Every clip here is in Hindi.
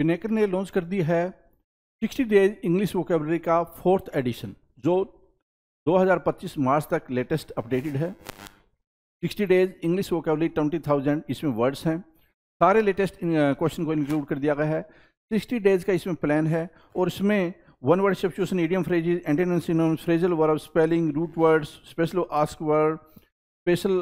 पिनेकल ने लॉन्च कर दी है 60 डेज इंग्लिश वोकेबलरी का 4th एडिशन, जो 2025 मार्च तक लेटेस्ट अपडेटेड है। 60 डेज इंग्लिश वोकेबलरी 20,000 इसमें वर्ड्स हैं। सारे लेटेस्ट क्वेश्चन को इंक्लूड कर दिया गया है। 60 डेज का इसमें प्लान है और इसमें one word substitution, idiom phrases, antonyms, synonyms, phrasal verb, spelling, root words, special ask word, special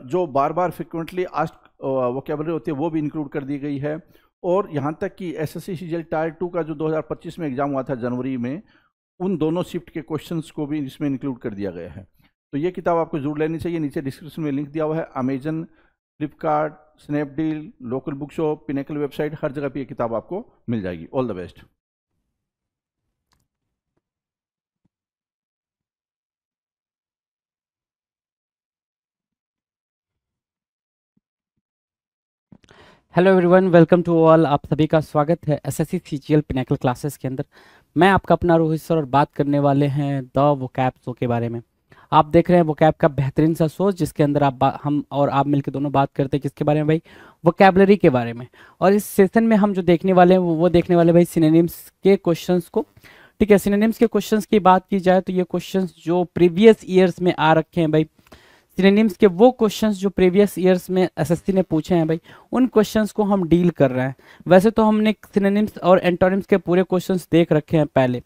जो बार बार फ्रिक्वेंटली आस्क वोकेबलरी होती है वो भी इंक्लूड कर दी गई है। और यहाँ तक कि एसएससी सीजीएल टायर 2 का जो 2025 में एग्जाम हुआ था जनवरी में, उन दोनों शिफ्ट के क्वेश्चंस को भी इसमें इंक्लूड कर दिया गया है। तो ये किताब आपको जरूर लेनी चाहिए। नीचे डिस्क्रिप्शन में लिंक दिया हुआ है। Amazon, Flipkart, Snapdeal, local book shop, Pinnacle website, हर जगह पे ये किताब आपको मिल जाएगी। All the best. Hello everyone, welcome to all. आप सभी का स्वागत है एसएससी सीजीएल पिनेकल क्लासेस के अंदर। मैं आपका अपना रोहित सर और बात करने वाले हैं द वोकैब शो के बारे में। आप देख रहे हैं वोकैब का बेहतरीन सा शो, जिसके अंदर हम और आप मिलकर दोनों बात करते हैं किसके बारे में भाई, वोकैबलरी के बारे में। और इस सेशन में हम जो देखने वाले हैं वो देखने वाले भाई सिनोनिम्स के क्वेश्चंस को। ठीक है, सिनोनिम्स के क्वेश्चंस की बात की जाए तो ये क्वेश्चंस जो प्रीवियस ईयर्स में आ रखे हैं भाई, सिनोनिम्स के वो क्वेश्चंस जो प्रीवियस ईयर्स में एसएससी ने पूछे हैं भाई, उन क्वेश्चंस को हम डील कर रहे हैं। वैसे तो हमने सिनोनिम्स और एंटोनिम्स के पूरे क्वेश्चंस देख रखे हैं पहले,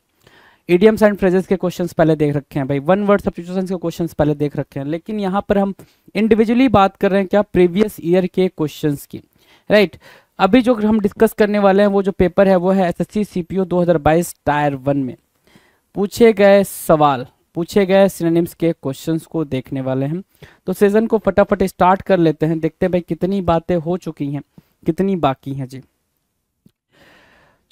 इडियम्स एंड फ्रेजेस के क्वेश्चंस पहले देख रखे हैं भाई, वन वर्ड सब्स्टिट्यूशंस के क्वेश्चंस पहले देख रखे हैं। लेकिन यहाँ पर हम इंडिविजुअली बात कर रहे हैं क्या, प्रीवियस ईयर के क्वेश्चंस की, राइट। अभी जो हम डिस्कस करने वाले हैं वो जो पेपर है वो है एसएससी सीपीओ 2022 टायर 1 में पूछे गए सवाल, पूछे गए सिनोनिम्स के क्वेश्चंस को देखने वाले हैं। तो सेशन को फटाफट स्टार्ट कर लेते हैं, देखते हैं भाई कितनी बातें हो चुकी हैं, कितनी बाकी हैं जी।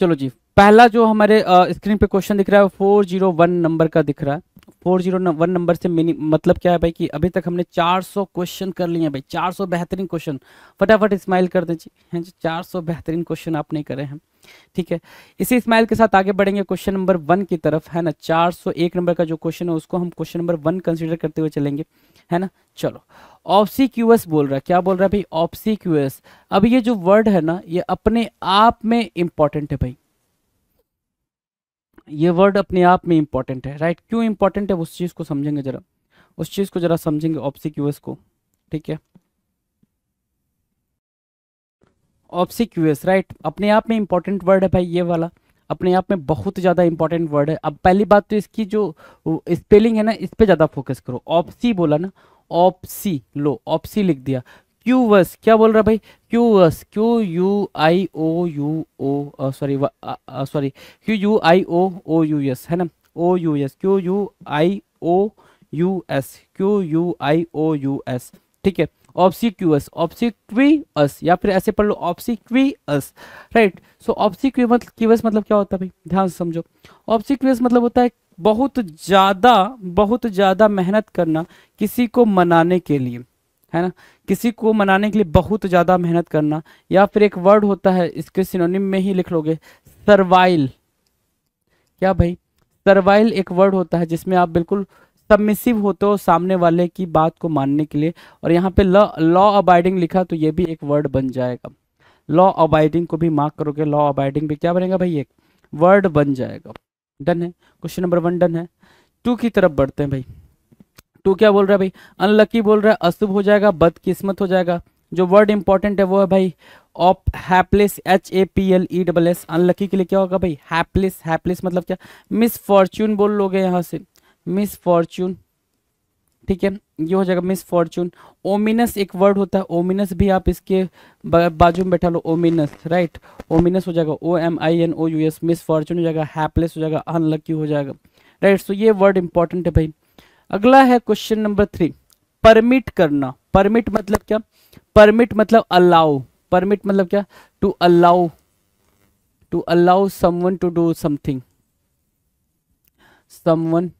चलो जी, पहला जो हमारे स्क्रीन पे क्वेश्चन दिख रहा है 401 नंबर का दिख रहा है। 401 नंबर से मतलब क्या है भाई कि अभी तक हमने 400 क्वेश्चन कर लिए हैं भाई, 400 बेहतरीन क्वेश्चन। फटाफट स्माइल कर दें जी, हैं जी, 400 बेहतरीन क्वेश्चन आपने करे हैं। ठीक है, इसी स्माइल के साथ आगे बढ़ेंगे क्वेश्चन नंबर 1 की तरफ, है ना। 401 नंबर का जो क्वेश्चन है उसको हम क्वेश्चन नंबर 1 कंसीडर करते हुए चलेंगे, है ना। चलो, ऑब्सीक्यूएस बोल रहा है, क्या बोल रहा है भाई, ऑब्सीक्यूएस। अब ये जो वर्ड है ना, ये अपने आप में इंपॉर्टेंट है भाई, ये वर्ड अपने आप में इंपॉर्टेंट है, राइट। क्यों इंपॉर्टेंट है उस चीज को समझेंगे जरा, उस चीज को जरा समझेंगे ऑब्सीक्यूएस को। ठीक है, ऑब्सीक्यूएस, राइट, अपने आप में इंपॉर्टेंट वर्ड है भाई, ये वाला अपने आप में बहुत ज़्यादा इंपॉर्टेंट वर्ड है। अब पहली बात तो इसकी जो स्पेलिंग है ना, इस पे ज़्यादा फोकस करो। ऑप्सी बोला ना, ऑप्सी, लो ऑप्सी लिख दिया। क्यूवस, क्या बोल रहा भाई, क्यूवस, Q U I O U O, sorry Q U I O U S, है ना, O U S, Q U I O U S, Q U I O U S. ठीक है, ऑब्सीक्यूअस, ऑब्सीक्वियस, या फिर ऐसे पढ़ लो ऑब्सीक्वियस, राइट। सो ऑब्सीक्वियस मतलब क्या होता है भाई, ध्यान से समझो। ऑब्सीक्वियस मतलब होता है बहुत ज्यादा मेहनत करना किसी को मनाने के लिए, है ना, किसी को मनाने के लिए बहुत ज्यादा मेहनत करना। या फिर एक वर्ड होता है, इसके सिनोनिम में ही लिख लोगे, सर्वाइल। क्या भाई, सर्वाइल एक वर्ड होता है जिसमें आप बिल्कुल सबमिसिव होते हो सामने वाले की बात को मानने के लिए। और यहाँ पे लॉ अबाइडिंग लिखा तो ये भी एक वर्ड बन जाएगा। लॉ अबाइडिंग को भी मार्क करोगे, लॉ अबाइडिंग भी क्या बनेगा भाई, एक वर्ड बन जाएगा। डन है, क्वेश्चन नंबर 1 डन है। 2 की तरफ बढ़ते हैं भाई। 2 क्या बोल रहा है भाई, अनलकी बोल रहा है, अशुभ हो जाएगा, बदकिस्मत हो जाएगा। जो वर्ड इंपॉर्टेंट है वो है भाई ऑप हैप्लेस, HAPLESS। अनलकी के लिए क्या होगा भाई, हैप्लेस। हैप्लेस मतलब क्या, मिस फॉर्च्यून बोल लोगे यहाँ से, मिस फॉर्च्यून। ठीक है, ये हो जाएगा मिस फॉर्च्यून। ओमिनस एक वर्ड होता है, ओमिनस भी आप इसके बाजू में बैठा लो, ओमिनस, राइट, ओमिनस हो जाएगा, OMINOUS। मिस फॉर्च्यून हो जाएगा, हैप्लेस हो जाएगा, अनलकी हो जाएगा, राइट। सो ये वर्ड इंपॉर्टेंट है भाई। अगला है क्वेश्चन नंबर 3, परमिट करना। परमिट मतलब क्या, परमिट मतलब अलाउ, परमिट मतलब क्या, to allow, to allow someone to do something, someone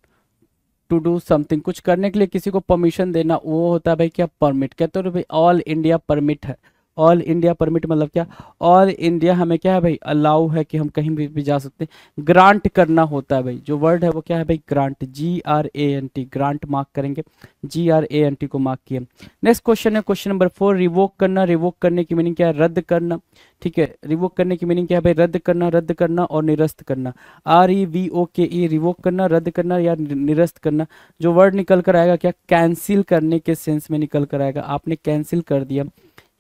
to do something, कुछ करने के लिए किसी को परमिशन देना, वो होता है भाई क्या, परमिट। कहते हो भाई ऑल इंडिया परमिट है, ऑल इंडिया परमिट मतलब क्या, ऑल इंडिया हमें क्या है भाई, अलाउ है कि हम कहीं भी जा सकते हैं। ग्रांट करना होता है भाई, जो वर्ड है वो क्या है भाई, ग्रांट, GRANT, ग्रांट मार्क करेंगे, GRANT को मार्क किया। नेक्स्ट क्वेश्चन है क्वेश्चन नंबर 4, रिवोक करना। रिवोक करने की मीनिंग क्या है, रद्द करना। ठीक है, रिवोक करने की मीनिंग क्या है भाई, रद्द करना, रद्द करना और निरस्त करना। REVOKE, रिवोक करना, रद्द करना या निरस्त करना। जो वर्ड निकल कर आएगा क्या, कैंसिल करने के सेंस में निकल कर आएगा, आपने कैंसिल कर दिया,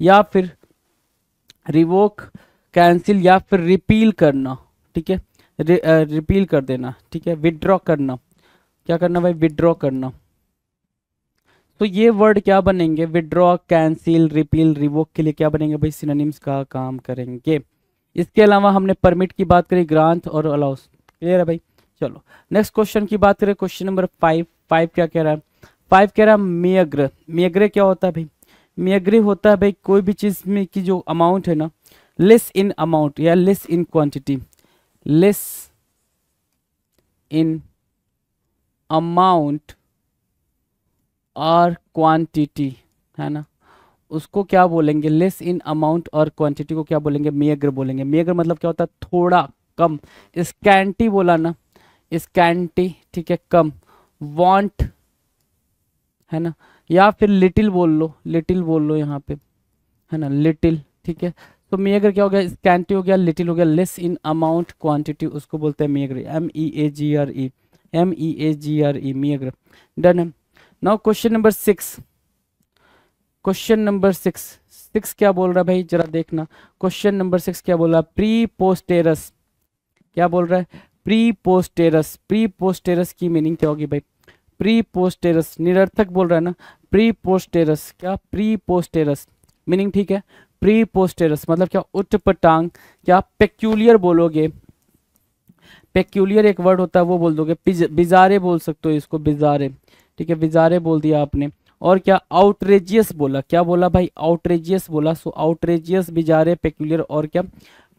या फिर रिवोक, कैंसिल या फिर रिपील करना। ठीक है, रिपील कर देना। ठीक है, विड्रॉ करना, क्या करना भाई, विड्रॉ करना। तो ये वर्ड क्या बनेंगे, विड्रॉ, कैंसिल, रिपील, रिवोक के लिए क्या बनेंगे भाई, सिनोनिम्स का काम करेंगे। इसके अलावा हमने परमिट की बात करी, ग्रांट और अलाउस, क्लियर है भाई। चलो नेक्स्ट क्वेश्चन की बात करें, क्वेश्चन नंबर 5। 5 क्या कह रहा है, 5 कह रहा है मेयग्र। मेयग्र क्या होता है भाई, मेयग्र होता है भाई कोई भी चीज में की जो अमाउंट है ना, लेस इन अमाउंट या less in quantity, less in amount और क्वांटिटी, है ना, उसको क्या बोलेंगे, लेस इन अमाउंट और क्वांटिटी को क्या बोलेंगे, मेयग्र बोलेंगे। मेयग्र मतलब क्या होता है, थोड़ा, कम। स्कैंटी बोला ना, स्कैंटी, ठीक है, कम। वांट, है ना, या फिर लिटिल बोल लो, लिटिल बोल लो यहाँ पे, है ना, लिटिल। ठीक है, तो मेयग्र क्या हो गया, स्कैंटी हो गया, लिटिल हो गया, लेस इन अमाउंट क्वांटिटी, उसको बोलते हैं मेयग्र, MEAGRE, MEAGRE, मेयग्र। डन है। Now question number 6, question number 6, 6 क्या बोल रहा है भाई, जरा देखना। क्वेश्चन नंबर 6 क्या बोल रहा है, प्री पोस्टेरस, क्या बोल रहा है, प्री पोस्टेरस। प्री पोस्टेरस की मीनिंग क्या होगी भाई, प्री पोस्टेरस, निरर्थक बोल रहा है ना, प्री पोस्टेरस, क्या, प्री पोस्टेरस मीनिंग, ठीक है, प्री पोस्टेरस मतलब क्या, उटपटांग, क्या पेक्यूलियर बोलोगे, पेक्यूलियर एक वर्ड होता है वो बोल दोगे, बिजारे बोल सकते हो इसको, बिजारे। ठीक है, बिजारे बोल दिया आपने। और क्या, आउटरेजियस बोला, क्या बोला भाई, आउटरेजियस बोला। सो आउटरेजियस, बिजारे, पेक्यूलियर और क्या,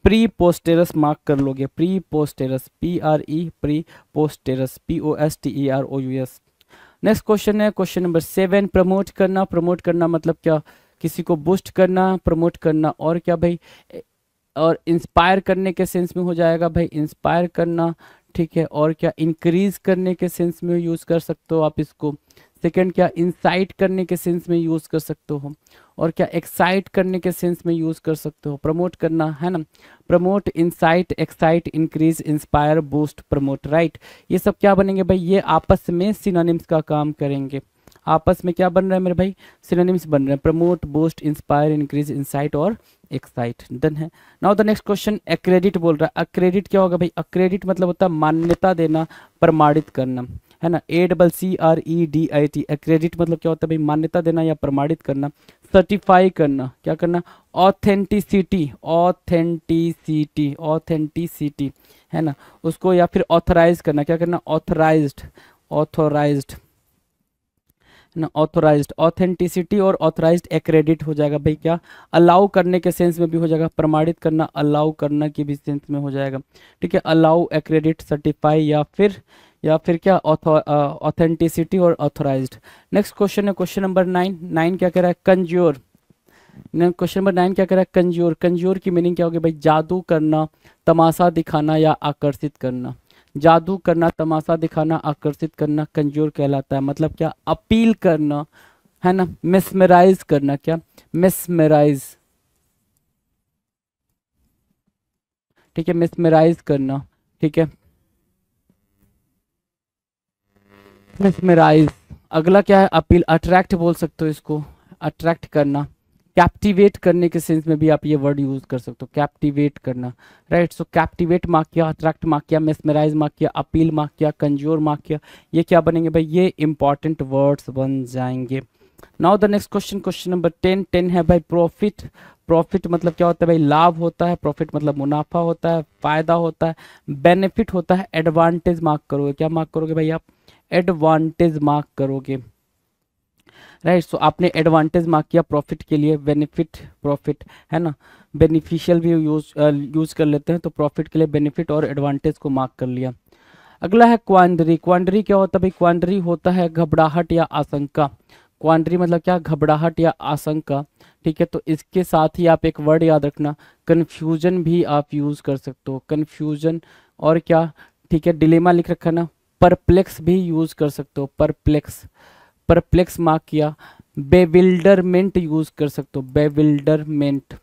प्री पोस्टेरस मार्क कर लोगे, pre posterous, PRE, pre posterous, POSTEROUS। Next question है क्वेश्चन नंबर 7, प्रमोट करना। प्रमोट करना मतलब क्या, किसी को बूस्ट करना, प्रमोट करना। और क्या भाई, और इंस्पायर करने के सेंस में हो जाएगा भाई, इंस्पायर करना। ठीक है, और क्या, इंक्रीज करने के सेंस में यूज कर सकते हो आप इसको। सेकंड क्या, इंसाइट करने के सेंस में यूज कर सकते हो। और क्या, एक्साइट करने के सेंस में यूज कर सकते हो। प्रमोट करना, है ना, promote, insight, excite, increase, inspire, boost, promote, right. ये सब क्या बनेंगे भाई, ये आपस में सिनोनिम्स का काम करेंगे। आपस में क्या बन रहा है मेरे भाई, सिनोनिम्स बन रहे हैं, promote, boost, inspire, increase, insight और एक्साइट। डन है। Now the next question, accredit बोल रहा है। एक्रेडिट क्या होगा भाई, एक्रेडिट मतलब होता है मान्यता देना, प्रमाणित करना, है ना, ACCREDIT। एक्रेडिट मतलब क्या होता है भाई, मान्यता देना या प्रमाणित करना। सर्टिफाई करना, क्या करना, ऑथेंटिसिटी, ऑथेंटिसिटी, ऑथेंटिसिटी, है ना, उसको, या फिर ऑथराइज करना, क्या करना, ऑथराइज्ड, ऑथोराइज्ड, ना, ऑथोराइज्ड। ऑथेंटिसिटी और ऑथराइज्ड एक्रेडिट हो जाएगा भाई, क्या, अलाउ करने के सेंस में भी हो जाएगा, प्रमाणित करना, अलाउ करना की भी सेंस में हो जाएगा। ठीक है, अलाउ, एक्रेडिट, सर्टिफाई या फिर क्या, ऑथेंटिसिटी और ऑथराइज्ड। नेक्स्ट क्वेश्चन है क्वेश्चन नंबर 9। 9 क्या कह रहा है, कंज्योर। क्वेश्चन नंबर 9 क्या कह रहा है, कंज्योर। कंज्योर की मीनिंग क्या होगी भाई, जादू करना, तमाशा दिखाना या आकर्षित करना। जादू करना, तमाशा दिखाना, आकर्षित करना कंज्योर कहलाता है। मतलब क्या, अपील करना, है ना, मेस्मराइज करना, क्या, मेस्मराइज। ठीक है, मेस्मराइज करना। ठीक है, मेस्मराइज। अगला क्या है, अपील, अट्रैक्ट बोल सकते हो इसको, अट्रैक्ट करना। कैप्टिवेट करने के सेंस में भी आप ये वर्ड यूज कर सकते हो, कैप्टिवेट करना, राइट। सो कैप्टिवेट मार्क किया, अट्रैक्ट मार्क किया, मेस्मराइज मार्क किया, अपील मार्क किया, कंज्योर मार्क किया। ये क्या बनेंगे भाई, ये इंपॉर्टेंट वर्ड्स बन जाएंगे। Now the next question, question number 10। 10 है भाई प्रॉफिट। प्रॉफिट मतलब क्या होता है भाई, लाभ होता है। प्रॉफिट मतलब मुनाफा होता है, फायदा होता है, बेनिफिट होता है। एडवांटेज मार्क करोगे, क्या मार्क करोगे भाई आप, एडवांटेज मार्क करोगे, राइट। सो आपने एडवांटेज मार्क किया प्रॉफिट के लिए, बेनिफिट, प्रॉफिट, है ना, बेनिफिशियल भी यूज कर लेते हैं, तो प्रॉफिट के लिए बेनिफिट और एडवांटेज को मार्क कर लिया। अगला है क्वांडरी। क्वांडरी क्या होता है भाई, क्वांडरी होता है घबराहट या आशंका। क्वांडरी मतलब क्या, घबराहट या आशंका। ठीक है, तो इसके साथ ही आप एक वर्ड याद रखना, कन्फ्यूजन भी आप यूज कर सकते हो, कन्फ्यूजन। और क्या, ठीक है, डिलेमा लिख रखा ना, परप्लेक्स भी यूज कर सकते हो, परप्लेक्स, परप्लेक्स मार्क किया। बेविल्डरमेंट यूज कर सकते हो, बेविल्डरमेंट,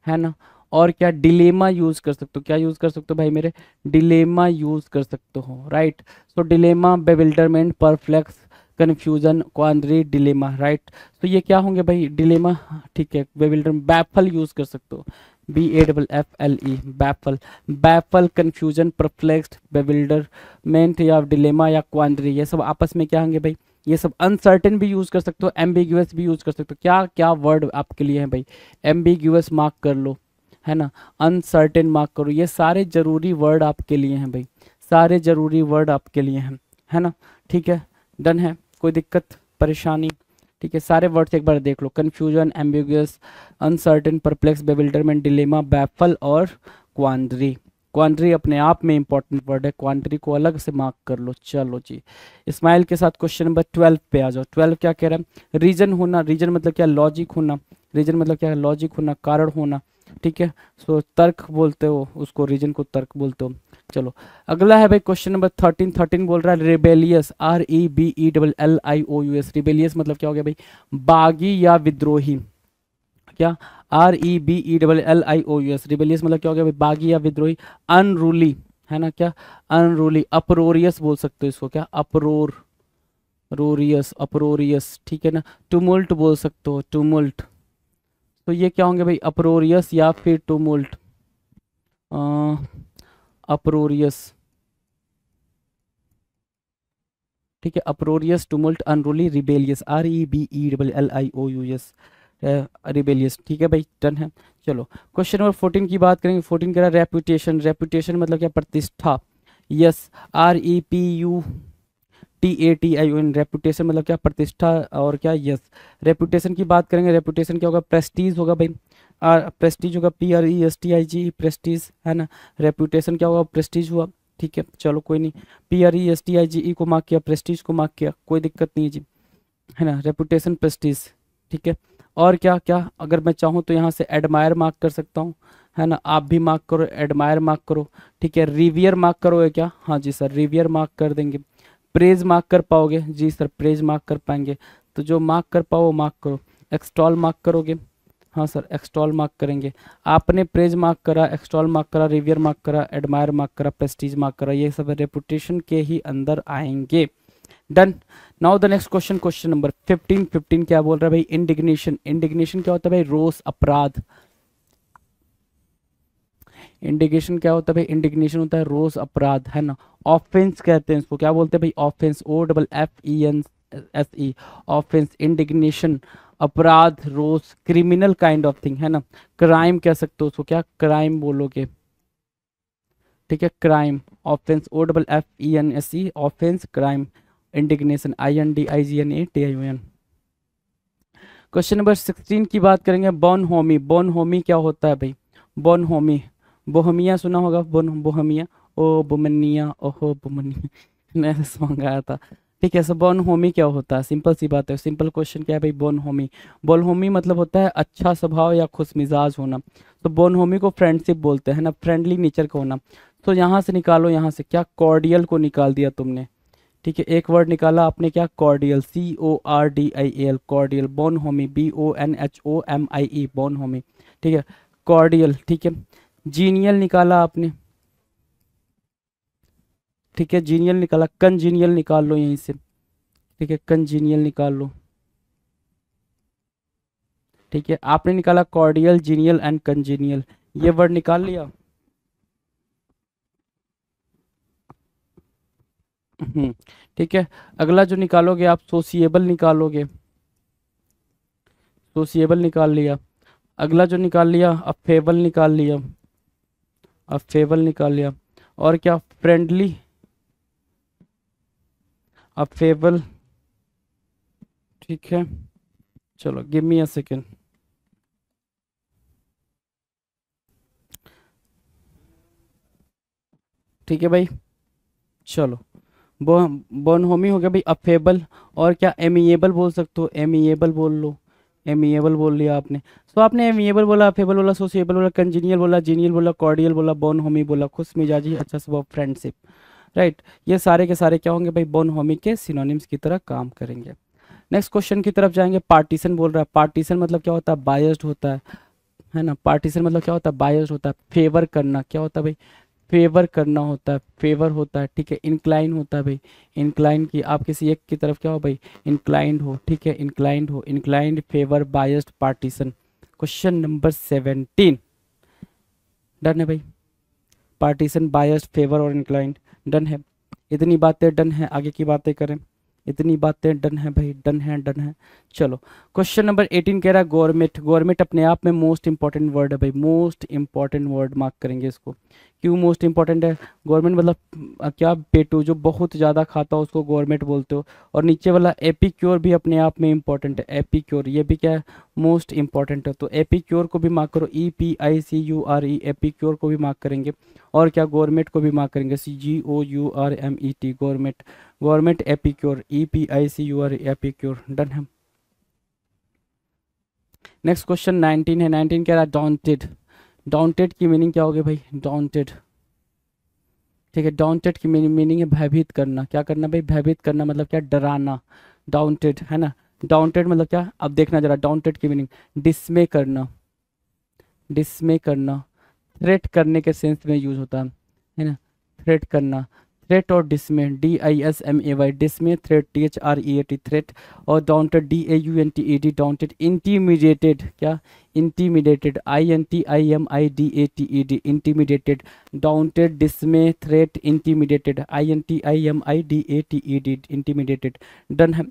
है ना। और क्या, डिलेमा यूज कर सकते हो, क्या यूज कर सकते हो भाई मेरे, डिलेमा यूज कर सकते हो, right. So dilemma, bewilderment, perplex, confusion, quandary, dilemma, right. तो ये क्या होंगे भाई, डिलेमा, ठीक है, बेविल्डर, बैफल यूज कर सकते हो, BAFFLE, baffle, baffle, confusion, perplexed, bewilderment या डिलेमा या क्वांडरी, ये सब आपस में क्या होंगे भाई, ये सब। अनसर्टेन भी यूज कर सकते हो, एम्बिग्यूअस भी यूज कर सकते हो। क्या क्या वर्ड आपके लिए है भाई, एम्बिग्यूअस मार्क कर लो, है ना, अनसर्टेन मार्क करो, ये सारे जरूरी वर्ड आपके लिए हैं भाई, सारे जरूरी वर्ड आपके लिए हैं, है ना। ठीक है, डन है, कोई दिक्कत परेशानी, ठीक है। सारे वर्ड्स एक बार देख लो, confusion, ambiguous, uncertain, perplex, bewilderment, dilemma, baffle और क्वांडरी। क्वांडरी अपने आप में इंपॉर्टेंट वर्ड है, क्वांडरी को अलग से मार्क कर लो। चलो जी, इस्माइल के साथ क्वेश्चन नंबर 12 पे आ जाओ। 12 क्या कह रहा है, रीजन होना, रीजन मतलब क्या, लॉजिक होना, रीजन मतलब क्या है, लॉजिक होना, कारण होना, ठीक है। सो तर्क बोलते हो उसको, रीजन को तर्क बोलते हो। चलो अगला है भाई क्वेश्चन नंबर 13। 13 बोल रहा है रिबेलियस, REBELLIOUS, रिबेलियस मतलब क्या हो गया भाई, बागी या विद्रोही। क्या, REBELLIOUS, रिबेलियस मतलब क्या हो गया भाई, बागी या विद्रोही। अनरूली, है ना, क्या, अनरूली, अपरोरियस बोल सकते हो इसको, क्या, अपरोर, रोरियस, अपरोरियस, ठीक है ना। टुमुल्ट बोल सकते हो, टुमुल्ट। तो ये क्या होंगे भाई, अपरोरियस या फिर टुमुल्ट, अपरोरियस, ठीक है, अपरोरियस, टुमुल्ट, अनरूली, रिबेलियस, REBELLIOUS, रिबेलियस, ठीक है भाई, डन है। चलो क्वेश्चन नंबर 14 की बात करेंगे। 14 कह रहा है रेपुटेशन, रेपुटेशन मतलब क्या, प्रतिष्ठा। यस, REPUTATION, रेपुटेशन मतलब क्या, प्रतिष्ठा। और क्या, यस। रेपुटेशन की बात करेंगे, रेपुटेशन क्या होगा, प्रेस्टीज होगा भाई, प्रेस्टीज होगा, PRESTIGE, प्रेस्टीज, है ना। रेपुटेशन क्या होगा, प्रेस्टीज हुआ, ठीक है। चलो कोई नहीं, PRESTIGE को मार्क किया, प्रेस्टीज को मार्क किया, कोई दिक्कत नहीं है जी, है ना, रेपुटेशन, प्रेस्टीज, ठीक है। और क्या क्या, अगर मैं चाहूँ तो यहाँ से एडमायर मार्क कर सकता हूँ, है ना, आप भी मार्क करो, एडमायर मार्क करो, ठीक है। रिवियर मार्क करोगे क्या, हाँ जी सर, रिवियर मार्क कर देंगे। प्रेज मार्क कर पाओगे, जी सर, प्रेज मार्क कर पाएंगे, तो जो मार्क कर पाओ वो मार्क करो। एक्सटॉल मार्क करोगे, हाँ सर, एक्सटॉल मार्क करेंगे। आपने प्रेज मार्क करा, एक्सटॉल मार्क करा, रिवियर मार्क करा, एडमायर मार्क करा, प्रेस्टीज मार्क करा, ये सब रेपुटेशन के ही अंदर आएंगे। Done. Now the next question, question number 15। 15 क्या बोल रहा है भाई, इंडिग्नेशन, इंडिग्नेशन क्या होता है भाई, रोष, अपराध। इंडिग्नेशन क्या होता है भाई, इंडिग्नेशन होता है रोष, अपराध, है ना। ऑफेंस कहते हैं इसको, क्या बोलते हैं भाई, ऑफेंस, OFFENSE, ऑफेंस, इंडिग्नेशन, अपराध, रोष, क्रिमिनल काइंड ऑफ थिंग, है ना। क्राइम कह सकते हो उसको, क्या, क्राइम बोलोगे, ठीक है, crime, offence, OFFENSE, offence, crime, indignation, INDIGNATION। Question number 16 की बात करेंगे, बॉन होमी, बॉन होमी क्या होता है भाई, बॉन होमी, बोहमिया सुना होगा, बोन, बोहमिया, ओ बोमनिया, ओहो बोमनिया, नया सॉन्ग आया था, ठीक है। सो बॉन होमी क्या होता है, सिंपल सी बात है, सिंपल क्वेश्चन क्या है भाई, बॉन होमी। बॉन होमी मतलब होता है अच्छा स्वभाव या खुश मिजाज होना, तो बॉन होमी को फ्रेंडशिप बोलते हैं ना, फ्रेंडली नेचर का होना। तो यहाँ से निकालो, यहाँ से क्या, कॉर्डियल को निकाल दिया तुमने, ठीक है, एक वर्ड निकाला आपने, क्या, कॉर्डियल, CORDIAL, कॉर्डियल। बॉन होमी, BONHOMIE, बॉन होमी, ठीक है, कॉर्डियल, ठीक है। जीनियल निकाला आपने, ठीक है, जीनियल निकाला, कंजीनियल निकाल लो यहीं से, ठीक है, कंजीनियल निकाल लो, ठीक है। आपने निकाला कॉर्डियल, जीनियल एंड कंजीनियल, ये वर्ड निकाल लिया। ठीक है। अगला जो निकालोगे आप, सोसिएबल निकालोगे, सोसिएबल निकाल लिया। अगला जो निकाल लिया, अफेबल निकाल लिया, अफेबल निकाल लिया। और क्या, फ्रेंडली, अफेबल, ठीक है। चलो गिव मी अ सेकेंड, ठीक है भाई। चलो बोनहोमी हो गया भाई अफेबल, और क्या एमिएबल बोल सकते हो, एमिएबल बोल लो, एमिएबल बोल लिया आपने। सो आपने एमिएबल बोला, अफेबल बोला, सोशिएबल बोला, कंजीनियल बोला, जीनियल बोला, कॉर्डियल बोला, बोनहोमी बोला, खुश मिजाजी, अच्छा स्वभाव, फ्रेंडशिप, राइट। ये सारे के सारे क्या होंगे भाई, बोनहोमी के सिनोनिम्स की तरह काम करेंगे। नेक्स्ट क्वेश्चन की तरफ जाएंगे। पार्टीशन बोल रहा है, पार्टीशन मतलब क्या होता है, बायस्ड होता है ना। पार्टीशन मतलब क्या होता है, बायस्ड होता है। फेवर करना क्या होता है भाई, फेवर करना होता है, फेवर होता है, ठीक है। इंक्लाइन होता है भाई, इंक्लाइन की आप किसी एक की तरफ क्या हो भाई, इंक्लाइंड हो, ठीक है, इंक्लाइंड हो, inclined, favour, biased, partition. Question number 17 done है भाई, पार्टीशन, बायस्ड, फेवर और इंक्लाइंड डन है। इतनी बातें डन है, आगे की बातें करें। इतनी बातें डन है भाई, डन है, डन है। चलो क्वेश्चन नंबर 18 कह रहा है गवर्नमेंट। गवर्नमेंट अपने आप में मोस्ट इंपॉर्टेंट वर्ड है भाई, मोस्ट इंपॉर्टेंट वर्ड मार्क करेंगे इसको। क्यों मोस्ट इंपॉर्टेंट है, गवर्नमेंट मतलब क्या, पेटू जो बहुत ज़्यादा खाता हो उसको गवर्नमेंट बोलते हो। और नीचे वाला एपिक्योर भी अपने आप में इंपॉर्टेंट है, एपिक्योर ये भी क्या है, मोस्ट इंपॉर्टेंट है। तो एपिक्योर को भी मार्क करो, EPICURE, एपिक्योर को भी मार्क करेंगे। और क्या, गवर्नमेंट को भी मार्क करेंगे, GOURMET, government, government epicure, EPICURE, epicure done है। नेक्स्ट क्वेश्चन 19 है। 19 कह रहा है डॉन्टेड। डॉन्टेड की मीनिंग क्या होगी भाई, डॉन्टेड, ठीक है। डॉन्टेड की मीनिंग है भयभीत करना। क्या करना भाई, भयभीत करना, मतलब क्या, डराना, डाउंटेड है ना। डाउंटेड मतलब क्या, अब देखना जरा, डाउंटेड की मीनिंग डिसमे करना, डिसमे करना, थ्रेट करने के सेंस में यूज होता है ना, थ्रेट करना। थ्रेट और dismay, DISMAY, dismay, threat, THREAT, threat. और डाउंटेड, DAUNTED, डाउंटेड। इंटीमिडेटेड, क्या, intimidated, INTIMIDATED, intimidated. Daunted, dismay, threat, intimidated, INTIMIDATED, intimidated done है।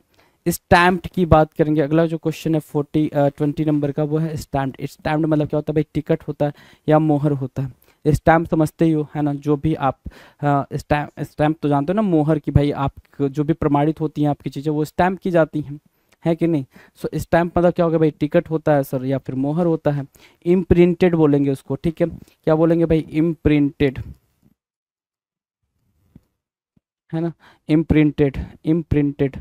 स्टैम्प्ड की बात करेंगे। अगला जो क्वेश्चन है 20 नंबर का, वो है स्टैम्प्ड। स्टैम्प्ड मतलब क्या होता है भाई, टिकट होता है या मोहर होता है। स्टैम्प समझते ही हो है ना, जो भी आप स्टैम्प, स्टैम्प तो जानते हो ना, मोहर की भाई, आप जो भी प्रमाणित होती हैं आपकी चीज़ें वो स्टैम्प की जाती हैं, है कि नहीं। सो स्टैम्प मतलब क्या होगा भाई, टिकट होता है सर, या फिर मोहर होता है। इम्प्रिंटेड बोलेंगे उसको, ठीक है। क्या बोलेंगे भाई, इम्प्रिंटेड है ना, imprinted, imprinted,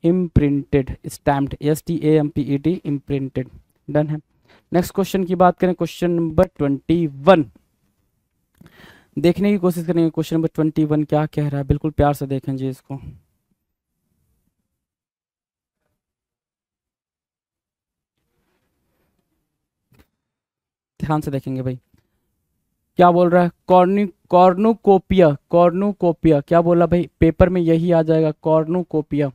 imprinted, stamped, STAMPED, imprinted done है। नेक्स्ट क्वेश्चन की बात करें, क्वेश्चन नंबर 21 देखने की कोशिश करेंगे। क्वेश्चन नंबर 21 क्या कह रहा है, बिल्कुल प्यार से देखें जी इसको, ध्यान से देखेंगे भाई। क्या बोल रहा है, कॉर्नुकोपिया, कॉर्नुकोपिया क्या बोला भाई, पेपर में यही आ जाएगा, कॉर्नुकोपिया।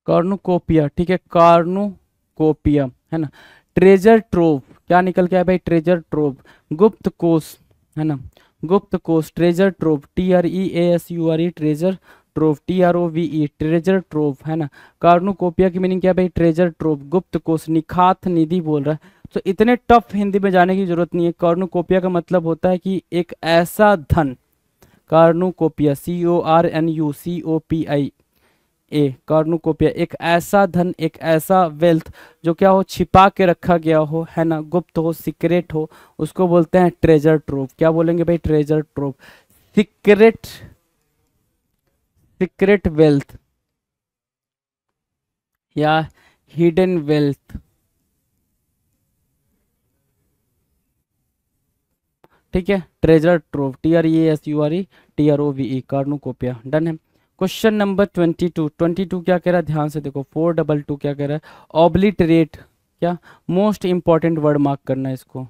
कॉर्नुकोपिया, ठीक है, कॉर्नुकोपिया है ना। ट्रेजर ट्रोव क्या निकल के आया भाई, ट्रेजर ट्रोव, गुप्त कोष है ना, गुप्त कोष, treasure trove, TREASURE, treasure trove, TROVE, treasure trove है ना। कॉर्नुकोपिया की मीनिंग क्या है भाई, ट्रेजर ट्रोव, गुप्त कोष, निखात निधि बोल रहा है। तो इतने टफ हिंदी में जाने की जरूरत नहीं है। कॉर्नुकोपिया का मतलब होता है कि एक ऐसा धन, कॉर्नुकोपिया, CORNUCOPIA, कॉर्नुकोपिया, एक ऐसा धन, एक ऐसा वेल्थ जो क्या हो, छिपा के रखा गया हो है ना, गुप्त हो, सीक्रेट हो, उसको बोलते हैं ट्रेजर ट्रोव। क्या बोलेंगे भाई, treasure trove, secret, secret wealth या हिडन वेल्थ, ठीक है। Treasure trove, TREASURE, cornucopia done है। क्वेश्चन नंबर 22, 22 क्या कह रहा है, ध्यान से देखो, 422 क्या कह रहा है, ऑब्लिटरेट, क्या, मोस्ट इंपॉर्टेंट वर्ड मार्क करना है इसको।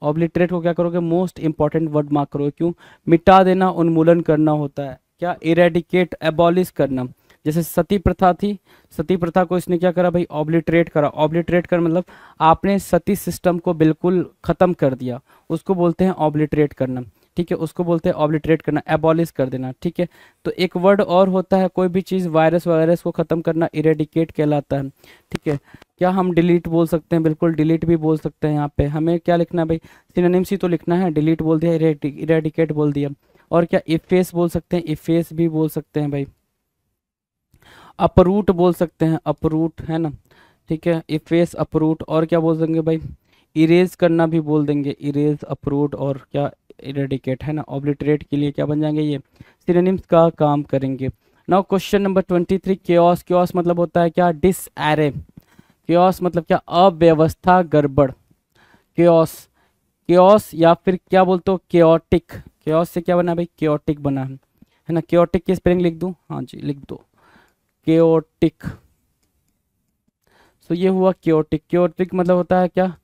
ऑब्लिटरेट को क्या करोगे, मोस्ट इंपॉर्टेंट वर्ड मार्क करोगे। क्यों, मिटा देना, उन्मूलन करना होता है। क्या, इरेडिकेट, एबॉलिश करना। जैसे सती प्रथा थी, सती प्रथा को इसने क्या करा भाई, ऑब्लिटरेट करा। ऑब्लिटरेट कर मतलब आपने सती सिस्टम को बिल्कुल खत्म कर दिया, उसको बोलते हैं ऑब्लिटरेट करना, ठीक है, उसको बोलते हैं ऑब्लिटरेट करना, एबॉलिश कर देना, ठीक है। तो एक वर्ड और होता है, कोई भी चीज़, वायरस वायरस को ख़त्म करना, इरेडिकेट कहलाता है, ठीक है। क्या हम डिलीट बोल सकते हैं, बिल्कुल डिलीट भी बोल सकते हैं। यहाँ पे हमें क्या लिखना है भाई, सिनोनिम्स ही तो लिखना है, डिलीट बोल दिया, इरेडिकेट बोल दिया। और क्या, इफेस बोल सकते हैं, इफेस भी बोल सकते हैं भाई, अपरूट बोल सकते हैं, अपरूट है ना, ठीक है, इफेस, अपरूट, और क्या बोल देंगे भाई, इरेज करना भी बोल देंगे, इरेज, अपरूट, और क्या, इरेडिकेट, है ना, ऑब्लिटरेट के लिए क्या बन जाएंगे, ये सिनोनिम्स का काम करेंगे। Now question number 23, chaos, chaos मतलब होता है क्या, डिसएरे, केओस मतलब क्या, अव्यवस्था, गड़बड़, केओस, केओस या फिर क्या बोलते हो, केओटिक, केओस से क्या बना भाई, केओटिक बना है ना, केओटिक की स्पेलिंग लिख दूं, हाँ जी लिख दो, केओटिक। तो ये हुआ केओटिक, केओटिक मतलब होता है क्या,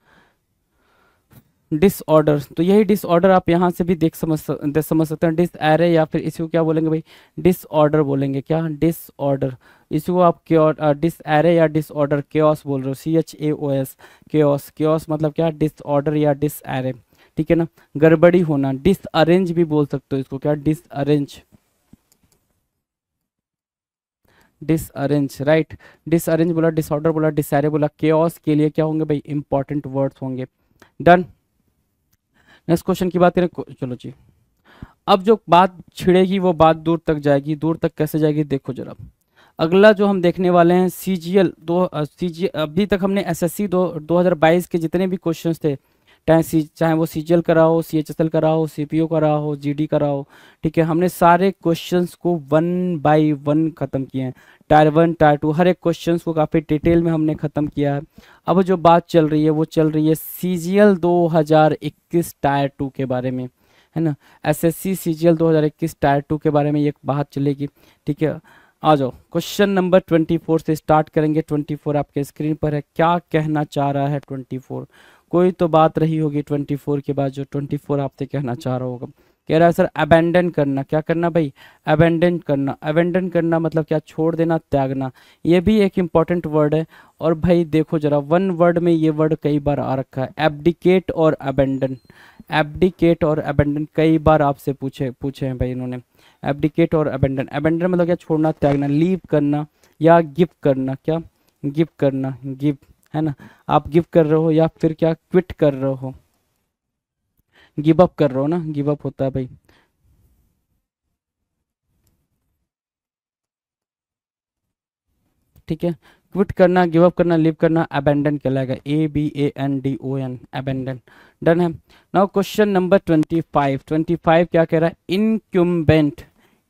डिसऑर्डर। तो यही डिसऑर्डर आप यहाँ से भी समझ सकते हैं, डिसएरे, या फिर इसी को क्या बोलेंगे भाई, डिसऑर्डर बोलेंगे, क्या, डिसऑर्डर, इसी को आप डिसएरे या डिसऑर्डर, केओस बोल रहे हो, CHAOS, केओस, केओस मतलब क्या, डिसऑर्डर या डिसएरे, ठीक है ना, गड़बड़ी होना, डिसअरेंज भी बोल सकते हो इसको, क्या, डिसअरेंज, डिसअरेंज, राइट, डिसअरेंज बोला, डिसऑर्डर बोला, डिसएरे बोला, केओस के लिए क्या होंगे भाई, इंपॉर्टेंट वर्ड्स होंगे। डन। नेक्स्ट क्वेश्चन की बात करें, चलो जी, अब जो बात छिड़ेगी वो बात दूर तक जाएगी, दूर तक कैसे जाएगी देखो जरा। अगला जो हम देखने वाले हैं CGL अभी तक हमने SSC 2022 के जितने भी क्वेश्चंस थे, चाहे वो CGL का रहा हो, CHSL का रहा हो, CPO का रहा हो, GD का रहा हो, ठीक है, हमने सारे क्वेश्चंस को 1 बाय 1 खत्म किए हैं, टायर 1 टायर 2 हर एक क्वेश्चंस को काफ़ी डिटेल में हमने खत्म किया है। अब जो बात चल रही है वो चल रही है CGL 2021 टायर 2 के बारे में, है ना, SSC CGL 2021 टायर 2 के बारे में ये बात चलेगी, ठीक है। आ जाओ, क्वेश्चन नंबर 24 से स्टार्ट करेंगे। 24 आपके स्क्रीन पर है, क्या कहना चाह रहा है 24, कोई तो बात रही होगी 24 के बाद जो 24 आपसे कहना चाह रहा होगा। कह रहा है सर अबेंडन करना, क्या करना भाई, अबेंडन करना, अबेंडन करना मतलब क्या, छोड़ देना, त्यागना, ये भी एक इंपॉर्टेंट वर्ड है। और भाई देखो जरा, वन वर्ड में ये वर्ड कई बार आ रखा है, एब्डिकेट और अबेंडन, एब्डिकेट और अबेंडन कई बार आपसे पूछे हैं भाई इन्होंने, एब्डिकेट और अबेंडन, अबेंडन मतलब क्या, छोड़ना, त्यागना, लीव करना या गिव करना, क्या, गिव करना, गिव, है ना, आप गिव कर रहे हो या फिर क्या, क्विट कर रहे हो, गिव अप कर रहे हो ना, गिव अप होता है भाई, ठीक है, क्विट करना, गिव अप करना, लिव करना, अबेंडन कहलाएगा, ABANDON, अबेंडन। डन है। नाउ क्वेश्चन नंबर 25, 25 क्या कह रहा है, इनक्यूम्बेंट,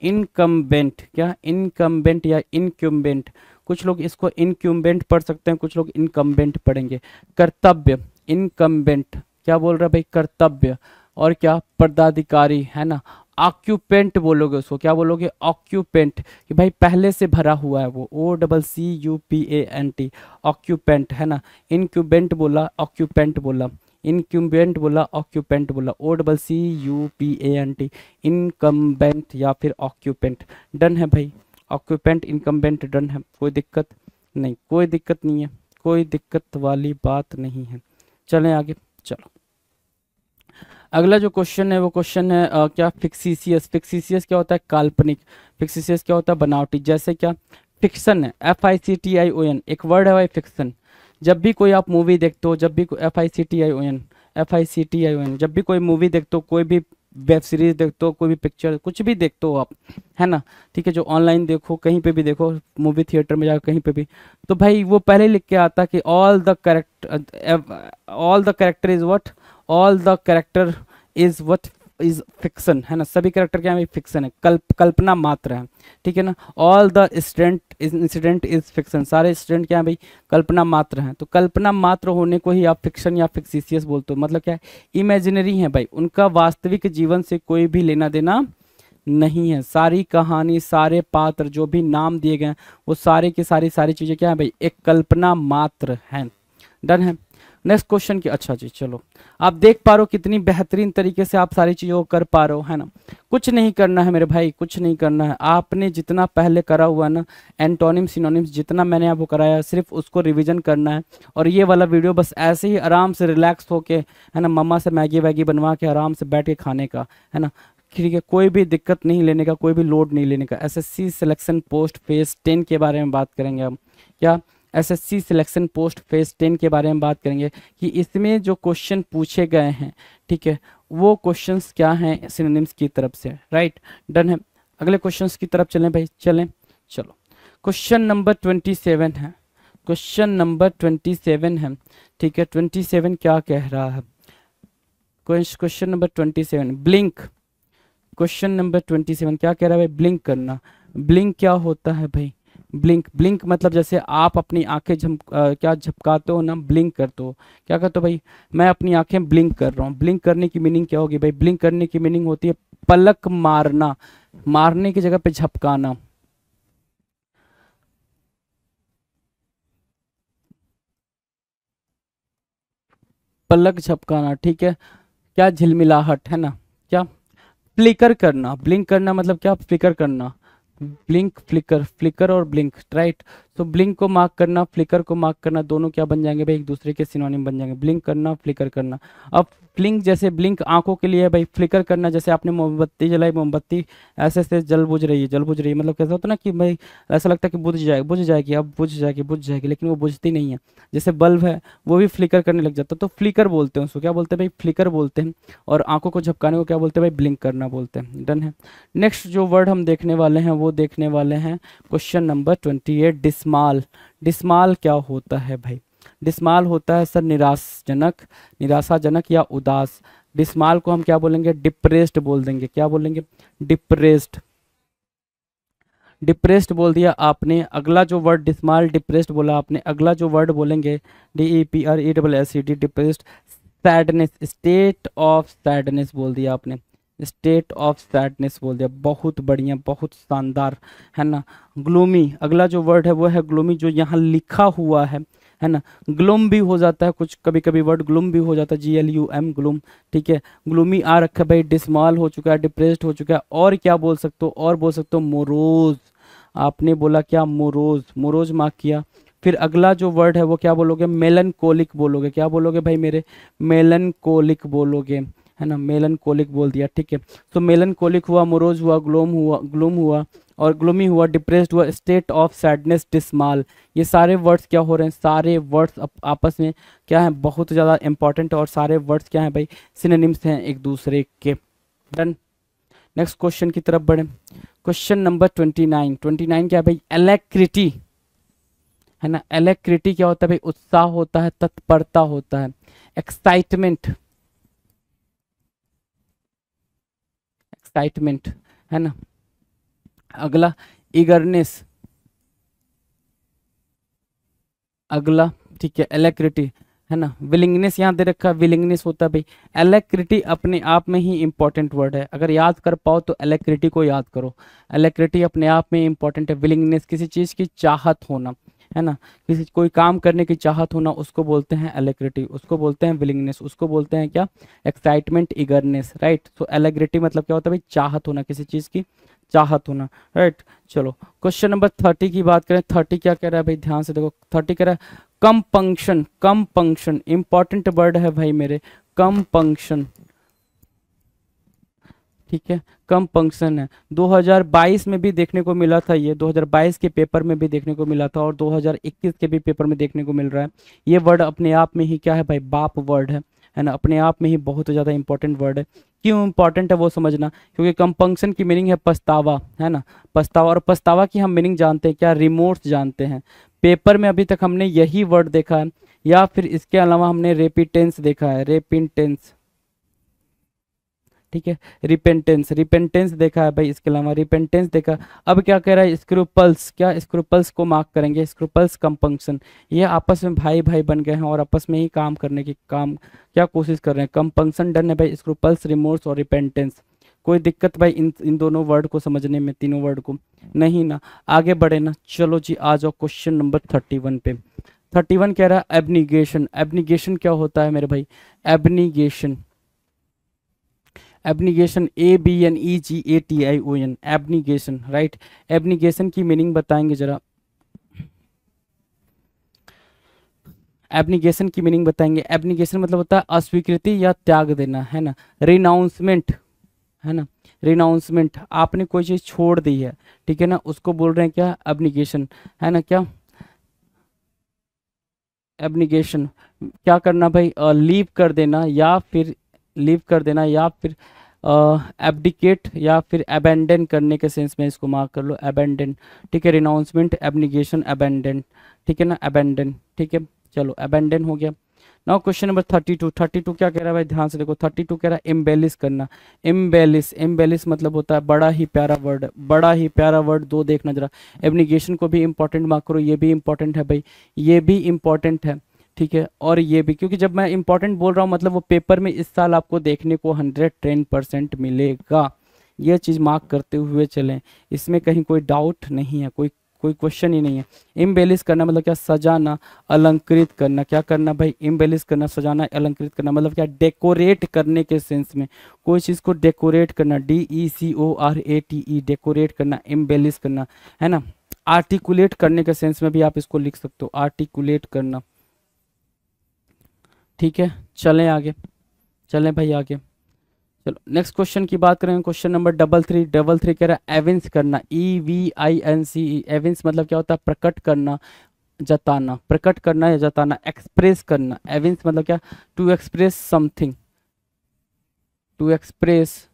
इनकम्बेंट, क्या, इनकम्बेंट या इनक्यूम्बेंट, कुछ लोग इसको इनक्यूम्बेंट पढ़ सकते हैं, कुछ लोग इनकम्बेंट पढ़ेंगे। कर्तव्य, इनकम्बेंट क्या बोल रहा है भाई, कर्तव्य, और क्या, पदाधिकारी, है ना, ऑक्यूपेंट बोलोगे उसको, क्या बोलोगे, ऑक्यूपेंट, कि भाई पहले से भरा हुआ है वो, OCCUPANT, ऑक्यूपेंट, है ना, इनक्यूबेंट बोला, ऑक्यूपेंट बोला, इनक्यूबेंट बोला, ऑक्यूपेंट बोला, OCCUPANT, इनकम्बेंट या फिर ऑक्यूपेंट। डन है भाई, ऑक्यूपेंट, इनकम्बेंट, डन है, कोई दिक्कत नहीं, कोई दिक्कत नहीं है, कोई दिक्कत वाली बात नहीं है। चलें आगे, चलो अगला जो क्वेश्चन है वो क्वेश्चन है क्या, फिक्सिशियस, फिक्सिशियस क्या होता है, काल्पनिक, फिक्सिशियस क्या होता है, बनावटी, जैसे क्या, फिक्शन है, FICTION एक वर्ड है भाई, फिक्शन, जब भी कोई आप मूवी देखते हो, जब भी FICTION, FICTION, जब भी कोई मूवी देखते हो, कोई भी वेब सीरीज देखते हो, कोई भी पिक्चर, कुछ भी देखते हो आप, है ना, ठीक है, जो ऑनलाइन देखो, कहीं पे भी देखो, मूवी थिएटर में जाकर कहीं पे भी, तो भाई वो पहले लिख के आता कि all the character is what, all the character is what is fiction, है ना, सभी कैरेक्टर क्या है, फिक्शन है, कल्पना मात्र है, ठीक है ना, all the incident is fiction, सारे इंसिडेंट क्या है भाई, कल्पना मात्र हैं, तो कल्पना मात्र होने को ही आप फिक्शन या फिक्सिशियस बोलते हो, मतलब क्या है, इमेजिनरी है भाई, उनका वास्तविक जीवन से कोई भी लेना देना नहीं है, सारी कहानी, सारे पात्र, जो भी नाम दिए गए हैं, वो सारे की सारी चीजें क्या है भाई, एक कल्पना मात्र है। डन है। नेक्स्ट क्वेश्चन की, अच्छा जी चलो, आप देख पा रहे हो कितनी बेहतरीन तरीके से आप सारी चीज़ों को कर पा रहे हो, है ना, कुछ नहीं करना है मेरे भाई, कुछ नहीं करना है, आपने जितना पहले करा हुआ ना, एंटोनिम सिनोनिम्स जितना मैंने आपको कराया, सिर्फ उसको रिवीजन करना है, और ये वाला वीडियो बस ऐसे ही आराम से रिलैक्स होके, है ना, मम्मा से मैगी वैगी बनवा के आराम से बैठ के खाने का, है ना, ठीक है, कोई भी दिक्कत नहीं लेने का, कोई भी लोड नहीं लेने का। SSC सिलेक्शन पोस्ट फेज 10 के बारे में बात करेंगे हम, क्या, SSC सिलेक्शन पोस्ट फेज 10 के बारे में बात करेंगे कि इसमें जो क्वेश्चन पूछे गए हैं, ठीक है, वो क्वेश्चंस क्या हैं सिनोनिम्स की तरफ से, राइट। डन है। अगले क्वेश्चंस की तरफ चलें भाई, चलें, चलो क्वेश्चन नंबर 27 है, क्वेश्चन नंबर 27 है, ठीक है। 27 क्या कह रहा है? Question number 27 blink. Question number 27 क्या कह रहा है भाई? ब्लिंक करना। ब्लिंक क्या होता है भाई? ब्लिंक, ब्लिंक मतलब जैसे आप अपनी आंखें क्या झपकाते हो ना, ब्लिंक करते हो। क्या कहते हो भाई? मैं अपनी आंखें ब्लिंक कर रहा हूँ। ब्लिंक करने की मीनिंग क्या होगी भाई? ब्लिंक करने की मीनिंग होती है पलक मारना, मारने की जगह पे झपकाना। पलक झपकाना, ठीक है। क्या झिलमिलाहट है ना, क्या फ्लिकर करना। ब्लिंक करना मतलब क्या? फ्लिकर करना। ब्लिंक, फ्लिकर, फ्लिकर और ब्लिंक, राइट। तो ब्लिंक को मार्क करना, फ्लिकर को मार्क करना, दोनों क्या बन जाएंगे भाई? एक दूसरे के सिनोनिम बन जाएंगे। ब्लिंक करना, फ्लिकर करना। अब ब्लिंक जैसे ब्लिंक आंखों के लिए है भाई। फ्लिकर करना जैसे आपने मोमबत्ती जलाई, मोमबत्ती ऐसे ऐसे जल बुझ रही है, जल बुझ रही है, मतलब कैसा होता है ना कि भाई ऐसा लगता है कि बुझ जाएगी, अब बुझ जाएगी, बुझ जाएगी, लेकिन वो बुझती नहीं है। जैसे बल्ब है, वो भी फ्लिकर करने लग जाता है, तो फ्लिकर बोलते हैं उसको। क्या बोलते हैं भाई? फ्लिकर बोलते हैं। और आंखों को झपकाने को क्या बोलते हैं भाई? ब्लिंक करना बोलते हैं। डन है। नेक्स्ट जो वर्ड हम देखने वाले हैं वो देखने वाले हैं क्वेश्चन नंबर 28, डिस्माल। डिस्माल क्या होता है भाई? डिस्माल होता है सर निराशजनक, निराशाजनक या उदास। डिस्माल को हम क्या बोलेंगे? डिप्रेस्ड बोल देंगे। क्या बोलेंगे? डिप्रेस्ड। डिप्रेस्ड बोल दिया आपने। अगला जो वर्ड डिस्माल, डिप्रेस्ड बोला आपने। अगला जो वर्ड बोलेंगे DEPRESSED, depressed. Sadness, state of sadness बोल दिया आपने। स्टेट ऑफ सैडनेस बोल दिया। बहुत बढ़िया, बहुत शानदार, है ना। ग्लूमी, अगला जो वर्ड है वो है ग्लूमी, जो यहाँ लिखा हुआ है ना। ग्लूम भी हो जाता है कुछ, कभी कभी वर्ड ग्लूम भी हो जाता है, GLUM, ग्लूम, ठीक है। ग्लूमी आ रखा है भाई। डिस्माल हो चुका है, डिप्रेस्ड हो चुका है, और क्या बोल सकते हो? और बोल सकते हो मोरोज। आपने बोला क्या? मोरोज, मोरोज मार्क किया। फिर अगला जो वर्ड है वो क्या बोलोगे? मेलनकोलिक बोलोगे। क्या बोलोगे भाई मेरे? मेलनकोलिक बोलोगे, है ना। मेलनकोलिक बोल दिया, ठीक है। तो मेलनकोलिक हुआ, मोरोज हुआ, ग्लूम हुआ और ग्लूमी हुआ, डिप्रेस्ड हुआ, स्टेट ऑफ सैडनेस, डिस्माल। ये सारे वर्ड्स क्या हो रहे हैं? सारे वर्ड्स आपस में क्या है? बहुत ज़्यादा इंपॉर्टेंट, और सारे वर्ड्स क्या हैं भाई? सिनोनिम्स हैं एक दूसरे के। डन। नेक्स्ट क्वेश्चन की तरफ बढ़े। Question number 29। 29 क्या है भाई? एलेक्रिटी, है ना। एलेक्रिटी क्या होता है भाई? उत्साह होता है, तत्परता होता है, एक्साइटमेंट, एक्साइटमेंट, है ना। अगला ईगरनेस, अगला, ठीक है, एलेक्रिटी, है ना। विलिंगनेस यहाँ दे रखा है, विलिंगनेस होता है भाई। एलेक्रिटी अपने आप में ही इंपॉर्टेंट वर्ड है, अगर याद कर पाओ तो एलेक्रिटी को याद करो। एलेक्रिटी अपने आप में इंपॉर्टेंट है। विलिंगनेस किसी चीज़ की चाहत होना, है ना। किसी कोई काम करने की चाहत होना, उसको बोलते हैं एलेक्रिटी, उसको बोलते हैं विलिंगनेस, उसको बोलते हैं क्या? Excitement, eagerness, right. तो एलेक्रिटी मतलब क्या होता है भाई? चाहत होना, किसी चीज़ की चाहत होना, राइट। चलो क्वेश्चन नंबर 30 की बात करें। 30 क्या कह रहा है भाई? ध्यान से देखो। 30 कह रहा है कंपंक्शन। कंपंक्शन इंपॉर्टेंट वर्ड है भाई मेरे। कंपंक्शन, ठीक है। कंपंक्शन है। 2022 में भी देखने को मिला था ये, 2022 के पेपर में भी देखने को मिला था, और 2021 के भी पेपर में देखने को मिल रहा है। ये वर्ड अपने आप में ही क्या है भाई? बाप वर्ड है ना। अपने आप में ही बहुत ज़्यादा इंपॉर्टेंट वर्ड है। क्यों इंपॉर्टेंट है वो समझना, क्योंकि कंपंक्शन की मीनिंग है पछतावा, है ना। पछतावा, और पछतावा की हम मीनिंग जानते हैं क्या? रिमोर्स जानते हैं। पेपर में अभी तक हमने यही वर्ड देखा है, या फिर इसके अलावा हमने रेपिटेंस देखा है, रेपिटेंस, ठीक है। रिपेंटेंस, रिपेंटेंस देखा है भाई, इसके अलावा रिपेंटेंस देखा। अब क्या कह रहा है? स्क्रूपल्स, क्या स्क्रूपल्स को मार्क करेंगे? स्क्रूपल्स, कंपंक्शन, ये आपस में भाई भाई बन गए हैं और आपस में ही काम करने की क्या कोशिश कर रहे हैं। कंपंक्शन डन है भाई। स्क्रूपल्स, रिमोर्स और रिपेंटेंस। कोई दिक्कत भाई इन दोनों वर्ड को समझने में, तीनों वर्ड को? नहीं ना। आगे बढ़े ना, चलो जी आ जाओ क्वेश्चन नंबर 31 पे। 31 कह रहा है एब्निगेशन। एब्निगेशन क्या होता है मेरे भाई? एब्निगेशन, एब्निगेशन, ABNEGATION, एब्निगेशन, राइट। एब्निगेशन की मीनिंग बताएंगे जरा। एब्निगेशन की मीनिंग बताएंगे। एब्निगेशन मतलब होता है अस्वीकृति या त्याग देना, है ना। रिनाउंसमेंट, है ना। रिनाउंसमेंट, आपने कोई चीज छोड़ दी है, ठीक है ना, उसको बोल रहे हैं क्या? एब्निगेशन, है ना। क्या एब्निगेशन? क्या करना भाई? लीव कर देना, या फिर लीव कर देना, या फिर एब्डिकेट या फिर अबेंडन करने के सेंस में इसको मार्क कर लो, अबेंडन, ठीक है। रिनाउंसमेंट, एब्निगेशन, अबेंडन, ठीक है ना, अबेंडन, ठीक है। चलो अबेंडन हो गया। नाउ क्वेश्चन नंबर 32, 32 क्या कह रहा है भाई, ध्यान से देखो। 32 कह रहा है एम्बेलिश करना। एम्बेलिश, एम्बेलिश मतलब होता है बड़ा ही प्यारा वर्ड, बड़ा ही प्यारा वर्ड। दो देखना जरा, एब्निगेशन को भी इंपॉर्टेंट मार्क करो, ये भी इंपॉर्टेंट है भाई, ये भी इंपॉर्टेंट है, ठीक है। और ये भी, क्योंकि जब मैं इंपॉर्टेंट बोल रहा हूँ मतलब वो पेपर में इस साल आपको देखने को 110% मिलेगा, ये चीज़ मार्क करते हुए चलें, इसमें कहीं कोई डाउट नहीं है, कोई कोई क्वेश्चन ही नहीं है। इम्बेलिश करना मतलब क्या, सजाना, अलंकृत करना। क्या करना भाई, इम्बेलिश करना, सजाना, अलंकृत करना मतलब क्या, डेकोरेट करने के सेंस में, कोई चीज़ को डेकोरेट करना, DECORATE, डेकोरेट करना, इम्बेलिश करना, है ना। आर्टिकुलेट करने के सेंस में भी आप इसको लिख सकते हो, आर्टिकुलेट करना, ठीक है। चलें आगे, चलें भाई आगे। चलो नेक्स्ट क्वेश्चन की बात करें, क्वेश्चन नंबर 33, डबल थ्री कह रहा है एविंस करना, EVINCE। एविंस मतलब क्या होता है, प्रकट करना, जताना, प्रकट करना या जताना, एक्सप्रेस करना। एविंस मतलब क्या, to express something, to express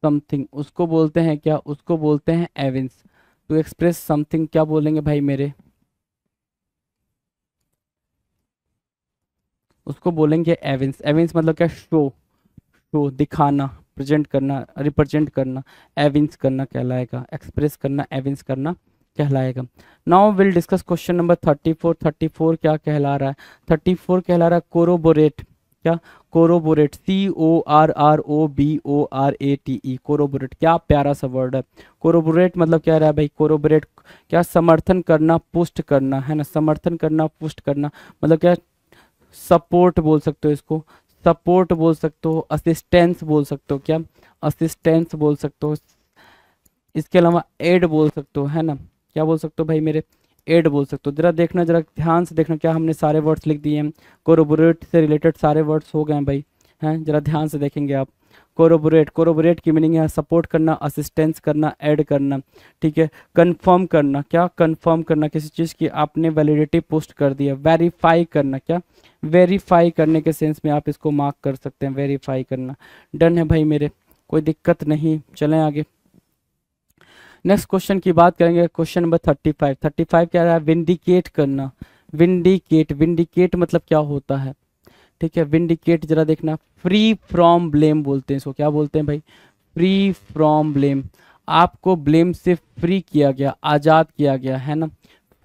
something, उसको बोलते हैं क्या, उसको बोलते हैं एविंस। टू एक्सप्रेस समथिंग क्या बोलेंगे भाई मेरे, उसको बोलेंगे एविंस। एविंस मतलब क्या, शो, शो दिखाना, प्रेजेंट करना, रिप्रेजेंट करना, एविंस करना कहलाएगा, एक्सप्रेस करना, एविंस करना कहलाएगा। Now will discuss question number 34। 34 क्या कहला रहा है, 34 कहला रहा है कोरोबोरेट। क्या, कोरोबोरेट, CORROBORATE, कोरोबोरेट, क्या प्यारा सा वर्ड है। कोरोबोरेट मतलब क्या रहा है भाई, कोरोबोरेट क्या, समर्थन करना, पुष्ट करना, है ना, समर्थन करना, पुष्ट करना मतलब क्या, सपोर्ट बोल सकते हो इसको, सपोर्ट बोल सकते हो, असिस्टेंस बोल सकते हो, क्या, असिस्टेंस बोल सकते हो, इसके अलावा एड बोल सकते हो, है ना। क्या बोल सकते हो भाई मेरे, एड बोल सकते हो। जरा देखना, जरा ध्यान से देखना, क्या हमने सारे वर्ड्स लिख दिए हैं, कोरोबोरेट से रिलेटेड सारे वर्ड्स हो गए हैं भाई, हैं, जरा ध्यान से देखेंगे आप। कोरोबोरेट, कोरोबोरेट की मीनिंग है सपोर्ट करना, असिस्टेंस करना, ऐड करना, ठीक है। कंफर्म करना, क्या, कंफर्म करना किसी चीज़ की आपने वैलिडिटी पोस्ट कर दिया। वेरीफाई करना, क्या, वेरीफाई करने के सेंस में आप इसको मार्क कर सकते हैं, वेरीफाई करना। डन है भाई मेरे, कोई दिक्कत नहीं, चलें आगे। नेक्स्ट क्वेश्चन की बात करेंगे, क्वेश्चन नंबर 35। 35 क्या रहा है, विंडिकेट करना। विंडिकेट, विंडिकेट मतलब क्या होता है, ठीक है। विंडिकेट जरा देखना, फ्री फ्रॉम ब्लेम बोलते हैं इसको, क्या बोलते हैं भाई, फ्री फ्रॉम ब्लेम। आपको ब्लेम से फ्री किया गया, आज़ाद किया गया, है ना।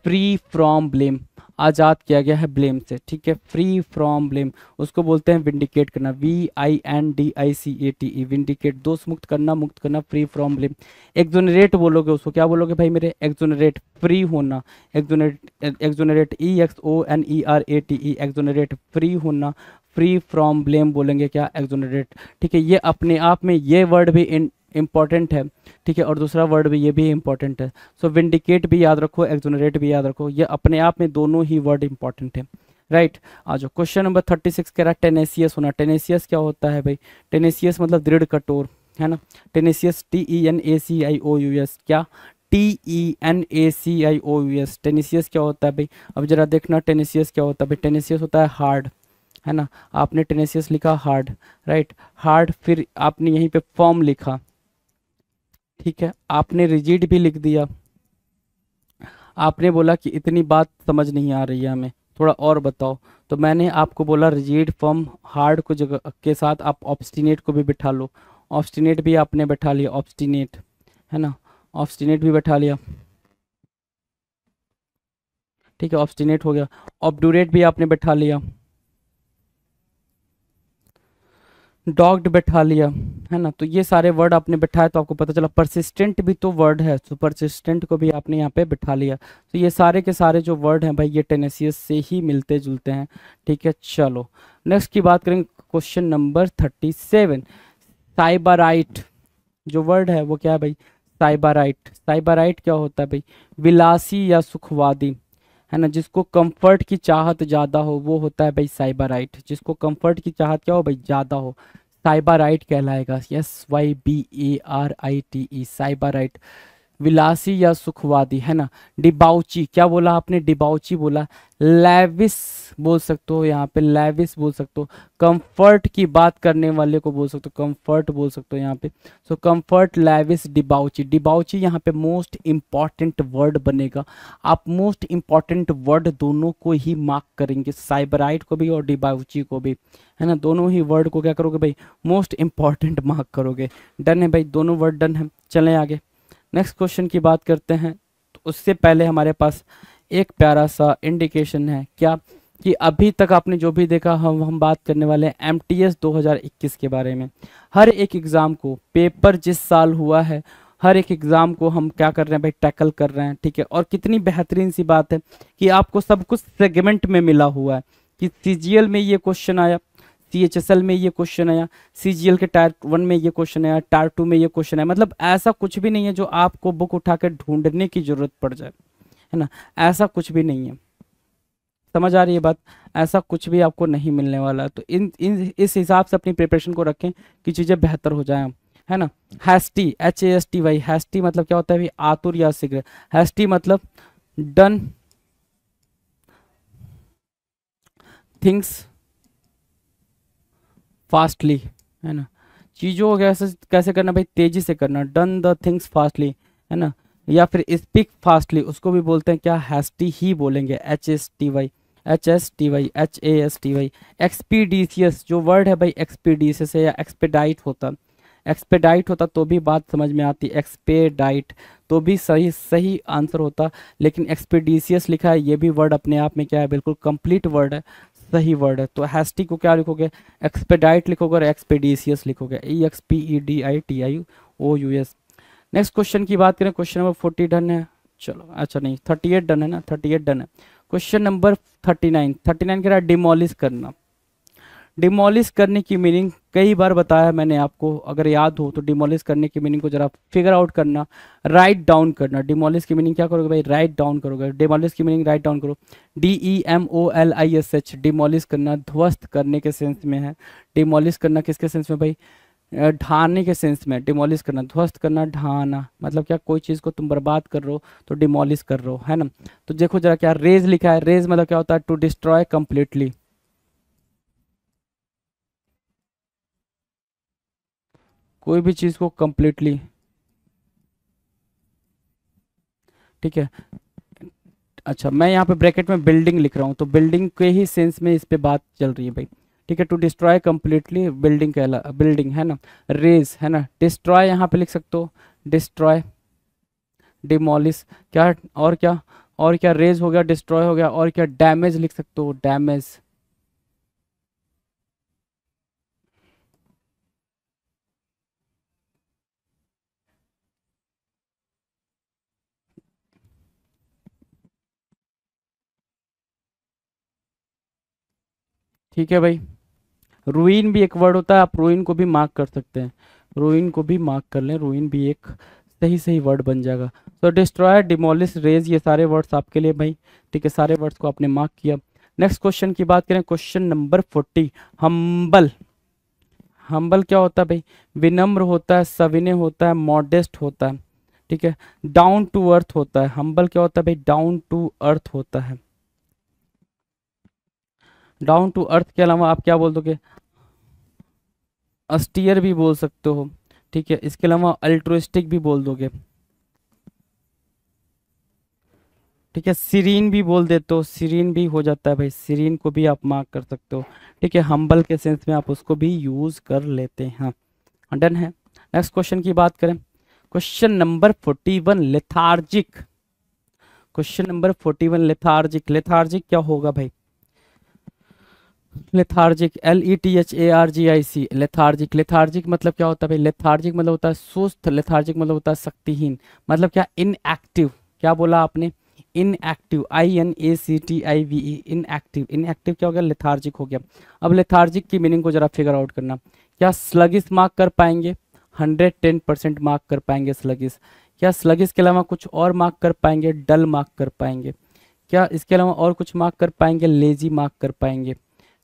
फ्री फ्रॉम ब्लेम, आज़ाद किया गया है ब्लेम से, ठीक है। फ्री फ्रॉम ब्लेम उसको बोलते हैं विंडिकेट करना, VINDICATE, विंडिकेट, दोष मुक्त करना, मुक्त करना, फ्री फ्रॉम ब्लेम। एक्सोनरेट बोलोगे उसको, क्या बोलोगे भाई मेरे, एक्सोनरेट, फ्री होना, exonerate, exonerate, EXONERATE, exonerate, free होना, फ्री फ्रॉम ब्लेम बोलेंगे क्या, एक्सोनरेट, ठीक है। ये अपने आप में ये वर्ड भी इंपॉर्टेंट है, ठीक है, और दूसरा वर्ड भी ये भी इंपॉर्टेंट है। सो विंडिकेट भी याद रखो, एक्सोनरेट भी याद रखो, ये अपने आप में दोनों ही वर्ड इंपॉर्टेंट है, राइट। आ जाओ क्वेश्चन नंबर 36 कह रहा है टेनेसियस होना। टेनेसियस क्या होता है भाई, टेनेसियस मतलब दृढ़ कठोर, है ना। टेनेसियस, TENACIOUS, क्या, TENACIOUS, टेनेसियस क्या होता है भाई। अब जरा देखना टेनेसियस क्या होता है भाई, टेनेसियस होता है हार्ड, है ना। आपने टेनेसियस लिखा हार्ड, राइट, हार्ड, फिर आपने यहीं पे फॉर्म लिखा, ठीक है। आपने रिजिड भी लिख दिया, आपने बोला कि इतनी बात समझ नहीं आ रही है हमें, थोड़ा और बताओ, तो मैंने आपको बोला रिजिड, फर्म, हार्ड को जगह के साथ आप ऑब्स्टिनेट को भी बिठा लो। ऑब्स्टिनेट भी आपने बैठा लिया, ऑब्स्टिनेट, है ना, ऑब्स्टिनेट भी बैठा लिया, ठीक है, ऑब्स्टिनेट हो गया। ऑब्डूरेट भी आपने बैठा लिया, डॉग्ड बैठा लिया, है ना। तो ये सारे वर्ड आपने बैठाया तो आपको पता चला परसिस्टेंट भी तो वर्ड है, तो परसिस्टेंट को भी आपने यहाँ पे बैठा लिया। तो ये सारे के सारे जो वर्ड हैं भाई ये टेनेसियस से ही मिलते जुलते हैं, ठीक है। चलो नेक्स्ट की बात करेंगे, क्वेश्चन नंबर 37। साइबराइट जो वर्ड है वो क्या है भाई, साइबराइट। साइबराइट क्या होता है भाई, विलासी या सुखवादी, है ना। जिसको कंफर्ट की चाहत ज़्यादा हो वो होता है भाई साइबराइट, जिसको कंफर्ट की चाहत क्या हो भाई, ज़्यादा हो, साइबराइट कहलाएगा। SYBARITE, साइबराइट। विलासी या सुखवादी, है ना। डिबाउची, क्या बोला आपने, डिबाउची बोला। लैविस बोल सकते हो, यहाँ पे लैविस बोल सकते हो। कंफर्ट की बात करने वाले को बोल सकते हो, कंफर्ट बोल सकते हो यहाँ पे। सो कंफर्ट, लैविस, डिबाउची। डिबाउची यहाँ पे मोस्ट इंपॉर्टेंट वर्ड बनेगा। आप मोस्ट इंपॉर्टेंट वर्ड दोनों को ही मार्क करेंगे, साइबराइट को भी और डिबाउची को भी, है ना। दोनों ही वर्ड को क्या करोगे भाई, मोस्ट इंपॉर्टेंट मार्क करोगे। डन है भाई, दोनों वर्ड डन है। चलें आगे, नेक्स्ट क्वेश्चन की बात करते हैं। तो उससे पहले हमारे पास एक प्यारा सा इंडिकेशन है, क्या कि अभी तक आपने जो भी देखा, हम बात करने वाले हैं एमटीएस 2021 के बारे में। हर एक एग्ज़ाम को, पेपर जिस साल हुआ है, हर एक एग्ज़ाम को हम क्या कर रहे हैं भाई, टैकल कर रहे हैं, ठीक है। और कितनी बेहतरीन सी बात है कि आपको सब कुछ सेगमेंट में मिला हुआ है, कि सीजीएल में ये क्वेश्चन आया, सीएचएसएल में ये क्वेश्चन आया, सीजीएल के टायर 1 में ये क्वेश्चन आया, टायर 2 में ये क्वेश्चन आया। मतलब ऐसा कुछ भी नहीं है जो आपको बुक उठा कर ढूंढने की जरूरत पड़ जाए, है ना। ऐसा कुछ भी नहीं है, समझ आ रही है बात। ऐसा कुछ भी आपको नहीं मिलने वाला है। तो इस हिसाब से अपनी प्रिपरेशन को रखें कि चीज़ें बेहतर हो जाएं, है ना। हैस्टी, HASTY, हैस्टी मतलब क्या होता है भाई, आतुर या शीघ्र। हैस्टी मतलब डन थिंग्स फास्टली, है ना। चीज़ों को कैसे कैसे करना भाई, तेजी से करना, डन द थिंग्स फास्टली, है ना। या फिर स्पीक फास्टली, उसको भी बोलते हैं क्या, हैस्टी ही बोलेंगे, HSTY, HASTY। एक्सपीडिशियस जो वर्ड है भाई, एक्सपीडिशियस है या एक्सपेडाइट होता, एक्सपेडाइट होता तो भी बात समझ में आती, एक्सपेडाइट तो भी सही सही आंसर होता। लेकिन एक्सपीडिशियस लिखा है, ये भी वर्ड अपने आप में क्या है, बिल्कुल कंप्लीट वर्ड है, सही वर्ड है। तो हैस्टी को क्या लिखोगे, एक्सपेडाइट लिखोगे और एक्सपेडिशियस लिखोगे, EXPEDITIOUS। नेक्स्ट क्वेश्चन की बात करें, क्वेश्चन नंबर 40 डन है। चलो अच्छा नहीं, 38 डन है ना, 38 डन है। क्वेश्चन नंबर 39, 39 कह रहा है डिमोलिश करना। डिमोलिश करने की मीनिंग कई बार बताया मैंने आपको, अगर याद हो तो डिमोलिश करने की मीनिंग को जरा फिगर आउट करना, राइट डाउन करना। डिमोलिश की मीनिंग क्या करोगे भाई, राइट डाउन करोगे। डिमोलिश की मीनिंग राइट डाउन करो, DEMOLISH, डिमोलिश करना ध्वस्त करने के सेंस में है। डिमोलिश करना किसके सेंस में भाई, ढाने के सेंस में। डिमोलिश करना, ध्वस्त करना, ढाना, मतलब क्या, कोई चीज़ को तुम बर्बाद कर रहे हो तो डिमोलिश कर रहे हो, है ना। तो देखो जरा क्या रेज लिखा है, रेज मतलब क्या होता है, टू डिस्ट्रॉय कंप्लीटली। कोई भी चीज़ को कंप्लीटली, ठीक है। अच्छा मैं यहाँ पे ब्रैकेट में बिल्डिंग लिख रहा हूँ, तो बिल्डिंग के ही सेंस में इस पे बात चल रही है भाई, ठीक है। टू डिस्ट्रॉय कंप्लीटली बिल्डिंग कहला, बिल्डिंग, है ना। रेज, है ना। डिस्ट्रॉय यहाँ पे लिख सकते हो, डिस्ट्रॉय, डिमोलिश, क्या और क्या, और क्या, रेज हो गया, डिस्ट्रॉय हो गया, और क्या, डैमेज लिख सकते हो, डैमेज। ठीक है भाई। रूइन भी एक वर्ड होता है, आप रूइन को भी मार्क कर सकते हैं, रूइन को भी मार्क कर लें, रूइन भी एक सही सही वर्ड बन जाएगा। तो डिस्ट्रॉय, डिमोलिश, रेज, ये सारे वर्ड्स आपके लिए भाई, ठीक है। सारे वर्ड्स को आपने मार्क किया। नेक्स्ट क्वेश्चन की बात करें, क्वेश्चन नंबर 40, हम्बल। हम्बल क्या होता है भाई, विनम्र होता है, सविनय होता है, मॉडेस्ट होता है, ठीक है। डाउन टू अर्थ होता है। हम्बल क्या होता है भाई, डाउन टू अर्थ होता है। डाउन टू अर्थ के अलावा आप क्या बोल दोगे, अस्टियर भी बोल सकते हो, ठीक है। इसके अलावा अल्ट्रुइस्टिक भी बोल दोगे, ठीक है। सीरीन भी बोल देते हो, सीरीन भी हो जाता है भाई, सीरीन को भी आप मार्क कर सकते हो, ठीक है। हम्बल के सेंस में आप उसको भी यूज कर लेते हैं, डन है। नेक्स्ट क्वेश्चन की बात करें, question number 41, lethargic. Question number 41 lethargic, lethargic क्या होगा भाई, लेथार्जिक, LETHARGIC, लेथार्जिक। लेथार्जिक मतलब क्या होता है भाई, लेथार्जिक मतलब होता है सुस्त, लेथार्जिक मतलब होता है शक्तिहीन, मतलब क्या, इनएक्टिव। क्या बोला आपने, इनएक्टिव, INACTIVE, इनएक्टिव। इनएक्टिव क्या हो गया, लेथार्जिक हो गया। अब लेथार्जिक की मीनिंग को जरा फिगर आउट करना, क्या स्लगिस मार्क कर पाएंगे, 110% मार्क कर पाएंगे स्लगिस। क्या स्लगिस के अलावा कुछ और मार्क कर पाएंगे, डल मार्क कर पाएंगे। क्या इसके अलावा और कुछ मार्क कर पाएंगे, लेजी मार्क कर पाएंगे,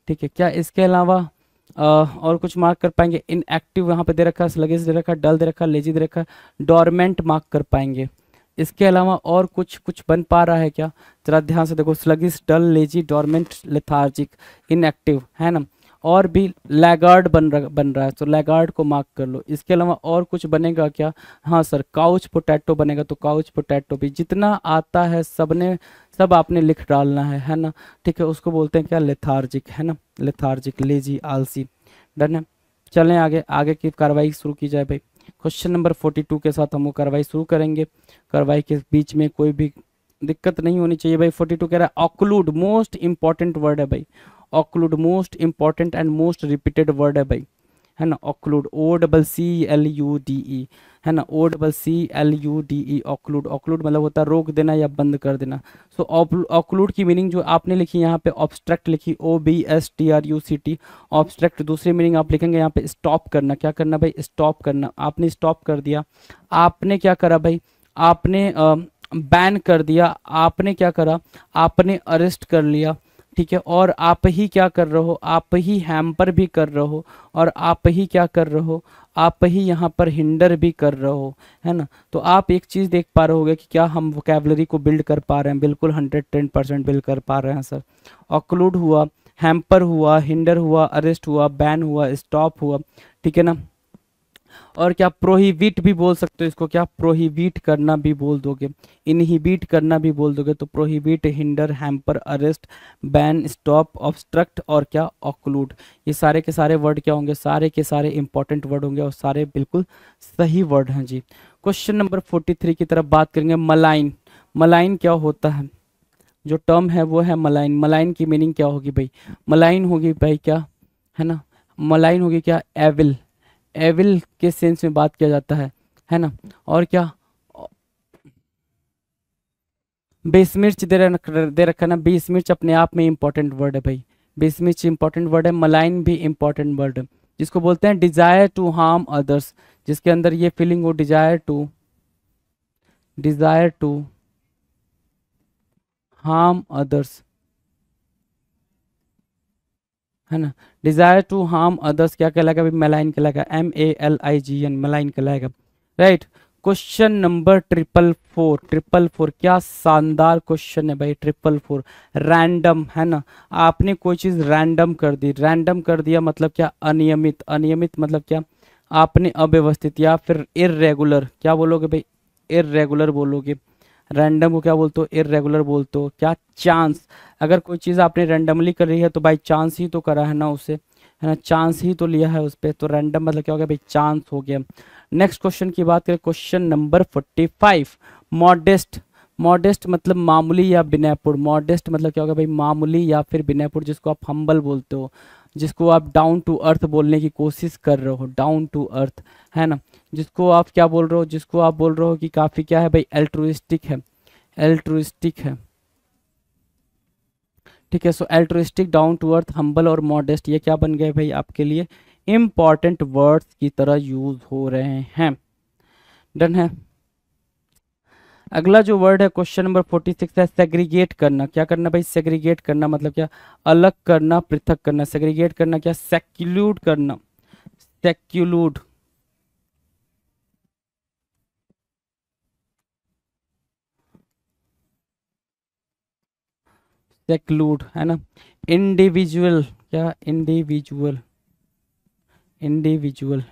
ठीक है। क्या इसके अलावा और कुछ मार्क कर पाएंगे, इनएक्टिव यहाँ पे दे रखा है, स्लगिस दे रखा है, डल दे रखा है, लेजी दे रखा है, डोरमेंट मार्क कर पाएंगे, इसके अलावा और कुछ कुछ बन पा रहा है क्या? जरा ध्यान से देखो, स्लगिश, डल, लेजी, डोरमेंट, लेथार्जिक, इनएक्टिव, है ना। और भी लैगार्ड बन रहा है, तो लैगार्ड को मार्क कर लो। इसके अलावा और कुछ बनेगा क्या? हाँ सर, काउच पोटैटो बनेगा, तो काउच पोटैटो भी जितना आता है सब आपने लिख डालना है ना। ठीक है, उसको बोलते हैं क्या? लेथार्जिक, है ना, लेथार्जिक, लेजी, आलसी। डन है, चलें आगे, आगे की कार्रवाई शुरू की जाए भाई। क्वेश्चन नंबर 42 के साथ हम वो कार्रवाई शुरू करेंगे। कार्रवाई के बीच में कोई भी दिक्कत नहीं होनी चाहिए भाई। 42 कह रहा है ऑक्लूड, मोस्ट इंपॉर्टेंट वर्ड है भाई। Occlude most important and most repeated word है भाई, है ना। ऑक्लूड, OCCLUDE, है ना, OCCLUDE, ऑक्लूड। ऑक्लूड मतलब होता है रोक देना या बंद कर देना। सो ऑक्लूड की मीनिंग जो आपने लिखी यहाँ पे, ऑब्स्ट्रक्ट लिखी, OBSTRUCT, ऑब्स्ट्रक्ट। दूसरी मीनिंग आप लिखेंगे यहाँ पे स्टॉप करना। क्या करना भाई? स्टॉप करना। आपने स्टॉप कर दिया, आपने क्या करा भाई? आपने बैन कर दिया, आपने क्या करा? आपने अरेस्ट कर लिया, ठीक है। और आप ही क्या कर रहे हो? आप ही हैम्पर भी कर रहे हो, और आप ही क्या कर रहे हो? आप ही यहाँ पर हिंडर भी कर रहे हो, है ना। तो आप एक चीज़ देख पा रहे होगे कि क्या हम वोकैबुलरी को बिल्ड कर पा रहे हैं? बिल्कुल 110% बिल्ड कर पा रहे हैं सर। ऑक्लूड हुआ, हैम्पर हुआ, हिंडर हुआ, अरेस्ट हुआ, बैन हुआ, स्टॉप हुआ, ठीक है ना। और क्या? प्रोहिबिट भी बोल सकते हो इसको, क्या? प्रोहिबिट करना भी बोल दोगे, इनहिबिट करना भी बोल दोगे। तो prohibit, hinder, hamper, arrest, ban, stop, obstruct और क्या? ऑक्लूड। ये सारे के सारे वर्ड क्या होंगे? सारे के सारे इंपॉर्टेंट वर्ड होंगे और सारे बिल्कुल सही वर्ड हैं जी। क्वेश्चन नंबर 43 की तरफ बात करेंगे। मलाइन, मलाइन क्या होता है? जो टर्म है वो है मलाइन। मलाइन की मीनिंग क्या होगी भाई? मलाइन होगी भाई क्या, है ना, मलाइन होगी क्या? एविल, एविल के सेंस में बात किया जाता है ना। और क्या? बेसमिर्च दे रखा ना। बेसमिर्च अपने आप में इंपॉर्टेंट वर्ड है भाई। बेसमिर्च इंपॉर्टेंट वर्ड है, मलाइन भी इंपॉर्टेंट वर्ड है। जिसको बोलते हैं डिजायर टू हार्म अदर्स, जिसके अंदर ये फीलिंग हो, डिजायर टू हार्म अदर्स, है ना। डिजायर टू हार्म अदर्स क्या कहलाएगा भाई? मलाइन कहलाएगा, MALIGN, मलाइन कहलाएगा, राइट। क्वेश्चन नंबर 444, क्या शानदार क्वेश्चन है भाई। 444, रैंडम, है ना। आपने कोई चीज रैंडम कर दी, रैंडम कर दिया मतलब क्या? अनियमित, अनियमित मतलब क्या? आपने अव्यवस्थित या फिर इर्रेगुलर, क्या बोलोगे भाई? इर्रेगुलर बोलोगे। रैंडम को क्या बोलते हो? इर्रेगुलर बोलते हो। क्या? चांस। अगर कोई चीज़ आपने रैंडमली कर रही है तो बाई चांस ही तो करा है ना उसे, है ना, चांस ही तो लिया है उस पर। तो रैंडम मतलब क्या हो गया भाई? चांस हो गया। नेक्स्ट क्वेश्चन की बात करें, क्वेश्चन नंबर 45, मॉडेस्ट। मॉडेस्ट मतलब मामूली या विनयपुर। मॉडेस्ट मतलब क्या होगा भाई? मामूली या फिर विनयपुर, जिसको आप हम्बल बोलते हो, जिसको आप डाउन टू अर्थ बोलने की कोशिश कर रहे हो, डाउन टू अर्थ, है ना। जिसको आप क्या बोल रहे हो? जिसको आप बोल रहे हो कि काफ़ी क्या है भाई? एल्ट्रुइस्टिक है, एल्ट्रुइस्टिक है, ठीक है। So altruistic, down to earth, humble और मॉडेस्ट, ये क्या बन गए भाई आपके लिए? इंपॉर्टेंट वर्ड्स की तरह यूज हो रहे हैं। डन है। अगला जो वर्ड है क्वेश्चन नंबर 46 है, सेग्रीगेट करना। क्या करना भाई? सेग्रीगेट करना मतलब क्या? अलग करना, पृथक करना। सेग्रीगेट करना क्या? सेक्यूलूड करना, सेक्यूलूड, सेक्लूड, है ना। इंडिविजुअल, क्या? इंडिविजुअल, इंडिविजुअल,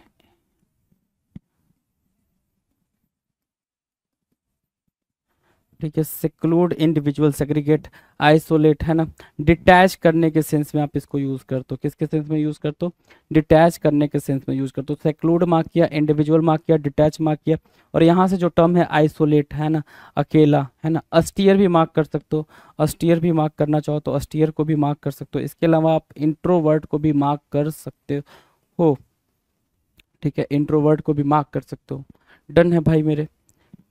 ठीक है। सेक्लूड, इंडिविजुअल, सेग्रीगेट, आइसोलेट, है ना। डिटैच करने के सेंस में आप इसको यूज करते हो। किसके सेंस में यूज करते हो? डिटैच करने के सेंस में यूज करते हो। सेक्लूड मार्क किया, इंडिविजुअल मार्क किया, डिटैच मार्क किया, और यहाँ से जो टर्म है आइसोलेट, है ना, अकेला, है ना। अस्टियर भी मार्क कर सकते हो, अस्टियर भी मार्क करना चाहो तो अस्टियर को भी मार्क कर सकते हो। इसके अलावा आप इंट्रोवर्ट को भी मार्क कर सकते हो, ठीक है, इंट्रोवर्ट को भी मार्क कर सकते हो। डन है भाई मेरे,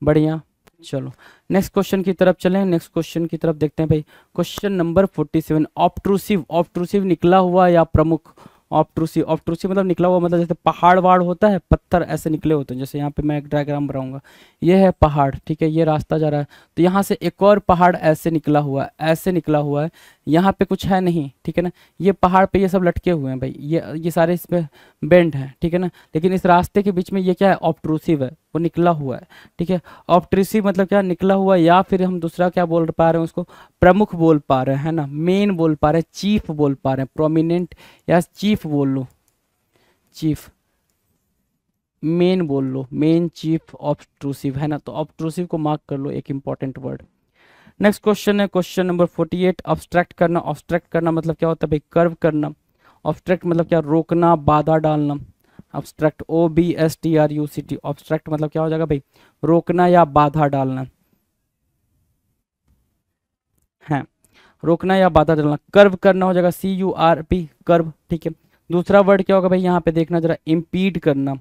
बढ़िया। चलो नेक्स्ट क्वेश्चन की तरफ चलें। नेक्स्ट क्वेश्चन की तरफ देखते हैं भाई। Question number 47, ऑब्ट्रूसिव। ऑब्ट्रूसिव निकला हुआ या प्रमुख? ऑब्ट्रूसिव, ऑब्ट्रूसिव मतलब निकला हुआ, मतलब जैसे पहाड़ वाड़ होता है, पत्थर ऐसे निकले होते हैं। जैसे यहाँ पे मैं एक डायग्राम बनाऊंगा, ये है पहाड़, ठीक है, ये रास्ता जा रहा है, तो यहाँ से एक और पहाड़ ऐसे निकला हुआ है, ऐसे निकला हुआ है, यहाँ पे कुछ है नहीं, ठीक है ना। ये पहाड़ पे ये सब लटके हुए हैं भाई, ये सारे इस पे बेंड हैं, ठीक है ना। लेकिन इस रास्ते के बीच में ये क्या है, ऑब्ट्रूसिव है, वो निकला हुआ है, ठीक है। ऑब्ट्रूसिव मतलब क्या, निकला हुआ, या फिर हम दूसरा क्या बोल पा रहे हैं उसको, प्रमुख बोल पा रहे हैं, है ना, मेन बोल पा रहे हैं, चीफ बोल पा रहे हैं, प्रोमिनेंट या चीफ बोल लो, चीफ, मेन बोल लो, मेन चीफ ऑब्ट्रूसिव, है ना। तो ऑब्ट्रूसिव को मार्क कर लो, एक इंपॉर्टेंट वर्ड। नेक्स्ट क्वेश्चन है क्वेश्चन नंबर 48, ऑब्स्ट्रैक्ट करना। ऑब्स्ट्रैक्ट करना मतलब क्या होता है भाई, कर्व करना। ऑब्स्ट्रैक्ट मतलब क्या, रोकना, बाधा डालना। ऑब्स्ट्रैक्ट, OBSTRUCT, ऑब्स्ट्रैक्ट मतलब क्या हो जाएगा भाई, रोकना या बाधा डालना है, रोकना या बाधा डालना। कर्व करना हो जाएगा CURP, कर्व, ठीक है। दूसरा वर्ड क्या होगा भाई, यहाँ पे देखना जरा, इम्पीड करना।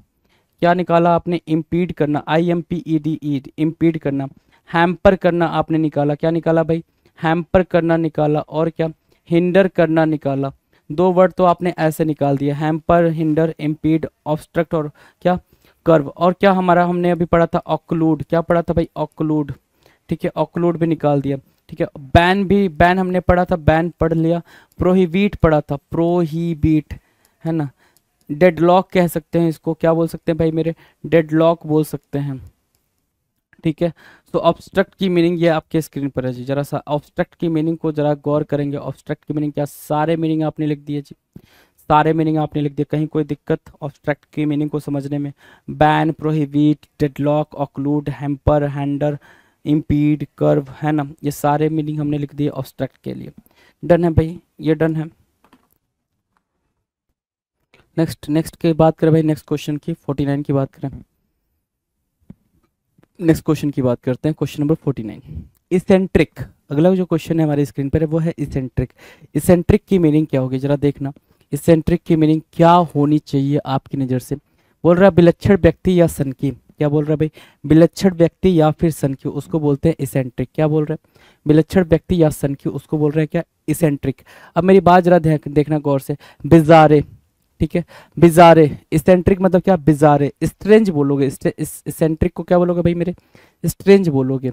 क्या निकाला आपने, इम्पीड करना, IMPEDE, इम्पीड करना। हैम्पर करना आपने निकाला, क्या निकाला भाई, हैम्पर करना निकाला। और क्या, हिंडर करना निकाला। दो वर्ड तो आपने ऐसे निकाल दिया, हैम्पर, हिंडर, इम्पीड, ऑब्स्ट्रक्ट और क्या, कर्व। और क्या हमारा हमने अभी पढ़ा था, ऑक्लूड, क्या पढ़ा था भाई, ऑक्लूड, ठीक है, ऑक्लूड भी निकाल दिया, ठीक है। बैन भी, बैन हमने पढ़ा था, बैन पढ़ लिया। प्रोहिबिट पढ़ा था, प्रोहिबिट, है ना। डेडलॉक कह सकते हैं इसको, क्या बोल सकते हैं भाई मेरे, डेडलॉक बोल सकते हैं, ठीक है। तो ऑब्स्ट्रक्ट की मीनिंग ये आपके स्क्रीन पर है जी, जरा सा ऑब्स्ट्रक्ट की मीनिंग को जरा गौर करेंगे। ऑब्स्ट्रक्ट की मीनिंग क्या, सारे मीनिंग आपने लिख दिए जी, सारे मीनिंग आपने लिख दिए, कहीं कोई दिक्कत ऑब्स्ट्रक्ट की मीनिंग को समझने में। Ban, prohibit, deadlock, occlude, hamper, hinder, impede, curb, है ना, ये सारे मीनिंग हमने लिख दिए ऑब्स्ट्रक्ट के लिए। डन है भाई, ये डन है। नेक्स्ट की बात करें भाई, नेक्स्ट क्वेश्चन की 49 की बात करें, नेक्स्ट क्वेश्चन की बात करते हैं, क्वेश्चन नंबर 49, इसेंट्रिक। अगला जो क्वेश्चन है हमारी स्क्रीन पर है वो है इसेंट्रिक। इसेंट्रिक की मीनिंग क्या होगी जरा देखना, इसेंट्रिक की मीनिंग क्या होनी चाहिए आपकी नज़र से। बोल रहा है विलक्षण व्यक्ति या सनकी, क्या बोल रहा है भाई, विलक्षण व्यक्ति या फिर सनकी, उसको बोलते हैं इसेंट्रिक। क्या बोल रहा है, विलक्षण व्यक्ति या सनकी, उसको बोल रहे हैं क्या, इसेंट्रिक। अब मेरी बात जरा देखना गौर से, बिजारे, ठीक है, बिजारे, इसेंट्रिक मतलब क्या, बिजारे, स्ट्रेंज बोलोगे, इसेंट्रिक को क्या बोलोगे भाई मेरे, स्ट्रेंज बोलोगे,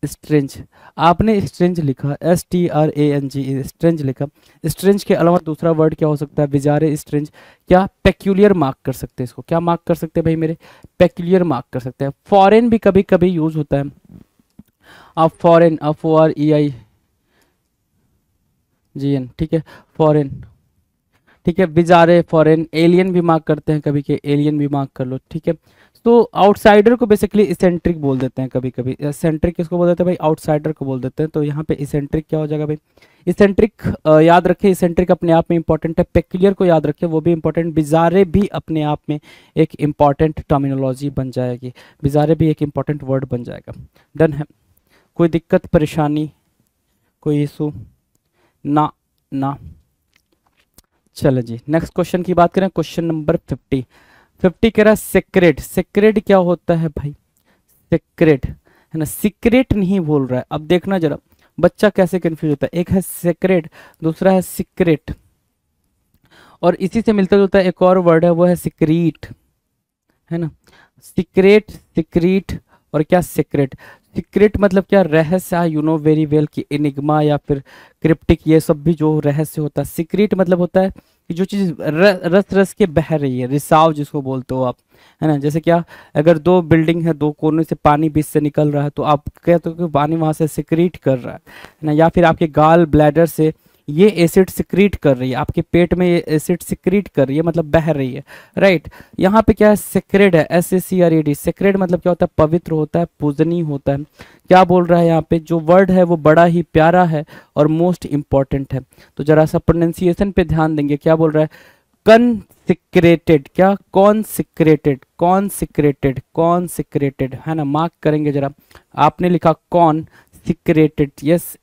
स्ट्रेंज। आपने स्ट्रेंज लिखा, STRANG, स्ट्रेंज लिखा। स्ट्रेंज के अलावा दूसरा वर्ड क्या हो सकता है, बिजारे, स्ट्रेंज। क्या, पेक्यूलियर मार्क कर सकते हैं इसको, क्या मार्क कर सकते हैं भाई मेरे, पेक्यूलियर मार्क कर सकते हैं। फॉरेन भी कभी कभी यूज होता है, आप फॉरेन, FOREIGN, ठीक है, फॉरेन, ठीक है। बिजारे, फॉरेन, एलियन भी मार्क करते हैं कभी के, एलियन भी मार्क कर लो, ठीक है। तो आउटसाइडर को बेसिकली इसेंट्रिक बोल देते हैं कभी कभी। इसेंट्रिक किसको बोल देते हैं भाई, आउटसाइडर को बोल देते हैं। तो यहाँ पे इसेंट्रिक क्या हो जाएगा भाई, इसेंट्रिक याद रखें, इसेंट्रिक अपने आप में इंपॉर्टेंट है। पेक्यूलियर को याद रखें, वो भी इंपॉर्टेंट। बिजारे भी अपने आप में एक इंपॉर्टेंट टर्मिनोलॉजी बन जाएगी, बिजारे भी एक इंपॉर्टेंट वर्ड बन जाएगा। डन है, कोई दिक्कत परेशानी, कोई इशू ना, ना। चलो जी, नेक्स्ट क्वेश्चन की बात करें, क्वेश्चन नंबर 50 कह रहा है सेक्रेट। सेक्रेट क्या होता है भाई, सेक्रेट, है ना, सीक्रेट नहीं बोल रहा है। अब देखना जरा बच्चा कैसे कंफ्यूज होता है, एक है सेक्रेट, दूसरा है सीक्रेट, और इसी से मिलता जुलता एक और वर्ड है वो है सिक्रीट, है ना। सीक्रेट, सिक्रीट और क्या, सीक्रेट। सीक्रेट मतलब क्या, रहस्य, यू नो वेरी वेल कि एनिग्मा या फिर क्रिप्टिक, ये सब भी जो रहस्य होता है। सीक्रेट मतलब होता है कि जो चीज़ रस रस के बह रही है, रिसाव जिसको बोलते हो आप, है ना। जैसे क्या, अगर दो बिल्डिंग है, दो कोनों से पानी बीच से निकल रहा है, तो आप कहते हो कि पानी वहाँ से सिक्रीट कर रहा है ना। या फिर आपके गाल ब्लैडर से ये एसिड सिक्रीट कर रही है, आपके पेट में ये एसिड सिक्रीट कर रही है, मतलब बह रही है, राइट। यहाँ पे क्या है, सेक्रेड है, SACRED। सेक्रेड मतलब क्या होता है, पवित्र होता है, पूजनीय होता है। क्या बोल रहा है यहाँ पे, जो वर्ड है वो बड़ा ही प्यारा है और मोस्ट इंपॉर्टेंट है। तो जरा सा प्रोनाउंसिएशन पे ध्यान देंगे, क्या बोल रहा है, कॉन्सिक्रेटेड, क्या, कॉन्सिक्रेटेड, कॉन्सिक्रेटेड, कॉन्सिक्रेटेड, है ना। मार्क करेंगे जरा, आपने लिखा consecrated,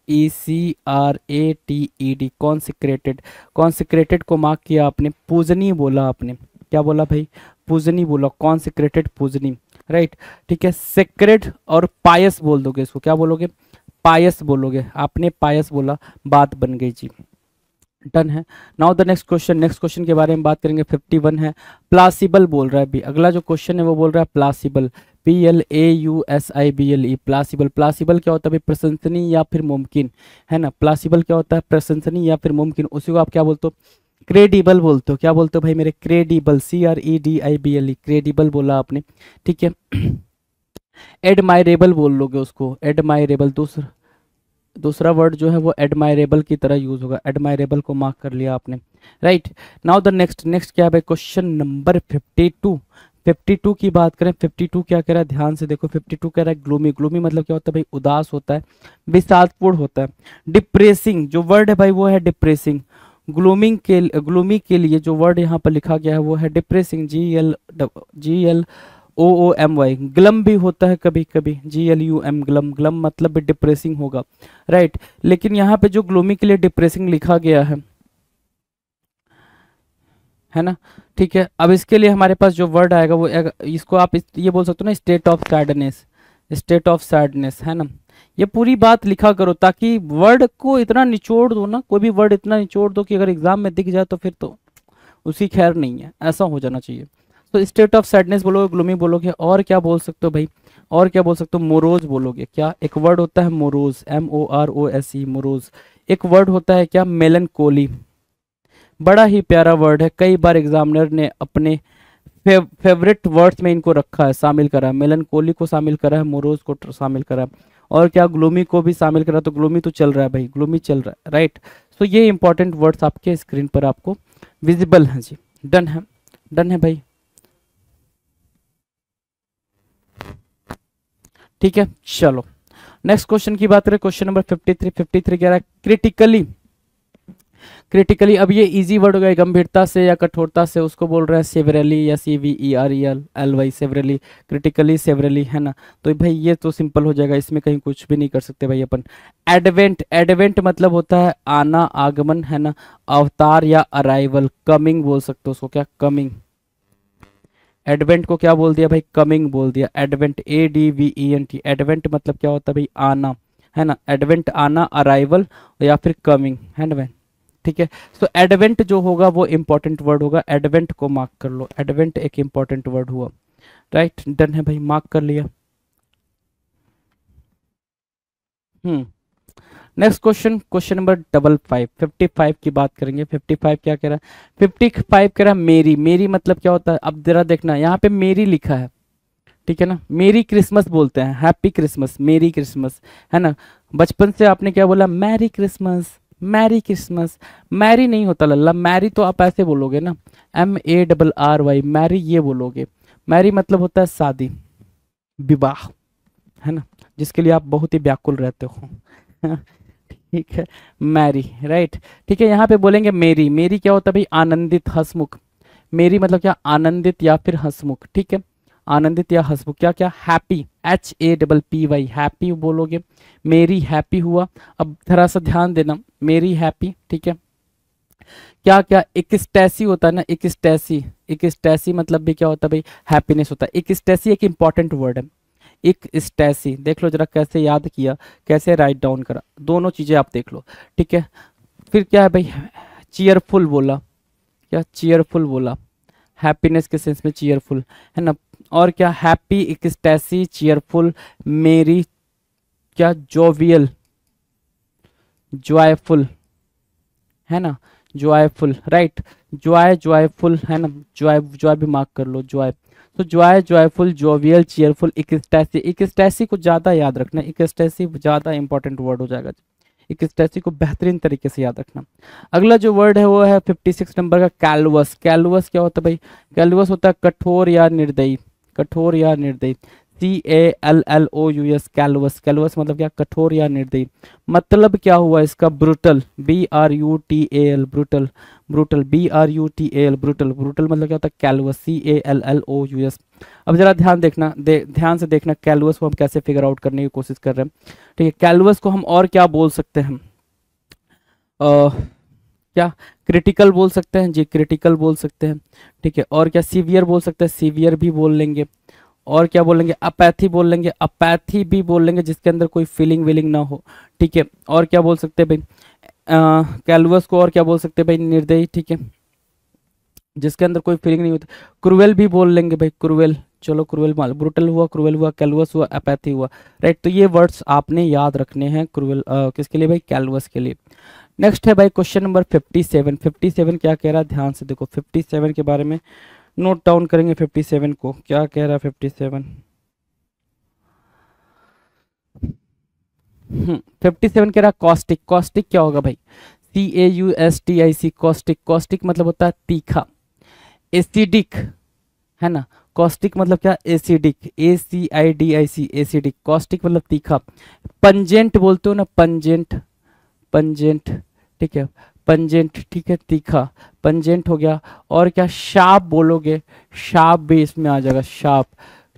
SECRATED, consecrated. Consecrated को मार्क किया आपने, पूजनीय बोला आपने, क्या बोला भाई, पूजनीय बोला, कॉन्सिक्रेटेड, पूजनीय, राइट, ठीक है। सेक्रेड और पायस बोल दोगे इसको, क्या बोलोगे, पायस बोलोगे, आपने पायस बोला, बात बन गई जी। डन है। Now the next question, next question के बारे में बात करेंगे, 51 है, प्लासिबल बोल रहा है अभी। अगला जो क्वेश्चन है वो बोल रहा है प्लासिबल। PLAUSIBLE, प्लासिबल। प्लासिबल क्या होता है भाई? प्रशंसनीय या फिर मुमकिन, है ना। प्लासिबल क्या होता है? प्रशंसनीय या फिर मुमकिन। उसी को आप क्या बोलते हो? क्रेडिबल बोलते हो। क्या बोलते हो भाई मेरे? क्रेडिबल, CREDIBLE, क्रेडिबल बोला आपने, ठीक है। एडमायरेबल बोल लोगे उसको, एडमायरेबल। दूसरा वर्ड जो है वो एडमायरेबल की तरह यूज होगा। एडमायरेबल को मार्क कर लिया आपने, राइट। नाउ द नेक्स्ट क्या है भाई? Question number 52। 52 की बात करें, 52 क्या कह रहा है? ध्यान से देखो। 52 कह रहा है ग्लूमी। ग्लूमी मतलब क्या होता है भाई? उदास होता है, विषादपूर्ण होता है। डिप्रेसिंग जो वर्ड है भाई वो है डिप्रेसिंग। ग्लूमी के लिए जो वर्ड यहाँ पर लिखा गया है वो है डिप्रेसिंग, GLOOMY। ग्लम भी होता है कभी कभी, GLUM, ग्लम। ग्लम मतलब भी डिप्रेसिंग होगा, राइट। लेकिन यहाँ पे जो ग्लूमी के लिए डिप्रेसिंग लिखा गया है ना, ठीक है। अब इसके लिए हमारे पास जो वर्ड आएगा वो इसको आप ये बोल सकते हो ना, state of sadness. State of sadness, है ना। ये पूरी बात लिखा करो ताकि वर्ड को इतना निचोड़ दो ना, कोई भी वर्ड इतना निचोड़ दो कि अगर एग्जाम में दिख जाए तो फिर तो उसकी खैर नहीं है, ऐसा हो जाना चाहिए। तो स्टेट ऑफ सैडनेस बोलोगे, ग्लूमी बोलोगे, और क्या बोल सकते हो भाई? और क्या बोल सकते हो? मोरोज बोलोगे। क्या एक वर्ड होता है मोरोज, MOROSE, मोरोज। एक वर्ड होता है क्या? मेलनकोली। बड़ा ही प्यारा वर्ड है, कई बार एग्जामिनर ने अपने फेवरेट वर्ड्स में इनको रखा है, शामिल करा है। मेलनकोली को शामिल करा है, मोरोज को शामिल करा है, और क्या ग्लूमी को भी शामिल करा। तो ग्लूमी तो चल रहा है भाई, ग्लूमी चल रहा है, राइट। तो ये इंपॉर्टेंट वर्ड्स आपके स्क्रीन पर आपको विजिबल हैं जी। डन है, डन है भाई, ठीक है। चलो नेक्स्ट क्वेश्चन की बात करें, क्वेश्चन नंबर 53। 53 कह रहा है क्रिटिकली। क्रिटिकली, अब ये इजी वर्ड हो गया, गंभीरता से या कठोरता से, उसको बोल रहे हैं सेवरली या CVERELY, सेवरली। क्रिटिकली, सेवरली, है ना। तो भाई ये तो सिंपल हो जाएगा, इसमें कहीं कुछ भी नहीं कर सकते भाई अपन। एडवेंट, एडवेंट मतलब होता है आना, आगमन, है ना। अवतार या अराइवल, कमिंग बोल सकते हो उसको। क्या? कमिंग। एडवेंट को क्या बोल दिया भाई? कमिंग बोल दिया। एडवेंट, ADVENT, एडवेंट मतलब क्या होता है भाई? आना, है ना। एडवेंट आना, अराइवल या फिर कमिंग, है ना भाई, ठीक है। तो एडवेंट जो होगा वो इंपॉर्टेंट वर्ड होगा, एडवेंट को मार्क कर लो। एडवेंट एक इंपॉर्टेंट वर्ड हुआ, राइट। डन है भाई, मार्क कर लिया। Next question, question number 55। 55 की बात करेंगे। 55 क्या कह रहा है? 55 कह रहा है मेरी। मेरी मतलब क्या होता है? अब जरा देखना, यहाँ पे मेरी लिखा है, ठीक है ना। मेरी क्रिसमस बोलते हैं, हैप्पी क्रिसमस, मेरी क्रिसमस, है ना। बचपन से आपने क्या बोला? Merry Christmas, merry Christmas. Merry नहीं होता लल्ला, मैरी तो आप ऐसे बोलोगे ना, MARRY, मैरी ये बोलोगे। मैरी मतलब होता है शादी, विवाह, है ना, जिसके लिए आप बहुत ही व्याकुल रहते हो। ठीक है, मैरी, राइट, ठीक है। यहाँ पे बोलेंगे मेरी। मेरी क्या होता है भाई? आनंदित, हंसमुख। मेरी मतलब क्या? आनंदित या फिर हंसमुख, ठीक है। आनंदित या हंसमुख। क्या? क्या? हैप्पी, HAPPY, हैप्पी बोलोगे। मेरी हैप्पी हुआ। अब थोड़ा सा ध्यान देना, मेरी हैप्पी, ठीक है। क्या? क्या? एक्सटैसी होता है ना, एक्सटैसी। एक्सटैसी मतलब भी क्या होता है भाई? हैप्पीनेस होता है। एक्सटैसी एक इंपॉर्टेंट वर्ड है। एक स्टैसी, देख लो जरा कैसे याद किया, कैसे राइट डाउन करा, दोनों चीजें आप देख लो, ठीक है। फिर क्या है भाई? चीयरफुल बोला। क्या? चीयरफुल बोला, हैप्पीनेस के सेंस में चीयरफुल, है ना। और क्या? हैप्पी, एक्सटैसी, चीयरफुल, मेरी, क्या? जोवियल, जॉयफुल, है ना, जॉयफुल, राइट। जॉय, जॉयफुल, है ना। जॉय, जॉय भी मार्क कर लो, जॉय। तो जॉय, जॉयफुल, जोवियल, चीयरफुल, इक्स्टैसी। इक्स्टैसी को ज्यादा याद रखना, इक्स्टैसी ज्यादा इंपॉर्टेंट वर्ड हो जाएगा। इक्स्टैसी को बेहतरीन तरीके से याद रखना। अगला जो वर्ड है वो है 56 नंबर का कैलवस। कैलवस क्या होता है भाई? कैलवस होता है कठोर या निर्दयी, कठोर या निर्दयी, CALLOUS, कैलवस। कैलवस मतलब क्या? कठोर या निर्दयी। मतलब क्या हुआ इसका? Brutal, BRUTAL, brutal, brutal, BRUTAL, brutal. Brutal मतलब क्या होता है? कैलवस, CALLOUS। अब जरा ध्यान देखना, ध्यान से देखना, कैलवस को हम कैसे फिगर आउट करने की कोशिश कर रहे हैं, ठीक है। कैलवस को हम और क्या बोल सकते हैं? क्या? क्रिटिकल बोल सकते हैं जी, क्रिटिकल बोल सकते हैं, ठीक है। और क्या? सीवियर बोल सकते हैं, सीवियर भी बोल लेंगे। और क्या बोलेंगे? अपैथी बोल लेंगे, अपैथी भी बोल लेंगे, जिसके अंदर कोई फीलिंग वीलिंग ना हो, ठीक है। और क्या बोल सकते हैं भाई? कैलवस को और क्या बोल सकते हैं भाई? निर्दयी, ठीक है, जिसके अंदर कोई फीलिंग नहीं होती। क्रूएल भी बोल लेंगे भाई, क्रूएल, चलो क्रूएल माल ब्रूटल हुआ, क्रूएल हुआ, कैलवस हुआ, अपैथी हुआ, राइट। तो ये वर्ड्स आपने याद रखने हैं क्रूएल किसके लिए भाई, कैलवस के लिए। नेक्स्ट है भाई क्वेश्चन नंबर 57। 57 क्या कह रहा है, ध्यान से देखो 57 के बारे में नोट डाउन करेंगे। 57 को क्या कह रहा है 57। 57 कह रहा है कॉस्टिक। कॉस्टिक क्या होगा भाई, CAUSTIC, कॉस्टिक। कॉस्टिक मतलब होता है तीखा। एसिडिक है ना, कॉस्टिक मतलब क्या, एसिडिक, ACIDIC, एसिडिक। कॉस्टिक मतलब तीखा। पंजेंट बोलते हो ना, पंजेंट, पंजेंट, ठीक है, पंजेंट, ठीक है, तीखा, पंजेंट हो गया। और क्या, शार्प बोलोगे, शार्प भी इसमें आ जाएगा, शार्प,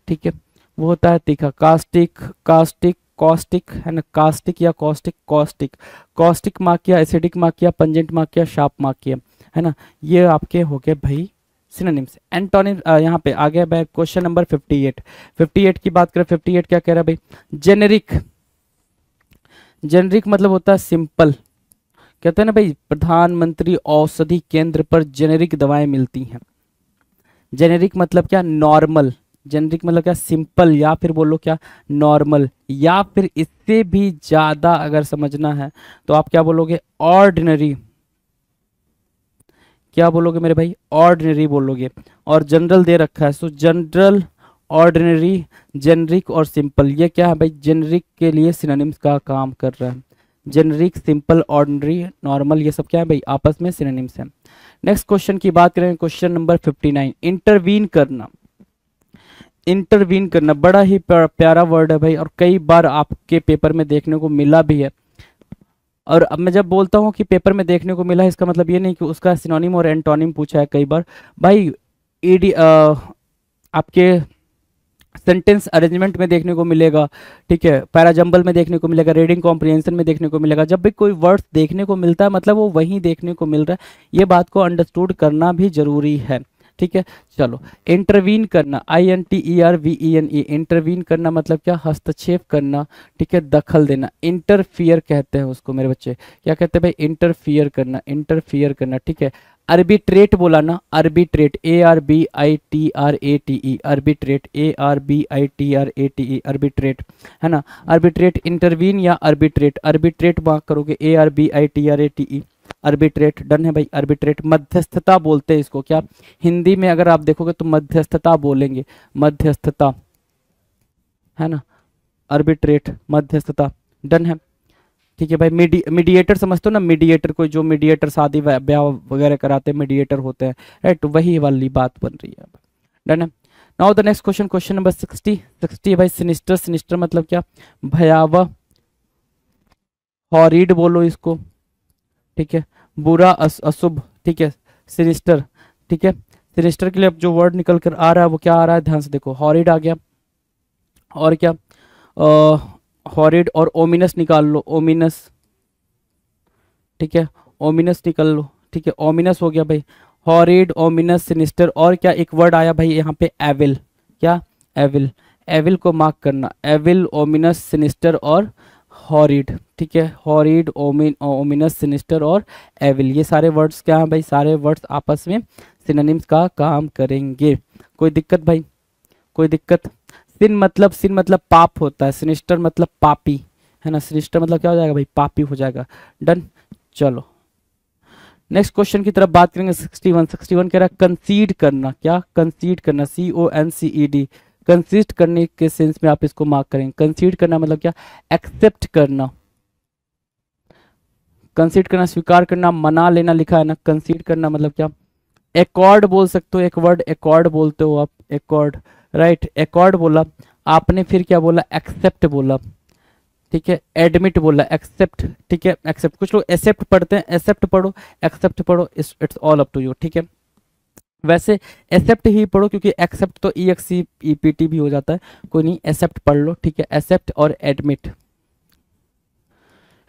ठीक है, वो होता है तीखा। कास्टिक, कास्टिक, कॉस्टिक है ना, कास्टिक या कॉस्टिक, कॉस्टिक, कॉस्टिक मार्क किया, एसिडिक मार्क किया, पंजेंट मार्क किया, शार्प मार्क किया, है ना। ये आपके हो गए भाई सिनोनिम्स। एंटोनिम यहाँ पे आ गया भाई क्वेश्चन नंबर 58। 58 की बात करें, 58 क्या कह रहा है भाई, जेनेरिक। जेनेरिक मतलब होता है सिंपल। कहते हैं ना भाई, प्रधानमंत्री औषधि केंद्र पर जेनेरिक दवाएं मिलती हैं। जेनेरिक मतलब क्या, नॉर्मल। जेनेरिक मतलब क्या, सिंपल, या फिर बोलो क्या, नॉर्मल। या फिर इससे भी ज्यादा अगर समझना है तो आप क्या बोलोगे, ऑर्डिनरी। क्या बोलोगे मेरे भाई, ऑर्डिनरी बोलोगे। और जनरल दे रखा है, सो जनरल, ऑर्डिनरी, जेनरिक और सिंपल, ये क्या है भाई, जेनरिक के लिए सिनोनिम्स का काम कर रहा है। जेनरिक, सिंपल, ऑर्डिनरी, नॉर्मल, ये सब क्या है भाई, आपस में सिनोनिम्स हैं। नेक्स्ट क्वेश्चन की बात करें, क्वेश्चन नंबर 59। इंटरवीन करना। इंटरवीन करना बड़ा ही प्यारा वर्ड है भाई, और कई बार आपके पेपर में देखने को मिला भी है। और अब मैं जब बोलता हूँ कि पेपर में देखने को मिला है, इसका मतलब ये नहीं कि उसका सिनोनिम और एंटोनिम पूछा है कई बार भाई। ईडी आपके सेंटेंस अरेंजमेंट में देखने को मिलेगा, ठीक है, पैराजंबल में देखने को मिलेगा, रीडिंग कॉम्प्रिहेंशन में देखने को मिलेगा। जब भी कोई वर्ड्स देखने को मिलता है मतलब वो वहीं देखने को मिल रहा है, ये बात को अंडरस्टूड करना भी जरूरी है, ठीक है। चलो, इंटरवीन करना, INTERVENE, इंटरवीन करना मतलब क्या, हस्तक्षेप करना, ठीक है, दखल देना। इंटरफियर कहते हैं उसको मेरे बच्चे, क्या कहते हैं भाई, इंटरफियर करना, इंटरफियर करना, ठीक है। आर्बिट्रेट बोला ना, arbitrate, ARBITRATE, arbitrate, ARBITRATE, arbitrate, है ना। आर्बिट्रेट, इंटरवीन या आर्बिट्रेट, आर्बिट्रेट मार्क करोगे, ARBITRATE, आर्बिट्रेट, डन है भाई। आर्बिट्रेट, मध्यस्थता बोलते हैं इसको, क्या हिंदी में अगर आप देखोगे तो मध्यस्थता बोलेंगे, मध्यस्थता, है ना, आर्बिट्रेट, मध्यस्थता, डन है, ठीक है भाई। मीडिएटर समझते हो ना, मीडिएटर, कोई जो मीडिएटर शादी ब्याह वगैरह कराते हैं, मीडिएटर होते हैं, राइट, वही वाली बात बन रही है, डन है। Now the next question, question number 60। 60 भाई सिनिस्टर। सिनिस्टर मतलब क्या, भयावह, हॉरिड बोलो इसको, ठीक है, बुरा, अशुभ, ठीक है, सिनिस्टर, ठीक है। सिनिस्टर के लिए अब जो वर्ड निकल कर आ रहा है वो क्या आ रहा है, ध्यान से देखो, हॉरिड आ गया, और क्या, हॉरिड और ओमिनस निकाल लो, ओमिनस, ठीक है, ओमिनस निकाल लो, ठीक है, ओमिनस हो गया भाई, हॉरिड, ओमिनस, सिनिस्टर। और क्या एक वर्ड आया भाई यहाँ पे, एविल, क्या, एविल। एविल को मार्क करना, एविल, ओमिनस, सिनिस्टर और हॉरिड, ठीक है, हॉरिड, ओमिनस, सिनिस्टर और एविल, ये सारे वर्ड्स क्या हैं भाई, सारे वर्ड्स आपस में सिनोनिम्स का काम करेंगे। कोई दिक्कत भाई, कोई दिक्कत। सिन मतलब पाप होता है, सिनिस्टर मतलब पापी, है ना, सिनिस्टर मतलब क्या हो जाएगा भाई, पापी हो जाएगा, डन। चलो नेक्स्ट क्वेश्चन की तरफ बात करेंगे। 61। 61 कह रहा है कंसीड करना, क्या, कंसीड करना, CONCED, कंसिस्ट करने के सेंस में आप इसको मार्क करेंगे। कंसीड करना मतलब क्या, एक्सेप्ट करना, कंसीड करना, स्वीकार करना, मना लेना लिखा है ना, कंसीड करना मतलब क्या, एकॉर्ड बोल सकते हो, एक वर्ड एकॉर्ड बोलते हो आप, एकॉर्ड, राइट, एकॉर्ड बोला आपने, फिर क्या बोला, एक्सेप्ट बोला, ठीक है, एडमिट बोला, एक्सेप्ट, ठीक है, एक्सेप्ट। कुछ लोग एक्सेप्ट पढ़ते हैं, एक्सेप्ट पढ़ो, एक्सेप्ट पढ़ो, it's all up to you, ठीक है। वैसे एक्सेप्ट ही पढ़ो क्योंकि एक्सेप्ट तो EXCEPT भी हो जाता है, कोई नहीं, एक्सेप्ट पढ़ लो, ठीक है। एक्सेप्ट और एडमिट,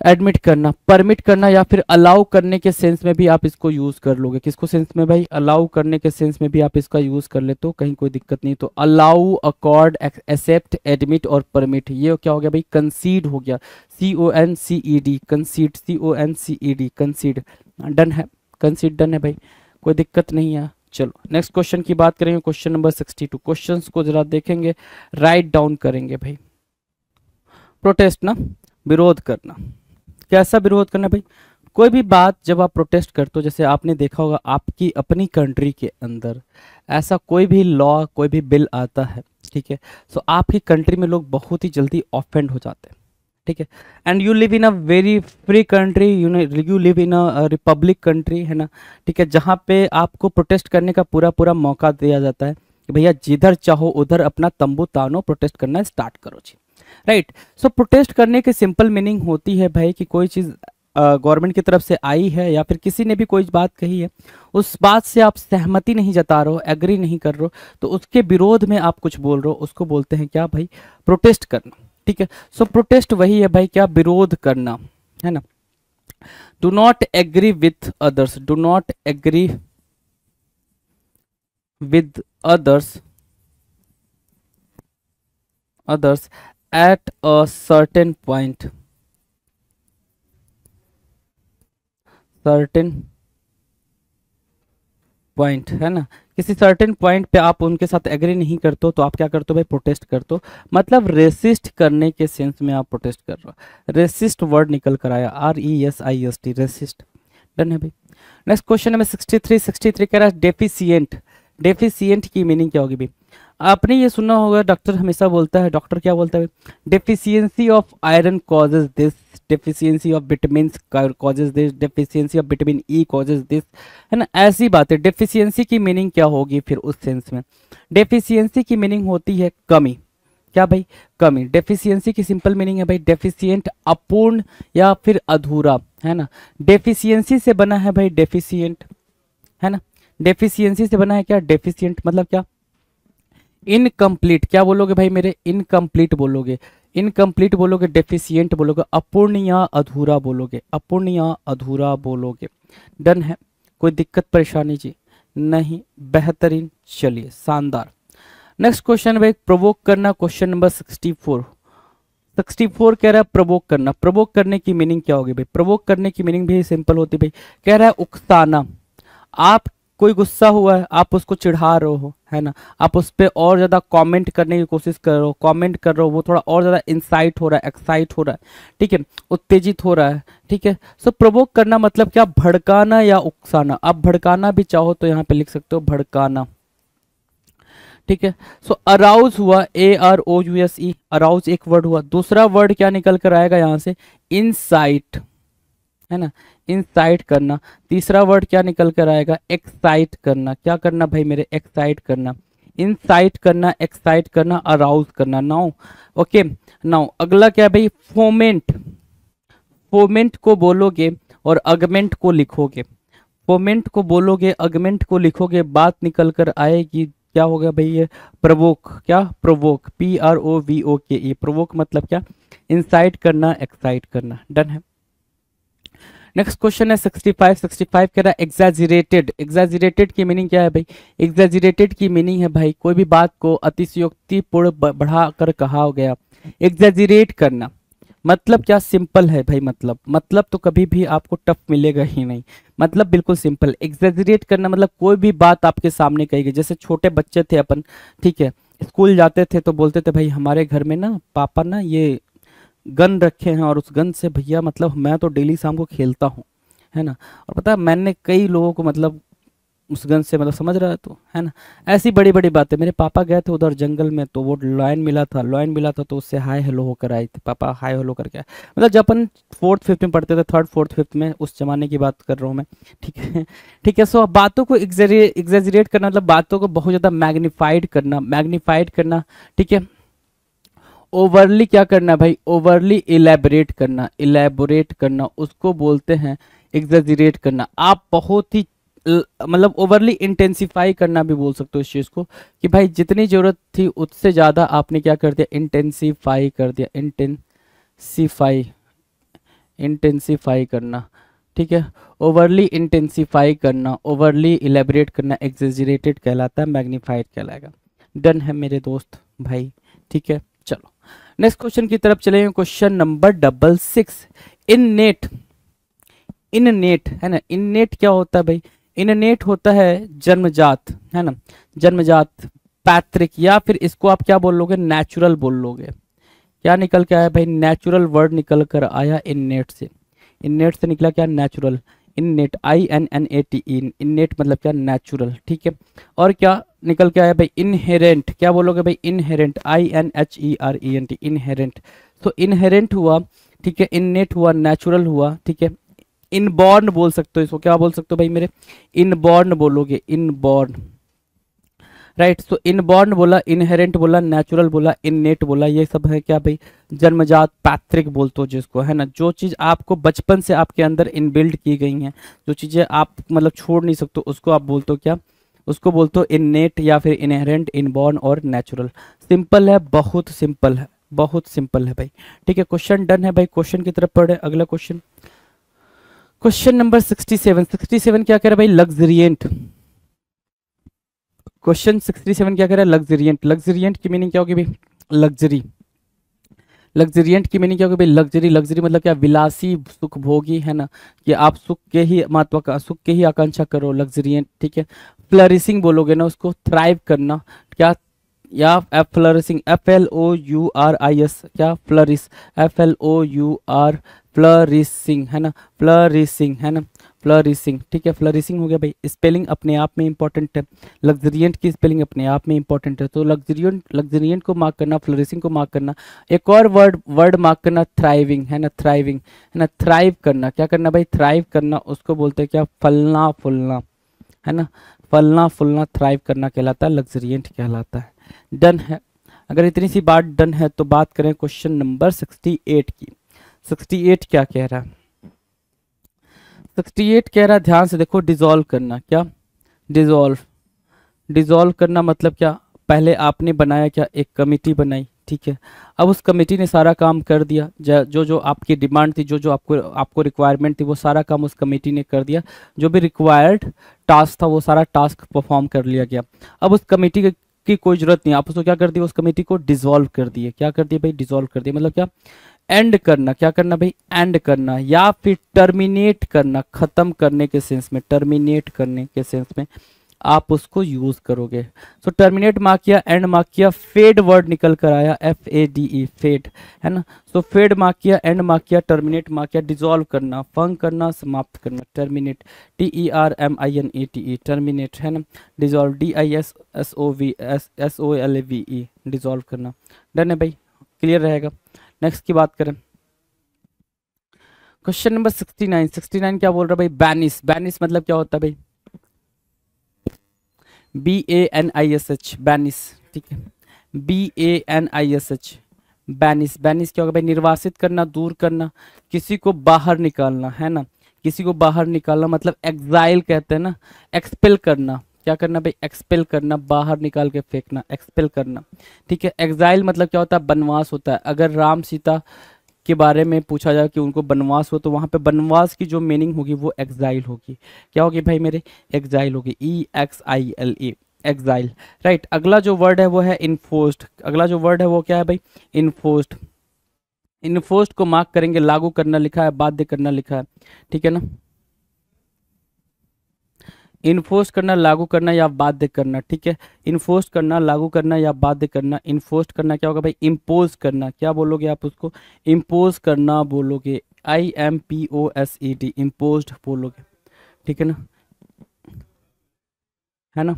एडमिट करना, परमिट करना या फिर अलाउ करने के सेंस में भी आप इसको यूज कर लोगे। किसको सेंस में भाई, अलाउ करने के सेंस में भी आप इसका यूज कर ले तो कहीं कोई दिक्कत नहीं। तो अलाउ, अकॉर्ड, एक्सेप्ट, एडमिट और परमिट, ये क्या हो गया भाई, कंसीड हो गया, CONCED, कंसीड, CONCED, कंसीड, डन है, कंसीड डन है भाई, कोई दिक्कत नहीं है। चलो नेक्स्ट क्वेश्चन की बात करेंगे, क्वेश्चन नंबर 62। क्वेश्चंस को जरा देखेंगे, राइट डाउन करेंगे भाई। प्रोटेस्ट ना, विरोध करना। कैसा विरोध करना भाई? कोई भी बात जब आप प्रोटेस्ट करते हो, जैसे आपने देखा होगा आपकी अपनी कंट्री के अंदर ऐसा कोई भी लॉ, कोई भी बिल आता है, ठीक है, सो आपकी कंट्री में लोग बहुत ही जल्दी ऑफेंड हो जाते हैं, ठीक है। And you live in a very free country, you live in a republic country, है ना, ठीक है, जहाँ पे आपको प्रोटेस्ट करने का पूरा पूरा मौका दिया जाता है कि भैया जिधर चाहो उधर अपना तंबू तानो, प्रोटेस्ट करना स्टार्ट करो जी, राइट। सो प्रोटेस्ट करने की सिंपल मीनिंग होती है भाई कि कोई चीज़ गवर्नमेंट की तरफ से आई है या फिर किसी ने भी कोई बात कही है, उस बात से आप सहमति नहीं जता रहे हो, एग्री नहीं कर रहे हो, तो उसके विरोध में आप कुछ बोल रहे हो, उसको बोलते हैं क्या भाई? प्रोटेस्ट करना, ठीक है। सो प्रोटेस्ट वही है भाई, क्या? विरोध करना, है ना। Do not agree with others, do not agree with others at a certain point, है ना, किसी सर्टेन पॉइंट पे आप उनके साथ एग्री नहीं करते हो तो आप क्या करते हो भाई? प्रोटेस्ट करते हो। मतलब रेसिस्ट करने के सेंस में आप प्रोटेस्ट कर रहे हो। रेसिस्ट वर्ड निकल कर आया, RESIST, रेसिस्ट। डन है भाई। नेक्स्ट क्वेश्चन नंबर 63 कह रहा है डेफिशिएंट। डेफिशिएंट की मीनिंग क्या होगी भाई? आपने ये सुना होगा, डॉक्टर हमेशा बोलता है, डॉक्टर क्या बोलता है? Deficiency of iron causes this, deficiency of vitamin causes this, deficiency of vitamin E causes this, है ना, ऐसी बात है। डेफिशिएंसी की मीनिंग क्या होगी फिर उस सेंस में? डेफिशिएंसी की मीनिंग होती है कमी। क्या भाई? कमी। डेफिशिएंसी की सिंपल मीनिंग है भाई डेफिशिएंट, अपूर्ण या फिर अधूरा, है ना। डेफिशिएंसी से बना है भाई डेफिशिएंट, है ना। डेफिशिएंसी से बना है क्या? डेफिशिएंट मतलब क्या? इनकम्प्लीट। क्या बोलोगे भाई मेरे? इनकम्प्लीट बोलोगे, इनकम्प्लीट बोलोगे, डेफिशिएंट बोलोगे, अपूर्ण या अधूरा बोलोगे, अपूर्ण या अधूरा बोलोगे। डन है? कोई दिक्कत परेशानी जी? नहीं, बेहतरीन, चलिए शानदार। नेक्स्ट क्वेश्चन भाई, प्रोवोक करना, क्वेश्चन नंबर 64 कह रहा है प्रोवोक करना। प्रोवोक करने की मीनिंग क्या होगी भाई? प्रोवोक करने की मीनिंग भी सिंपल होती है भाई, कह रहा है उकसाना। आप कोई गुस्सा हुआ है, आप उसको चिढ़ा रहे हो, है ना, आप उस पर और ज़्यादा कमेंट करने की कोशिश कर रहे हो, कमेंट कर रहे हो, वो थोड़ा और ज़्यादा इंसाइट हो रहा है, एक्साइट हो रहा है, ठीक है, उत्तेजित हो रहा है, ठीक है। सो प्रोवोक करना मतलब क्या? भड़काना या उकसाना। आप भड़काना भी चाहो तो यहाँ पे लिख सकते हो भड़काना, ठीक है। सो अराउज हुआ, AROUSE, अराउज एक वर्ड हुआ। दूसरा वर्ड क्या निकल कर आएगा यहाँ से? इनसाइट, है ना, इंसाइट करना। तीसरा वर्ड क्या निकल कर आएगा? एक्साइट करना। क्या करना भाई मेरे? एक्साइट करना। इंसाइट करना, एक्साइट करना, अराउज करना। नाउ ओके, नाउ अगला क्या भाई? फोमेंट। फोमेंट को बोलोगे और अगमेंट को लिखोगे। फोमेंट को बोलोगे, अगमेंट को लिखोगे, बात निकल कर आएगी क्या होगा भाई? ये प्रोवोक। क्या? Provoke, PROVOKE। प्रोवोक मतलब क्या? इंसाइट करना, एक्साइट करना। डन है। नेक्स्ट क्वेश्चन है 65 कह रहा है एग्जैजरेटेड। एग्जैजरेटेड की मीनिंग क्या है भाई? एग्जैजरेटेड की मीनिंग है भाई कोई भी बात को अतिशयोक्तिपूर्ण बढ़ा कर कहा गया। एग्जैजरेट करना मतलब क्या? सिंपल है भाई, मतलब तो कभी भी आपको टफ मिलेगा ही नहीं, मतलब बिल्कुल सिंपल। एग्जैजरेट करना मतलब कोई भी बात आपके सामने कही गई। जैसे छोटे बच्चे थे अपन, ठीक है, स्कूल जाते थे तो बोलते थे भाई हमारे घर में ना पापा ना ये गन रखे हैं और उस गन से भैया मतलब मैं तो डेली शाम को खेलता हूँ, है ना। और पता है मैंने कई लोगों को मतलब उस गन से मतलब समझ रहा है तो, है ना, ऐसी बड़ी बड़ी बातें। मेरे पापा गए थे उधर जंगल में तो वो लॉयन मिला था तो उससे हाय हेलो होकर आए थे। पापा हाय हेलो करके आए। मतलब जब अपन 4th 5th में पढ़ते थे, 3rd 4th 5th में, उस जमाने की बात कर रहा हूँ मैं, ठीक है, ठीक है। सो बातों को एग्जैजरेट करना मतलब बातों को बहुत ज़्यादा मैग्नीफाइड करना, ठीक है। ओवरली क्या करना भाई? ओवरली इलेबोरेट करना, उसको बोलते हैं एग्जैजरेट करना। आप बहुत ही मतलब ओवरली इंटेंसिफाई करना भी बोल सकते हो इस चीज़ को, कि भाई जितनी ज़रूरत थी उससे ज़्यादा आपने क्या कर दिया? इंटेंसिफाई कर दिया। इंटेंसिफाई करना, ठीक है। ओवरली इंटेंसिफाई करना, ओवरली इलेबोरेट करना एग्जैजरेटेड कहलाता है, मैग्नीफाइड कहलाएगा। डन है मेरे दोस्त भाई, ठीक है। चलो नेक्स्ट क्वेश्चन की तरफ चलेंगे, क्वेश्चन नंबर 66। इननेट है ना, इननेट क्या होता है भाई? इननेट होता है जन्मजात, है ना, जन्मजात, पैतृक, या फिर इसको आप क्या बोल लोगे, नेचुरल बोल लोगे। क्या निकल के आया भाई, नेचुरल वर्ड निकल कर आया इननेट से। इननेट से निकला क्या, नेचुरल। इननेट, INNATE, इननेट मतलब क्या, नेचुरल, ठीक है। और क्या निकल के आया भाई, इनहेरेंट, क्या बोलोगे भाई, इनहेरेंट, INHERENT, इनहेरेंट। तो इनहेरेंट हुआ, ठीक है, इननेट हुआ, नेचुरल हुआ, ठीक है। इनबॉर्न बोल सकते हो इसको, क्या बोल सकते हो भाई मेरे, इनबॉर्न बोलोगे, इनबॉर्न, राइट। सो इनबॉर्न बोला, इनहेरेंट बोला, नेचुरल बोला, इननेट बोला, ये सब है क्या भाई, जन्मजात, पैतृक बोलते हो जिसको, है ना। जो चीज़ आपको बचपन से आपके अंदर इनबिल्ड की गई हैं, जो चीज़ें आप मतलब छोड़ नहीं सकते, उसको आप बोलते हो क्या, उसको बोलते हो इननेट या फिर इनहेरेंट, इनबॉर्न और नेचुरल। सिंपल है, बहुत सिंपल है, बहुत सिंपल है भाई, ठीक है। क्वेश्चन डन है भाई, क्वेश्चन की तरफ पढ़े, अगला क्वेश्चन, क्वेश्चन नंबर 67। 67 क्या कह रहा है भाई, लग्जरियंट। क्वेश्चन 67 क्या कह रहा है, लग्जरियंट। लग्जरियंट की मीनिंग क्या होगी भाई, लग्जरी। लग्जरियंट की मीनिंग क्या होगी भाई, लग्जरी। लग्जरी मतलब क्या, विलासी, सुख भोगी, है ना, कि आप सुख के ही महत्व, सुख के ही आकांक्षा करो, लग्जरियंट, ठीक है। फ्लरिशिंग बोलोगे ना उसको, थ्राइव करना, क्या, या फ्लरिशिंग, FLOURIS, क्या, फ्लरिश, FLOUR, फ्लरिशिंग, है ना, फ्लरिशिंग, है ना, फ्लरिशिंग, ठीक है। फ्लरिशिंग हो गया भाई। स्पेलिंग अपने आप में इंपॉर्टेंट है, लग्जरियंट की स्पेलिंग अपने आप में इंपॉर्टेंट है। तो लग्जरियंट, लग्जरियंट को मार्क करना, फ्लरिशिंग को मार्क करना। एक और वर्ड वर्ड मार्क करना, थ्राइविंग, है ना, थ्राइविंग, है ना, थ्राइव करना, क्या करना भाई, थ्राइव करना, उसको बोलते हैं क्या, फलना फूलना, है ना, फलना फूलना, थ्राइव करना कहलाता है, लग्जरियंट कहलाता है। डन है। अगर इतनी सी बात डन है तो बात करें क्वेश्चन नंबर 68 की। 68 क्या कह रहा है, 68 कह रहा है, ध्यान से देखो, डिजोल्व करना, क्या, डिजोल्व। डिजोल्व करना मतलब क्या, पहले आपने बनाया क्या, एक कमेटी बनाई, ठीक है। अब उस कमेटी ने सारा काम कर दिया, जो जो आपकी डिमांड थी, जो जो आपको रिक्वायरमेंट थी, वो सारा काम उस कमेटी ने कर दिया। जो भी रिक्वायर्ड टास्क था वो सारा टास्क परफॉर्म कर लिया गया। अब उस कमेटी की कोई जरूरत नहीं, आप उसको क्या कर दिया, उस कमेटी को डिसॉल्व कर दिए। क्या कर दिया भाई, डिसॉल्व कर दिया, मतलब क्या, एंड करना, क्या करना भाई, एंड करना, या फिर टर्मिनेट करना, खत्म करने के सेंस में, टर्मिनेट करने के सेंस में आप उसको यूज करोगे। सो टर्मिनेट मार्क किया, एंड मार्क किया, फेड वर्ड निकल कर आया, FADE, फेड, है ना। सो फेड मार्क किया, एंड मार्क किया, टर्मिनेट मार्क किया, डिसॉल्व करना, फंग करना, समाप्त करना, टर्मिनेट, TERMINATE, टर्मिनेट, है ना, डिसॉल्व, DISSOLVE, डिसॉल्व करना। डन है भाई, क्लियर रहेगा। नेक्स्ट की बात करें, क्वेश्चन नंबर 69। 69 क्या बोल रहा है भाई, बैनिस। बैनिस मतलब क्या होता है भाई, BANISH, बैनिस, ठीक है, BANISH, बैनिस। बैनिस क्या होगा भाई, निर्वासित करना, दूर करना, किसी को बाहर निकालना, है ना, किसी को बाहर निकालना मतलब एग्जाइल कहते हैं ना, एक्सपेल करना, क्या करना भाई, एक्सपेल करना, बाहर निकाल के फेंकना, एक्सपेल करना, ठीक है। एग्जाइल मतलब क्या होता है, बनवास होता है। अगर राम सीता के बारे में पूछा जाए कि उनको बनवास हो, तो वहां पे बनवास की जो मीनिंग होगी वो एग्जाइल होगी। क्या होगी भाई मेरे, एग्जाइल होगी, EXILE, एग्जाइल, राइट। अगला जो वर्ड है वो है इन्फोर्स्ड। अगला जो वर्ड है वो क्या है भाई, इन्फोर्स्ड। इन्फोर्स्ड को मार्क करेंगे, लागू करना लिखा है, बाध्य करना लिखा है, ठीक है ना। इन्फोर्स करना, लागू करना या बाध्य करना, ठीक है। इन्फोर्स करना, लागू करना या बाध्य करना। इन्फोर्स करना क्या होगा भाई, इम्पोज करना, क्या बोलोगे आप उसको, इम्पोज करना बोलोगे, IMPOSED, इम्पोज्ड बोलोगे, ठीक है ना, है ना,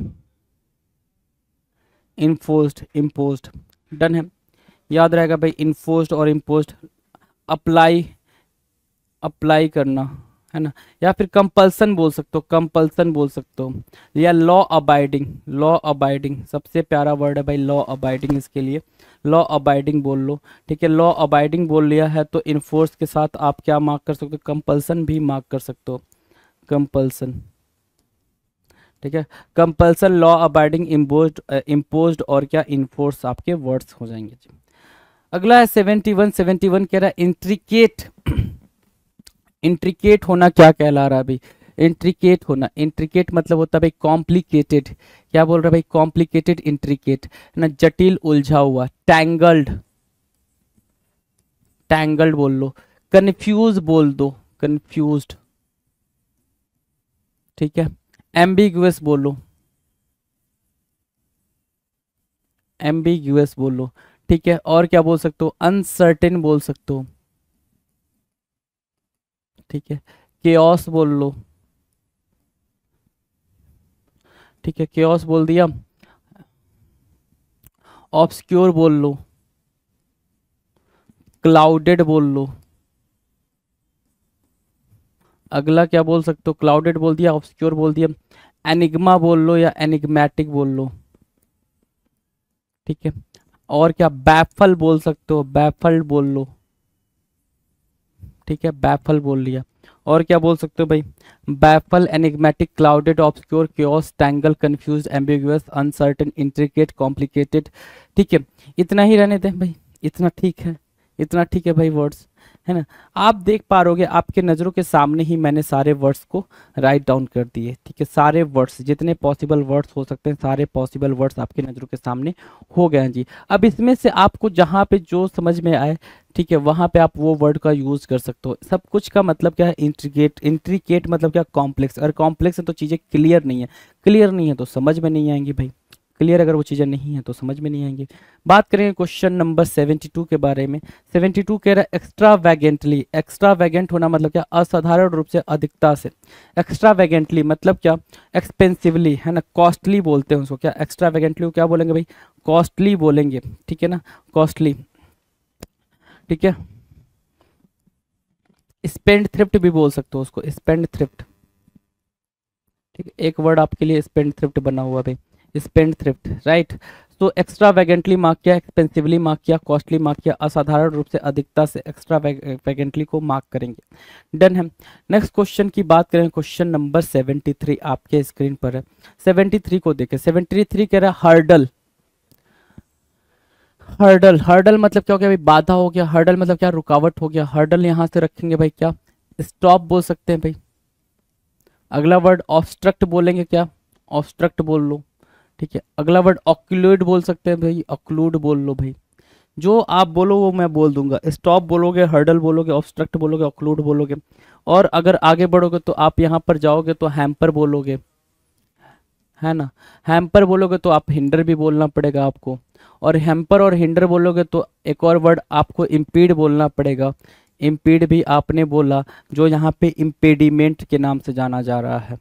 इन्फोर्स्ड, इम्पोज्ड, डन है। याद रहेगा भाई, इन्फोर्स्ड और इम्पोज्ड। अप्लाई, अप्लाई करना, है ना, या फिर कंपल्सन बोल सकते हो, कंपल्सन बोल सकते हो, या लॉ अबाइडिंग। लॉ अबाइडिंग सबसे प्यारा वर्ड है भाई, लॉ अबाइडिंग, इसके लिए लॉ अबाइडिंग बोल लो, ठीक है। लॉ अबाइडिंग बोल लिया है तो इन्फोर्स के साथ आप क्या मार्क कर सकते हो, कंपल्सन भी मार्क कर सकते हो, कंपल्सन, ठीक है। Compulsion, law abiding, imposed, imposed और क्या, इन्फोर्स आपके वर्ड्स हो जाएंगे जी। अगला है 71। 71 कह रहा है इंट्रिकेट। इंट्रिकेट होना क्या कहला रहा है भाई, इंट्रिकेट होना, इंट्रिकेट मतलब होता है भाई कॉम्प्लिकेटेड। क्या बोल रहा है भाई, कॉम्प्लिकेटेड, इंट्रिकेट, है ना, जटिल, उलझा हुआ, टैंगल्ड, टैंगल्ड बोल लो, कंफ्यूज बोल दो, कंफ्यूज्ड, ठीक है, एम्बिगुअस बोलो, एम्बिगुअस बोलो, ठीक है। और क्या बोल सकते हो, अनसर्टेन बोल सकते हो, ठीक है। केओस बोल लो, ठीक है, केओस बोल दिया। ऑब्सक्योर बोल लो, क्लाउडेड बोल लो, अगला क्या बोल सकते हो, क्लाउडेड बोल दिया, ऑब्सक्योर बोल दिया। एनिग्मा बोल लो या एनिग्मेटिक बोल लो, ठीक है। और क्या, बैफल बोल सकते हो, बैफल्ड बोल लो, ठीक है, बैफल बोल लिया। और क्या बोल सकते हो भाई, baffle, enigmatic, clouded, obscure, chaos, tangle, confuse, ambiguous, uncertain, intricate, complicated, ठीक है। इतना ही रहने दें भाई, इतना ठीक है, इतना ठीक है भाई वर्ड्स, है ना। आप देख पा रहोगे, आपके नज़रों के सामने ही मैंने सारे वर्ड्स को राइट डाउन कर दिए, ठीक है। सारे वर्ड्स, जितने पॉसिबल वर्ड्स हो सकते हैं, सारे पॉसिबल वर्ड्स आपके नज़रों के सामने हो गए हैं जी। अब इसमें से आपको जहाँ पे जो समझ में आए, ठीक है, वहाँ पे आप वो वर्ड का यूज़ कर सकते हो। सब कुछ का मतलब क्या है, इंट्रिकेट, इंट्रिकेट मतलब क्या, कॉम्प्लेक्स। अगर कॉम्प्लेक्स है तो चीज़ें क्लियर नहीं है, क्लियर नहीं है तो समझ में नहीं आएंगी भाई, क्लियर अगर वो चीज़ें नहीं है तो समझ में नहीं आएंगी। बात करेंगे क्वेश्चन नंबर 72 के बारे में। 72 कह रहा है एक्स्ट्रा वैगेंटली, एक्स्ट्रा वैगेंट होना मतलब क्या, असाधारण रूप से, अधिकता से। एक्स्ट्रा वैगेंटली मतलब क्या, एक्सपेंसिवली, है ना, कॉस्टली बोलते हैं उसको। क्या एक्स्ट्रा वैगेंटली को क्या बोलेंगे भाई, कॉस्टली बोलेंगे, ठीक है ना, कॉस्टली, ठीक है। स्पेंड थ्रिफ्ट भी बोल सकते हो उसको, स्पेंड थ्रिफ्ट, ठीक है। एक वर्ड आपके लिए स्पेंड थ्रिफ्ट बना हुआ भाई, स्पेंड थ्रिफ्ट, राइट। तो एक्स्ट्रा वैगेंटली मार्क किया, एक्सपेंसिवली मार्क किया, कॉस्टली मार्क किया, असाधारण रूप से, अधिकता से, एक्स्ट्रा वैगेंटली को मार्क करेंगे, डन है। नेक्स्ट क्वेश्चन की बात करें, क्वेश्चन नंबर 73 आपके स्क्रीन पर है। 73 को देखें, 73 कह रहा है हर्डल, हर्डल, हर्डल मतलब क्या हो गया भाई, बाधा हो गया। हर्डल मतलब क्या, रुकावट हो गया। हर्डल यहां से रखेंगे भाई क्या, स्टॉप बोल सकते हैं भाई। अगला वर्ड ऑब्स्ट्रक्ट बोलेंगे, क्या, ऑब्स्ट्रक्ट बोल लो, ठीक है। अगला वर्ड ऑक्लूड बोल सकते हैं भाई, ऑक्लूड बोल लो भाई। जो आप बोलो वो मैं बोल दूंगा, स्टॉप बोलोगे, हर्डल बोलोगे, ऑब्स्ट्रक्ट बोलोगे, ऑक्लूड बोलोगे। और अगर आगे बढ़ोगे तो आप यहाँ पर जाओगे तो हैम्पर बोलोगे, है ना। हैम्पर बोलोगे तो आप हिंडर भी बोलना पड़ेगा आपको। और हैम्पर और हिंडर बोलोगे तो एक और वर्ड आपको इम्पीड बोलना पड़ेगा। इम्पीड भी आपने बोला, जो यहाँ पे इम्पेडिमेंट के नाम से जाना जा रहा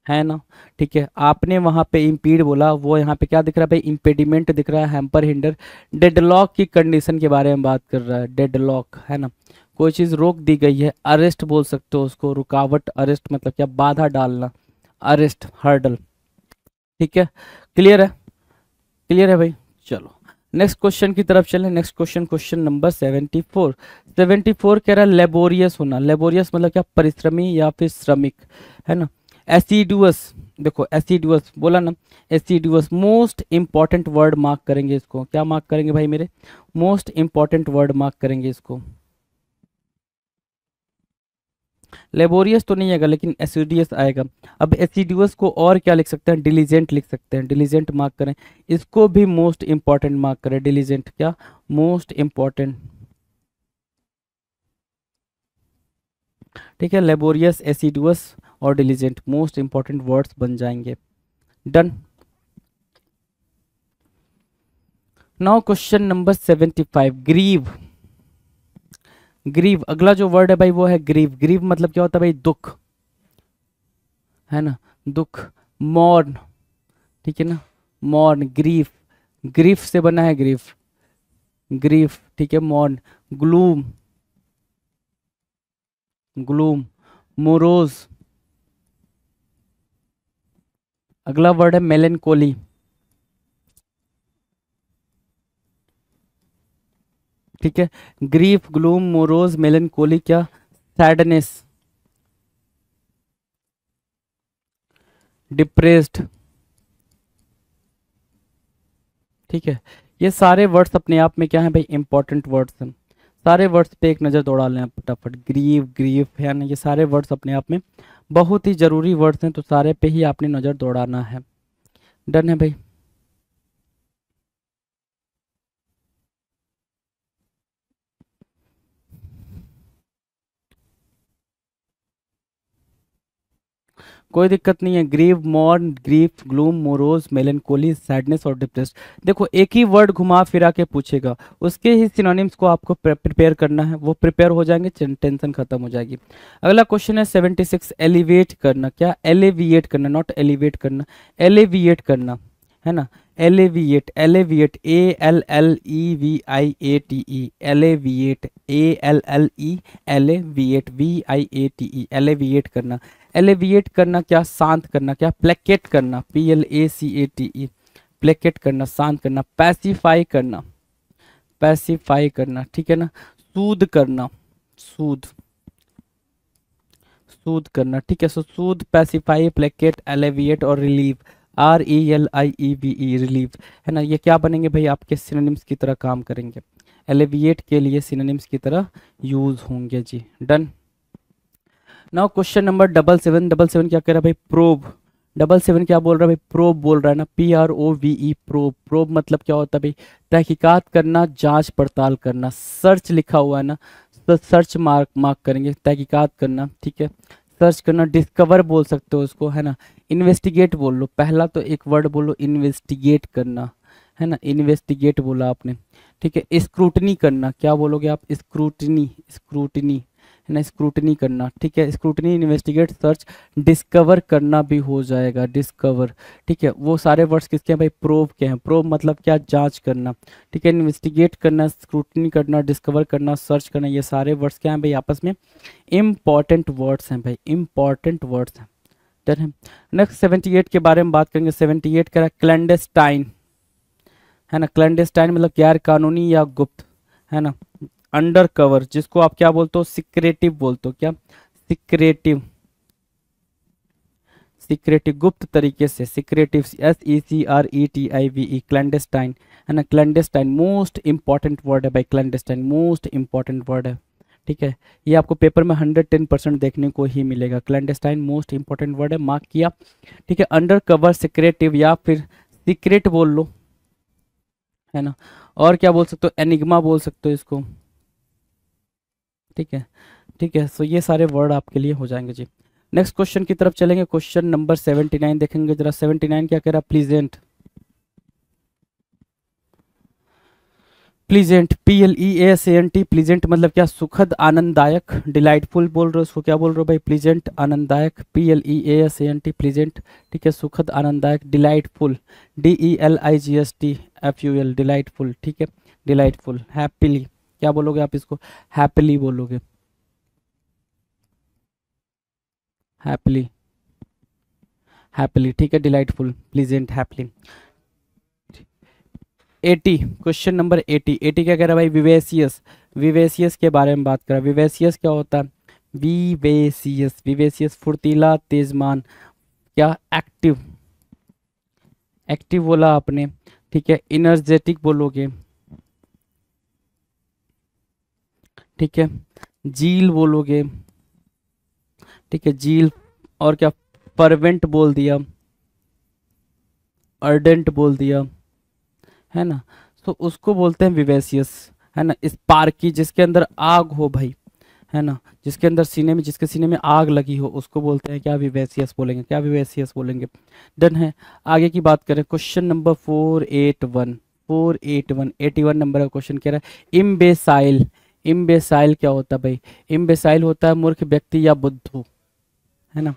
है ना, ठीक है। आपने वहाँ पे इम्पीड बोला, वो यहाँ पे क्या दिख रहा है भाई, इम्पेडिमेंट दिख रहा है, हैम्पर, हिंडर। डेडलॉक की कंडीशन के बारे में बात कर रहा है, डेडलॉक, है ना, कोई चीज़ रोक दी गई है। अरेस्ट बोल सकते हो उसको, रुकावट, अरेस्ट मतलब क्या, बाधा डालना, अरेस्ट, हर्डल, ठीक है। क्लियर है, क्लियर है भाई, चलो नेक्स्ट क्वेश्चन की तरफ चलें। Next question, question number 74। 74 कह रहा है लेबोरियस होना, लेबोरियस मतलब क्या, परिश्रमी या फिर श्रमिक, है ना। एसिडुअस, देखो एसिडुअस बोला ना, एसिडुअस, मोस्ट इंपॉर्टेंट वर्ड मार्क करेंगे इसको, क्या मार्क करेंगे भाई मेरे, मोस्ट इंपॉर्टेंट वर्ड मार्क करेंगे इसको। लेबोरियस तो नहीं आएगा लेकिन एसिडियस आएगा। अब एसिडियस को और क्या लिख सकते हैं, डिलीजेंट लिख सकते हैं, डिलीजेंट मार्क करें। इसको भी मोस्ट इंपॉर्टेंट मार्क करें, डिलीजेंट क्या, मोस्ट इंपॉर्टेंट, ठीक है। लेबोरियस, एसिडुअस और डिलीजेंट मोस्ट इंपॉर्टेंट वर्ड्स बन जाएंगे, done. Now question number 75, grieve, grieve, अगला जो वर्ड है भाई वो है ग्रीव। ग्रीव मतलब क्या होता है भाई, दुख, है ना, दुख। मॉर्न, ठीक है ना, मॉर्न, ग्रीफ, ग्रीफ से बना है ग्रीफ, ग्रीफ, ठीक है, मॉर्न। ग्लूम, ग्लूम, मोरोज, अगला वर्ड है मेलेनकोली, ठीक है। ग्रीफ, ग्लूम, मोरोज, मेलेनकोली क्या, सैडनेस, डिप्रेस्ड, ठीक है। ये सारे वर्ड्स अपने आप में क्या है भाई, इंपॉर्टेंट वर्ड्स हैं। सारे वर्ड्स पे एक नज़र दौड़ा लें आप फटाफट, ग्रीव, ग्रीफ, है ना, ये सारे वर्ड्स अपने आप में बहुत ही ज़रूरी वर्ड्स हैं, तो सारे पे ही आपने नज़र दौड़ाना है, डन है भाई। कोई दिक्कत नहीं है। Grieve, mourn, grief, gloom, morose, melancholy, sadness और डिप्रेस्ड। देखो एक ही वर्ड घुमा फिरा के पूछेगा, उसके ही सिनोनिम्स को आपको प्रिपेयर करना है, वो प्रिपेयर हो जाएंगे, टेंशन खत्म हो जाएगी। अगला क्वेश्चन है 76, एलिवेट करना। क्या? एलिविएट करना, नॉट एलिवेट करना, एलिविएट करना, है ना। Alleviate, alleviate, ALLEVIATE, alleviate, ALLEVIATE, VIATE, alleviate करना। एलिविएट करना क्या? शांत करना। क्या? प्लेकेट करना, PLACATE, प्लेकेट करना, शांत करना। पैसिफाई करना, पैसिफाई करना, ठीक है ना। सूद करना, सूद, सूद करना, ठीक है। सो सूद, पैसिफाई, प्लेकेट, एलिविएट और रिलीव, RELIEVE, रिलीव, है ना। ये क्या बनेंगे भाई? आपके सिनोनिम्स की तरह काम करेंगे, एलिविएट के लिए सिनोनिम्स की तरह यूज होंगे जी। डन। नाउ क्वेश्चन नंबर 77, 77 क्या कह रहा है भाई? प्रोब। 77 क्या बोल रहा है भाई? प्रोब बोल रहा है ना, PROVE, प्रोब। प्रोब मतलब क्या होता है भाई? तहकीकात करना, जांच पड़ताल करना। सर्च लिखा हुआ है ना, तो सर्च मार्क करेंगे, तहकीकात करना, ठीक है, सर्च करना। डिस्कवर बोल सकते हो उसको, है ना। इन्वेस्टिगेट बोल लो, पहला तो एक वर्ड बोलो, इन्वेस्टिगेट करना, है ना। इन्वेस्टिगेट बोला आपने, ठीक है। स्क्रूटनी करना, क्या बोलोगे आप? स्क्रूटनी, स्क्रूटनी, है ना, स्क्रूटनी करना, ठीक है। स्क्रूटनी, इन्वेस्टिगेट, सर्च, डिस्कवर करना भी हो जाएगा, डिस्कवर, ठीक है। वो सारे वर्ड्स किसके हैं भाई? प्रोब के हैं। प्रोब मतलब क्या? जांच करना, ठीक है। इन्वेस्टिगेट करना, स्क्रूटनी करना, डिस्कवर करना, सर्च करना, ये सारे वर्ड्स क्या हैं भाई? आपस में इंपॉर्टेंट वर्ड्स हैं भाई, इंपॉर्टेंट वर्ड्स हैं। डन है। नेक्स्ट 78 के बारे में बात करेंगे। 78 कह रहा है क्लैंडेस्टाइन, है ना। क्लैंडेस्टाइन मतलब गैर कानूनी या गुप्त, है ना। अंडर कवर, जिसको आप क्या बोलते हो? सिक्रेटिव बोलते हो। क्या? सिक्रेटिव, सिक्रेटिव, गुप्त तरीके से, सिक्रेटिव, SECRETIVE, क्लैंडेस्टाइन, है ना। क्लैंडेस्टाइन मोस्ट इंपॉर्टेंट वर्ड है भाई, क्लैंडेस्टाइन मोस्ट इंपॉर्टेंट वर्ड है, ठीक है। ये आपको पेपर में 110% देखने को ही मिलेगा। क्लैंडेस्टाइन मोस्ट इंपॉर्टेंट वर्ड है, मार्क किया, ठीक है। अंडर कवर, सिक्रेटिव या फिर सीक्रेट बोल लो, है ना। और क्या बोल सकते हो? एनिग्मा बोल सकते हो इसको, ठीक है, ठीक है। सो ये सारे वर्ड आपके लिए हो जाएंगे जी। नेक्स्ट क्वेश्चन की तरफ चलेंगे। क्वेश्चन नंबर 79 देखेंगे जरा। 79 क्या कह रहा है? प्लीजेंट, प्लीजेंट, PLEASANT, प्लीजेंट मतलब क्या? सुखद, आनंददायक। डिलाइटफुल बोल रहे हो उसको, क्या बोल रहे हो भाई? प्लीजेंट, आनंददायक, PLEASANT, प्लीजेंट, ठीक है। सुखद, आनंददायक। डिलाइटफुल, DELIGHTFUL, डिलाइटफुल, ठीक है, डिलाइटफुल। हैप्पीली, क्या बोलोगे आप इसको? हैप्पीली बोलोगे, हैप्पीली, हैप्पीली, ठीक है। Delightful, pleasant, happily. 80, question number 80, 80 क्या कह रहा है भाई? विवेसियस, विवेसियस के बारे में बात कर रहा है। विवेसियस क्या होता है? विवेसियस, विवेसियस फुर्तीला, तेजमान। क्या? एक्टिव, एक्टिव बोला आपने, ठीक है। इनर्जेटिक बोलोगे, ठीक है। जील बोलोगे, ठीक है, जील। और क्या? फर्वेंट बोल दिया, अर्डेंट बोल दिया, है ना। तो उसको बोलते हैं विवेसियस, है ना। स्पार्की, जिसके अंदर आग हो भाई, है ना, जिसके अंदर सीने में, जिसके सीने में आग लगी हो, उसको बोलते हैं क्या? विवेसियस बोलेंगे, क्या? विवेसियस बोलेंगे। डन है। आगे की बात करें। क्वेश्चन नंबर 481, 481, 81 नंबर का क्वेश्चन कह रहा है इम्बेसाइल। इम्बेसाइल क्या होता है भाई? इम्बेसाइल होता है मूर्ख व्यक्ति या बुद्धू, है ना,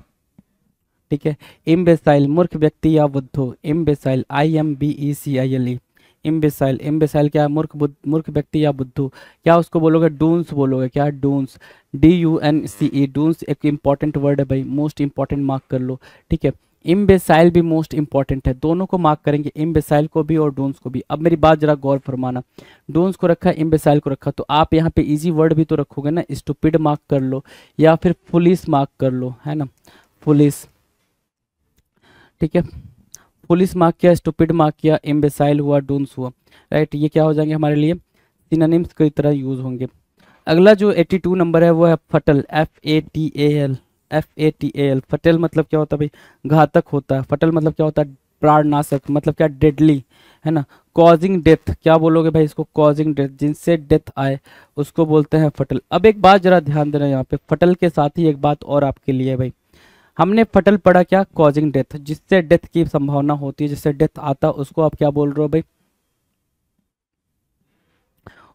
ठीक है। इम्बेसाइल, मूर्ख व्यक्ति या बुद्धू। इम्बेसाइल, IMBECILE, इम्बेसाइल। इम्बेसाइल क्या है? मूर्ख व्यक्ति या बुद्धू। क्या उसको बोलोगे? डून्स बोलोगे। क्या? डून्स, DUNCE, डून्स एक इंपॉर्टेंट वर्ड है भाई, मोस्ट इंपॉर्टेंट, मार्क कर लो, ठीक है। इम्बेसाइल भी मोस्ट इंपॉर्टेंट है, दोनों को मार्क करेंगे, इम्बेसाइल को भी और डून्स को भी। अब मेरी बात जरा गौर फरमाना, डून्स को रखा, इम्बेसाइल को रखा, तो आप यहाँ पे इजी वर्ड भी तो रखोगे ना। स्टूपिड मार्क कर लो या फिर फुलिस मार्क कर लो, है ना, फुलिस, ठीक है। पुलिस मार्क किया, स्टूपिड मार्क किया, इम्बेसाइल हुआ, डून्स हुआ, राइट। ये क्या हो जाएंगे हमारे लिए? सिनोनिम्स की तरह यूज होंगे। अगला जो 82 नंबर है वो है फटल, FATAL, FATAL। फटल मतलब क्या होता है भाई? घातक होता है। फटल मतलब क्या होता है? प्राणनाशक, मतलब क्या? डेडली, है ना। कॉजिंग डेथ, क्या बोलोगे भाई इसको? कॉजिंग डेथ, जिनसे डेथ आए उसको बोलते हैं फटल। अब एक बात जरा ध्यान देना यहाँ पे, फटल के साथ ही एक बात और आपके लिए भाई, हमने फटल पड़ा क्या, कॉजिंग डेथ, जिससे डेथ की संभावना होती है, जिससे डेथ आता उसको आप क्या बोल रहे हो भाई,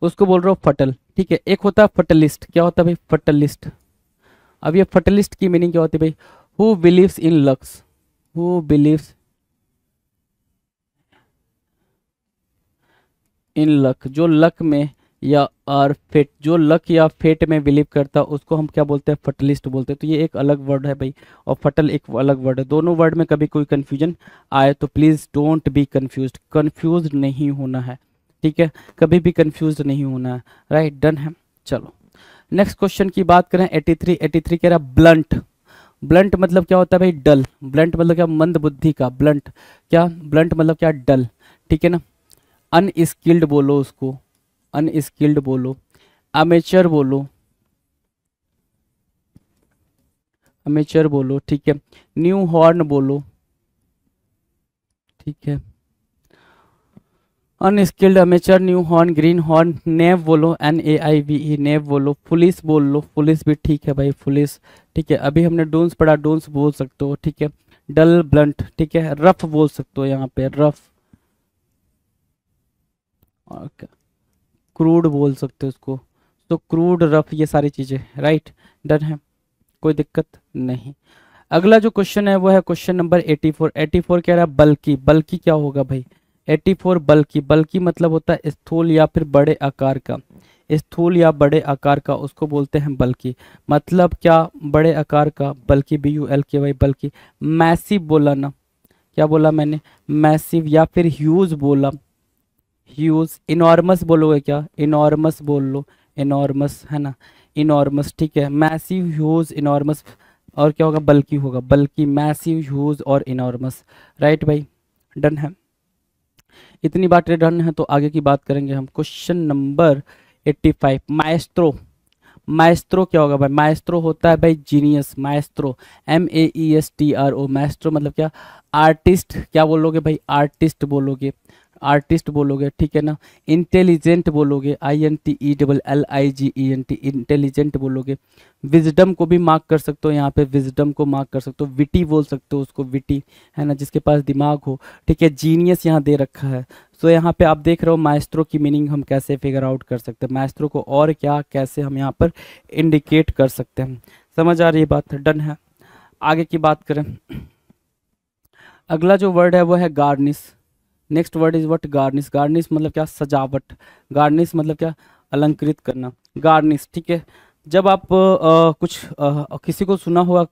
उसको बोल रहे हो फटल। ठीक है, एक होता है फटलिस्ट, क्या होता है भाई फटलिस्ट। अब ये फटलिस्ट की मीनिंग क्या होती है भाई, who believes in lux, who believes in luck, जो लक में या और फेट, जो लक या फेट में बिलीव करता है उसको हम क्या बोलते हैं, फटलिस्ट बोलते हैं। तो ये एक अलग वर्ड है भाई और फटल एक अलग वर्ड है। दोनों वर्ड में कभी कोई कंफ्यूजन आए तो please don't be confused, confuse नहीं होना है। ठीक है, कभी भी कंफ्यूज नहीं होना है। राइट, डन है। चलो नेक्स्ट क्वेश्चन की बात करें। 83 83 कह रहा ब्लंट। ब्लंट मतलब क्या होता है भाई, डल। ब्लंट मतलब क्या, मंद बुद्धि का। ब्लंट क्या, ब्लंट मतलब क्या, डल। ठीक है ना। अनस्किल्ड बोलो उसको, अनस्किल्ड बोलो। अमेचर बोलो, अमेचर बोलो। ठीक है, न्यू हॉर्न बोलो। ठीक है, unskilled, amateur, new horn, greenhorn. Naive बोलो, NAIVE, नेव बोलो। पुलिस बोल लो, पुलिस भी ठीक है भाई, पुलिस। ठीक है, अभी हमने डोन्स पढ़ा, डोन्स बोल सकते हो। ठीक है, डल, ब्लंट। ठीक है, रफ बोल सकते हो यहाँ पे, रफ। और क्रूड बोल सकते हो उसको, तो क्रूड, रफ, ये सारी चीजें। राइट, डन है, कोई दिक्कत नहीं। अगला जो क्वेश्चन है वो है क्वेश्चन नंबर 84। 84 कह रहा है बल्कि। बल्कि क्या होगा भाई, 84 बल्कि। बल्कि मतलब होता है स्थूल या फिर बड़े आकार का, स्थूल या बड़े आकार का, उसको बोलते हैं बल्कि। मतलब क्या, बड़े आकार का, बल्कि, BULK भाई, बल्कि। मैसिव बोला ना, क्या बोला मैंने, मैसिव, या फिर ह्यूज बोला, ह्यूज। इनॉर्मस बोलोगे क्या, इनॉर्मस बोल लो, इनॉर्मस है ना, इनॉर्मस। ठीक है, मैसिव, ह्यूज, इनॉर्मस। और क्या होगा, बल्कि होगा, बल्कि, मैसिव, ह्यूज और इनॉर्मस। राइट भाई, डन है। इतनी बातें डन है तो आगे की बात करेंगे हम। Question number 85। माएस्ट्रो। माएस्ट्रो क्या होगा भाई, माएस्ट्रो होता है भाई जीनियस। माएस्ट्रो, MAESTRO, माएस्ट्रो मतलब क्या, आर्टिस्ट। क्या बोलोगे भाई, आर्टिस्ट बोलोगे, आर्टिस्ट बोलोगे। ठीक है ना। इंटेलिजेंट बोलोगे, INTELLIGENT, इंटेलिजेंट बोलोगे। विजडम को भी मार्क कर सकते हो यहाँ पे, विजडम को मार्क कर सकते हो। विटी बोल सकते हो उसको, विटी है ना, जिसके पास दिमाग हो। ठीक है, जीनियस यहाँ दे रखा है। सो यहाँ पे आप देख रहे हो माएस्ट्रो की मीनिंग हम कैसे फिगर आउट कर सकते हैं, माएस्ट्रो को और क्या कैसे हम यहाँ पर इंडिकेट कर सकते हैं। समझ आ रही है बात, डन है। आगे की बात करें, अगला जो वर्ड है वो है garnish. Next word is what, garnish. Garnish मतलब क्या, सजावट। गार्निश मतलब क्या, अलंकृत करना, गार्निश। ठीक है, जब आप कुछ किसी को सुना होगा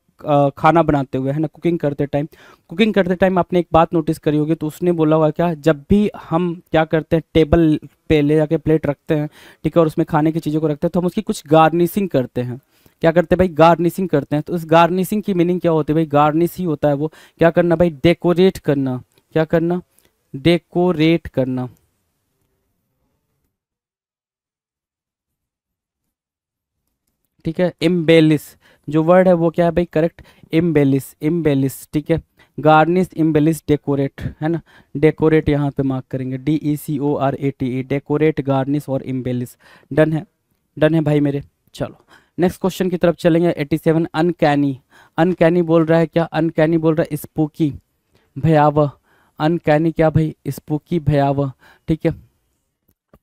खाना बनाते हुए, है ना, कुकिंग करते टाइम, कुकिंग करते टाइम आपने एक बात नोटिस करी होगी, तो उसने बोला होगा क्या, जब भी हम क्या करते हैं, टेबल पे ले जाके प्लेट रखते हैं, ठीक है, और उसमें खाने की चीज़ों को रखते हैं, तो हम उसकी कुछ गार्निशिंग करते हैं। क्या करते हैं भाई, गार्निशिंग करते हैं। तो इस गार्निशिंग की मीनिंग क्या होती है भाई, गार्निश ही होता है वो, क्या करना भाई, डेकोरेट करना। क्या करना, डेकोरेट करना। ठीक है, इम्बेलिस जो वर्ड है वो क्या है भाई, करेक्ट, इम्बेलिस, इम्बेलिस। ठीक है, गार्निश, इम्बेलिस, डेकोरेट, है ना, डेकोरेट यहाँ पे मार्क करेंगे, DECORATE, डेकोरेट, गार्निश और इम्बेलिस। डन है, डन है भाई मेरे। चलो नेक्स्ट क्वेश्चन की तरफ चलेंगे। 87 अनकैनी। अनकैनी बोल रहा है क्या, अनकैनी बोल रहा है स्पूकी, भयावह। अनकैनी क्या भाई, स्पूकी, भयावह। ठीक है,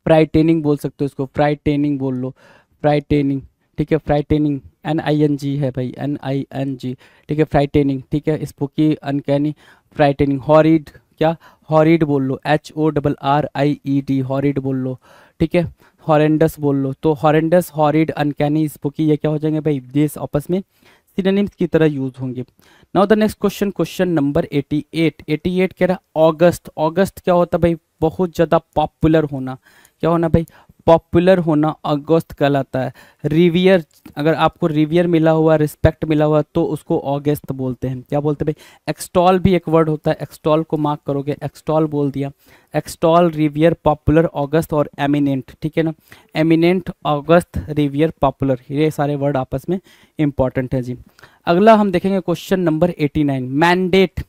फ्राइटेनिंग बोल सकते हो इसको, फ्राइटेनिंग बोल लो, फ्राइटेनिंग। ठीक है, फ्राइटेनिंग, NING है भाई, NING। ठीक है, फ्राइटेनिंग। ठीक है, स्पूकी, अनकैनी, फ्राइटेनिंग। हॉरिड, क्या, हॉरिड बोल लो, HORRIED, हॉरिड बोल लो। ठीक है, हॉरेंडस बोल लो। तो हॉरेंडस, हॉरिड, अनकैनी, स्पूकी, ये क्या हो जाएंगे भाई, ये आपस में सिनोनिम्स की तरह यूज होंगे। Now the next question, question number 88। 88 कह रहा है ऑगस्ट। ऑगस्ट क्या होता है भाई, बहुत ज़्यादा पॉपुलर होना। क्या होना भाई, पॉपुलर होना, अगस्त कहलाता है। रिवियर, अगर आपको रिवियर मिला हुआ, रिस्पेक्ट मिला हुआ, तो उसको ऑगस्ट बोलते हैं। क्या बोलते हैं भाई, एक्सटॉल भी एक वर्ड होता है, एक्सटॉल को मार्क करोगे, एक्सटॉल बोल दिया। एक्सटॉल, रिवियर, पॉपुलर, ऑगस्ट और एमिनेंट। ठीक है ना, एमिनेंट, ऑगस्ट, रिवियर, पॉपुलर, ये सारे वर्ड आपस में इंपॉर्टेंट है जी। अगला हम देखेंगे क्वेश्चन नंबर 89। मैंडेट।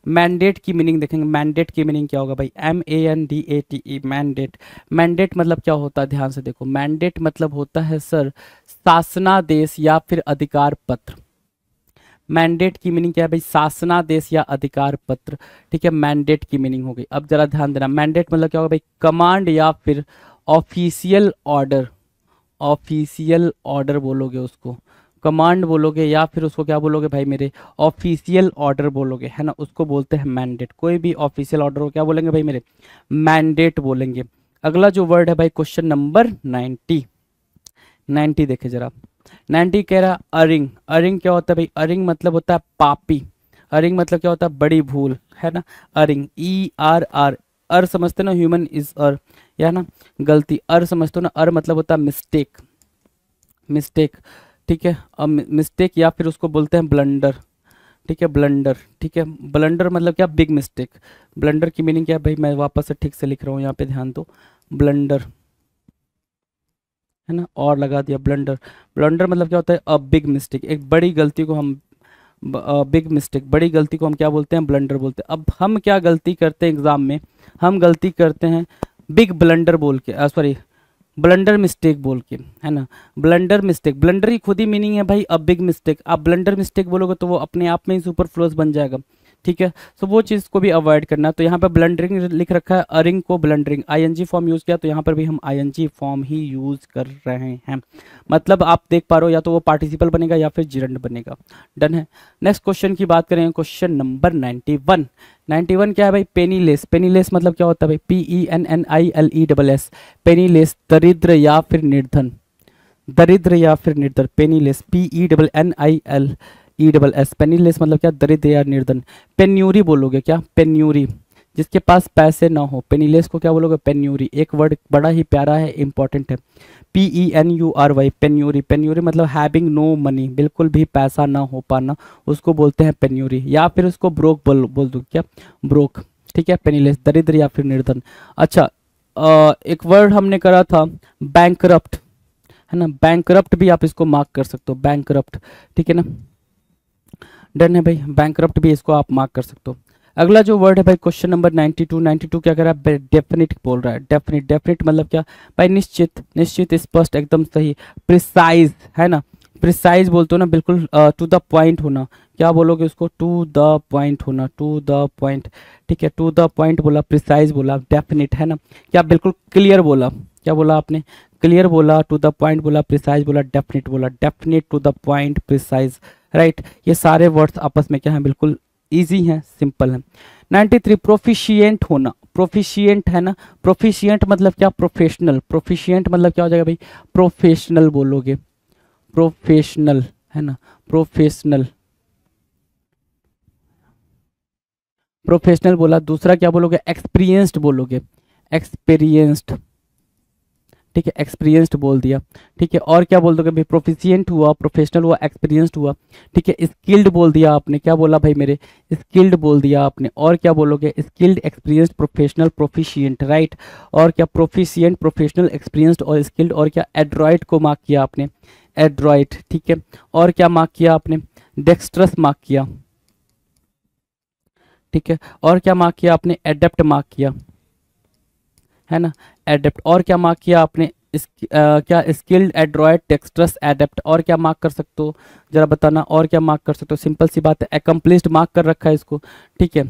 मैंडेट की मीनिंग देखेंगे। मैंडेट की मीनिंग क्या होगा भाई, MANDATE, मैंडेट। मैंडेट मतलब क्या होता है, ध्यान से देखो। मैंडेट मतलब होता है सर शासनादेश या फिर अधिकार पत्र। मैंडेट की मीनिंग क्या है भाई, शासनादेश या अधिकार पत्र, ठीक है, मैंडेट की मीनिंग हो गई। अब जरा ध्यान देना, मैंडेट मतलब क्या होगा भाई, कमांड या फिर ऑफिशियल ऑर्डर, ऑफिशियल ऑर्डर बोलोगे उसको, कमांड बोलोगे या फिर उसको क्या बोलोगे भाई मेरे, ऑफिशियल ऑर्डर बोलोगे, है ना, उसको बोलते हैं मैंडेट। कोई भी ऑफिशियल ऑर्डर हो क्या बोलेंगे भाई मेरे, मैंडेट बोलेंगे। अगला जो वर्ड है भाई क्वेश्चन नंबर 90, 90 देखे जरा, 90 कह रहा अरिंग, अरिंग क्या होता है भाई, अरिंग मतलब होता है पापी, अरिंग मतलब क्या होता है, बड़ी भूल, है ना, अरिंग, ई आर आर, अर समझते ना, ह्यूमन इज अर, या ना गलती, अर समझते हो ना, अर मतलब होता है मिस्टेक, मिस्टेक, ठीक है, अब मिस्टेक या फिर उसको बोलते हैं ब्लंडर, ठीक है, ब्लंडर, ठीक है, ब्लंडर मतलब क्या, बिग मिस्टेक। ब्लंडर की मीनिंग क्या है भाई, मैं वापस से ठीक से लिख रहा हूँ, यहाँ पे ध्यान दो, ब्लंडर, है ना, और लगा दिया ब्लंडर, ब्लंडर मतलब क्या होता है, अ बिग मिस्टेक, एक बड़ी गलती को हम, बिग मिस्टेक, बड़ी गलती को हम क्या बोलते हैं, ब्लंडर बोलते हैं। अब हम क्या गलती करते हैं एग्जाम में, हम गलती करते हैं बिग ब्लंडर बोल के, सॉरी ब्लंडर मिस्टेक बोल के, है ना, ब्लंडर मिस्टेक, ब्लंडर की खुद ही मीनिंग है भाई अ बिग मिस्टेक, आप ब्लंडर मिस्टेक बोलोगे तो वो अपने आप में ही सुपरफ्लुअस बन जाएगा, ठीक है, तो वो चीज़ को भी अवॉइड करना है। तो यहाँ पे ब्लंडरिंग लिख रखा है, अरिंग को ब्लंडरिंग, आईएनजी फॉर्म यूज़ किया, तो यहाँ पर भी हम आईएनजी फॉर्म ही यूज़ कर रहे हैं, मतलब आप देख पा रहे हो या तो वो पार्टिसिपल बनेगा या फिर जिरंड बनेगा। डन है। नेक्स्ट क्वेश्चन की बात करें, क्वेश्चन नंबर 91, 91 क्या है भाई, पेनीलेस, पेनीलेस मतलब क्या होता है भाई, PENNILESS, पेनीलेस, दरिद्र या फिर निर्धन, दरिद्र या फिर निर्धन, पेनीलेस, PENNILESS, पेनीलेस मतलब क्या, दरिद्र या निर्धन। पेन्यूरी बोलोगे क्या, पेन्यूरी, जिसके पास पैसे ना हो, पेनीलेस को क्या बोलोगे, पेन्यूरी। एक वर्ड बड़ा ही प्यारा है, इंपॉर्टेंट है, PENURY, पेन्यूरी, पेन्यूरी मतलब हैविंग नो मनी, बिल्कुल भी पैसा ना हो पाना, उसको बोलते हैं पेन्यूरी, या फिर उसको ब्रोक बोल दो क्या, ब्रोक, ठीक है, पेनीलेस, दरिद्र या फिर निर्धन। अच्छा, एक वर्ड हमने करा था बैंकरप्ट, है ना, बैंकरप्ट भी आप इसको मार्क कर सकते हो, बैंकरप्ट, ठीक है ना, डन है भाई, बैंकरप्ट भी इसको आप मार्क कर सकते हो। अगला जो वर्ड है भाई क्वेश्चन नंबर 92, 92 क्या कर रहा है, डेफिनिट बोल रहा है, डेफिनिट, डेफिनिट मतलब क्या भाई, निश्चित, निश्चित, स्पष्ट, एकदम सही, प्रिसाइज, है ना, प्रिसाइज बोलते हो ना, बिल्कुल टू द पॉइंट होना, क्या बोलोगे उसको, टू द पॉइंट होना, टू द पॉइंट, ठीक है, टू द पॉइंट बोला, प्रिसाइज बोला, डेफिनिट, है ना, क्या बिल्कुल क्लियर बोला, क्या बोला आपने, क्लियर बोला, टू द पॉइंट बोला, प्रिसाइज बोला, डेफिनिट बोला, definite, to the point, precise, right, ये सारे वर्ड्स आपस में क्या है, बिल्कुल इजी है, सिंपल है। 93 प्रोफिशिएंट होना, प्रोफिशिएंट है ना, प्रोफिशिएंट मतलब क्या, प्रोफेशनल, प्रोफिशिएंट मतलब क्या हो जाएगा भाई, प्रोफेशनल बोलोगे, प्रोफेशनल, है ना, प्रोफेशनल, प्रोफेशनल बोला। दूसरा क्या बोलोगे, एक्सपीरियंस्ड बोलोगे, एक्सपीरियंस्ड, ठीक है, एक्सपीरियंस्ड बोल दिया, ठीक है, और क्या बोल दोगे भाई, प्रोफिशिएंट हुआ, प्रोफेशनल हुआ, एक्सपीरियंस्ड हुआ, ठीक है, स्किल्ड बोल दिया आपने, क्या बोला भाई मेरे, स्किल्ड बोल दिया आपने, और क्या बोलोगे, skilled, experienced, professional, proficient, right, और क्या, प्रोफिशिएंट, प्रोफेशनल, एक्सपीरियंस्ड और स्किल्ड, और क्या, एड्रॉइट को मार्क किया आपने, एड्रॉइट, ठीक है, और क्या मार्क किया आपने, डेक्स्ट्रस मार्क किया, ठीक है, और क्या मार्क किया आपने, एडेप्ट मार्क किया, है ना, एडेप्ट, और क्या मार्क किया आपने, क्या, स्किल्ड, एड्रॉइड, डेक्स्ट्रस, एडेप्ट, और क्या मार्क कर सकते हो जरा बताना, और क्या मार्क कर सकते हो, सिंपल सी बात है, एकम्प्लिश्ड मार्क कर रखा है इसको, ठीक है,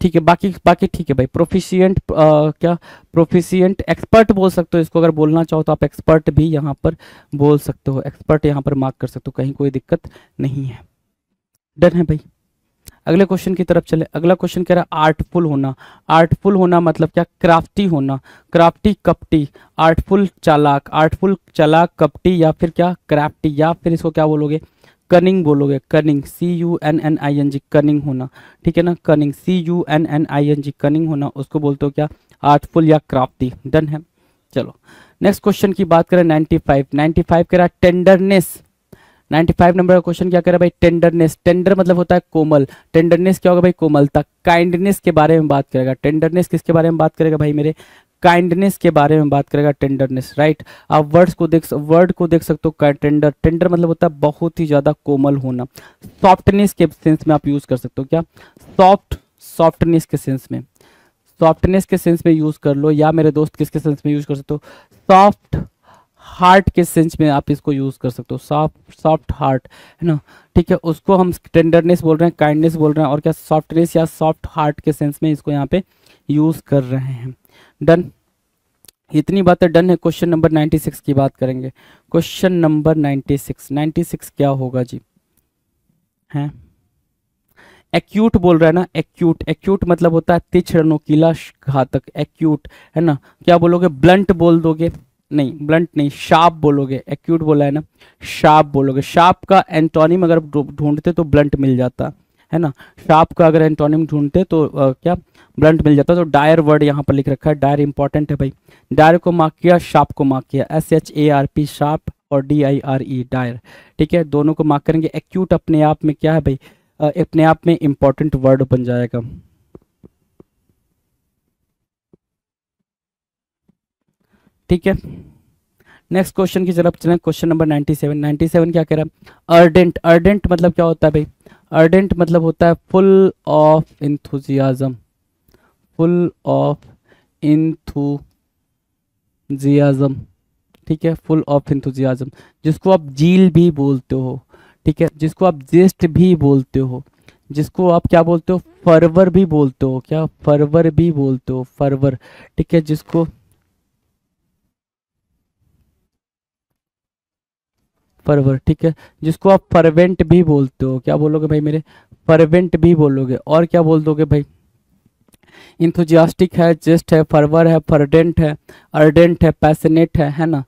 ठीक है, बाकी बाकी ठीक है भाई, प्रोफिशिएंट, क्या, प्रोफिशिएंट, एक्सपर्ट बोल सकते हो इसको, अगर बोलना चाहो तो आप एक्सपर्ट भी यहाँ पर बोल सकते हो, एक्सपर्ट यहाँ पर मार्क कर सकते हो, कहीं कोई दिक्कत नहीं है। डन है भाई। अगले क्वेश्चन की तरफ चले। अगला क्वेश्चन कह रहा है आर्टफुल होना, आर्टफुल होना मतलब क्या, क्राफ्टी होना, क्राफ्टी, कपटी, आर्टफुल चालाक, आर्टफुल चालाक, कपटी, या फिर क्या, क्राफ्टी, या फिर इसको क्या बोलोगे, कनिंग बोलोगे, कनिंग, CUNNING, कनिंग होना, ठीक है ना, कनिंग, CUNNING, कनिंग होना, उसको बोलते हो क्या, आर्टफुल या क्राफ्टी। डन है। चलो नेक्स्ट क्वेश्चन की बात करें, 95, 95 कह रहा है टेंडरनेस, 95 नंबर का क्वेश्चन क्या कर रहा है भाई, टेंडरनेस, टेंडर मतलब होता है कोमल, टेंडरनेस क्या होगा भाई, कोमलता, काइंडनेस के बारे में बात करेगा, टेंडरनेस किसके बारे में बात करेगा भाई मेरे, काइंडनेस के बारे में बात करेगा, टेंडरनेस, राइट। आप वर्ड को देख सकते हो, टेंडर, टेंडर मतलब होता है बहुत ही ज्यादा कोमल होना, सॉफ्टनेस के सेंस में आप यूज कर सकते हो, क्या, सॉफ्टनेस के सेंस में, सॉफ्टनेस के सेंस में यूज कर लो, या मेरे दोस्त किसके सेंस में यूज कर सकते हो, सॉफ्ट हार्ट के सेंस में आप इसको यूज कर सकते हो, सॉफ्ट सॉफ्ट हार्ट, है ना, ठीक है, उसको हम टेंडरनेस बोल रहे हैं, काइंडनेस बोल रहे हैं, और क्या सॉफ्टनेस या सॉफ्ट हार्ट के सेंस में इसको यहाँ पे यूज कर रहे हैं। डन, इतनी बातें डन है। क्वेश्चन नंबर 96 की बात करेंगे। क्वेश्चन नंबर 96 क्या होगा जी, हैं एक्यूट बोल रहा है ना, एक्यूट, एक्यूट मतलब होता है तीक्ष्ण, नोकीला, घातक, एक्यूट, है ना। क्या बोलोगे, ब्लंट बोल दोगे, नहीं ब्लंट नहीं, शार्प बोलोगे, एक्यूट बोला है ना, शार्प बोलोगे। शार्प का एंटोनिम अगर ढूंढते तो ब्लंट मिल जाता, है ना। शार्प का अगर एंटोनिम ढूंढते तो क्या ब्लंट मिल जाता। तो डायर वर्ड यहाँ पर लिख रखा है, डायर इंपॉर्टेंट है भाई। डायर को मार्क किया, शार्प को मार्क किया, SHARP शार्प और DIRE डायर, ठीक है, दोनों को मार्क करेंगे। एक्यूट अपने आप में क्या है भाई, अपने आप में इंपॉर्टेंट वर्ड बन जाएगा, ठीक है। नेक्स्ट क्वेश्चन की तरफ चलें। क्वेश्चन नंबर 97 क्या कह रहा है, अर्डेंट, अर्डेंट मतलब क्या होता है भाई, अर्डेंट मतलब होता है full of enthusiasm, full of enthusiasm, ठीक है, फुल ऑफ इंथुजियाज्म, जिसको आप जील भी बोलते हो, ठीक है, जिसको आप जेस्ट भी बोलते हो, जिसको आप क्या बोलते हो, फरवर भी बोलते हो, क्या फरवर भी बोलते हो, फरवर, ठीक है, जिसको फरवर, ठीक है, जिसको आप फरवेंट भी बोलते हो, क्या बोलोगे भाई मेरे, फरवेंट भी बोलोगे। और क्या बोल दोगे भाई, इंथुजियास्टिक है, जेस्ट है, फरवर है, फर्डेंट है, अर्डेंट है, पैशनेट है ना।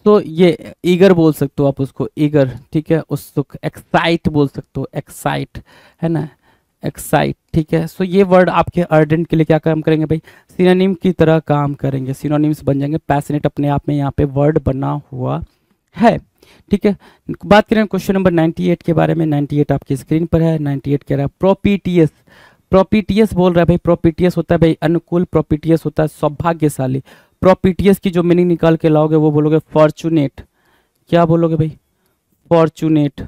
तो ये ईगर बोल सकते हो आप उसको, ईगर, ठीक है, उत्सुक, एक्साइट बोल सकते हो, एक्साइट, है ना, एक्साइट, ठीक है। सो ये वर्ड आपके अर्डेंट के लिए क्या काम करेंगे भाई, सिनोनिम की तरह काम करेंगे, सिनोनिम्स बन जाएंगे। पैशनेट अपने आप में यहाँ पे वर्ड बना हुआ है, ठीक है। बात करें क्वेश्चन नंबर 98 के बारे में। 98 आपकी स्क्रीन पर है। 98 कह रहा है प्रोपीटियस, प्रोपीटियस बोल रहा है भाई, प्रोपीटियस होता है भाई अनुकूल, प्रोपीटियस होता है सौभाग्यशाली। प्रोपीटियस की जो मीनिंग निकाल के लाओगे वो बोलोगे फॉर्चुनेट, क्या बोलोगे भाई, फॉर्चुनेट,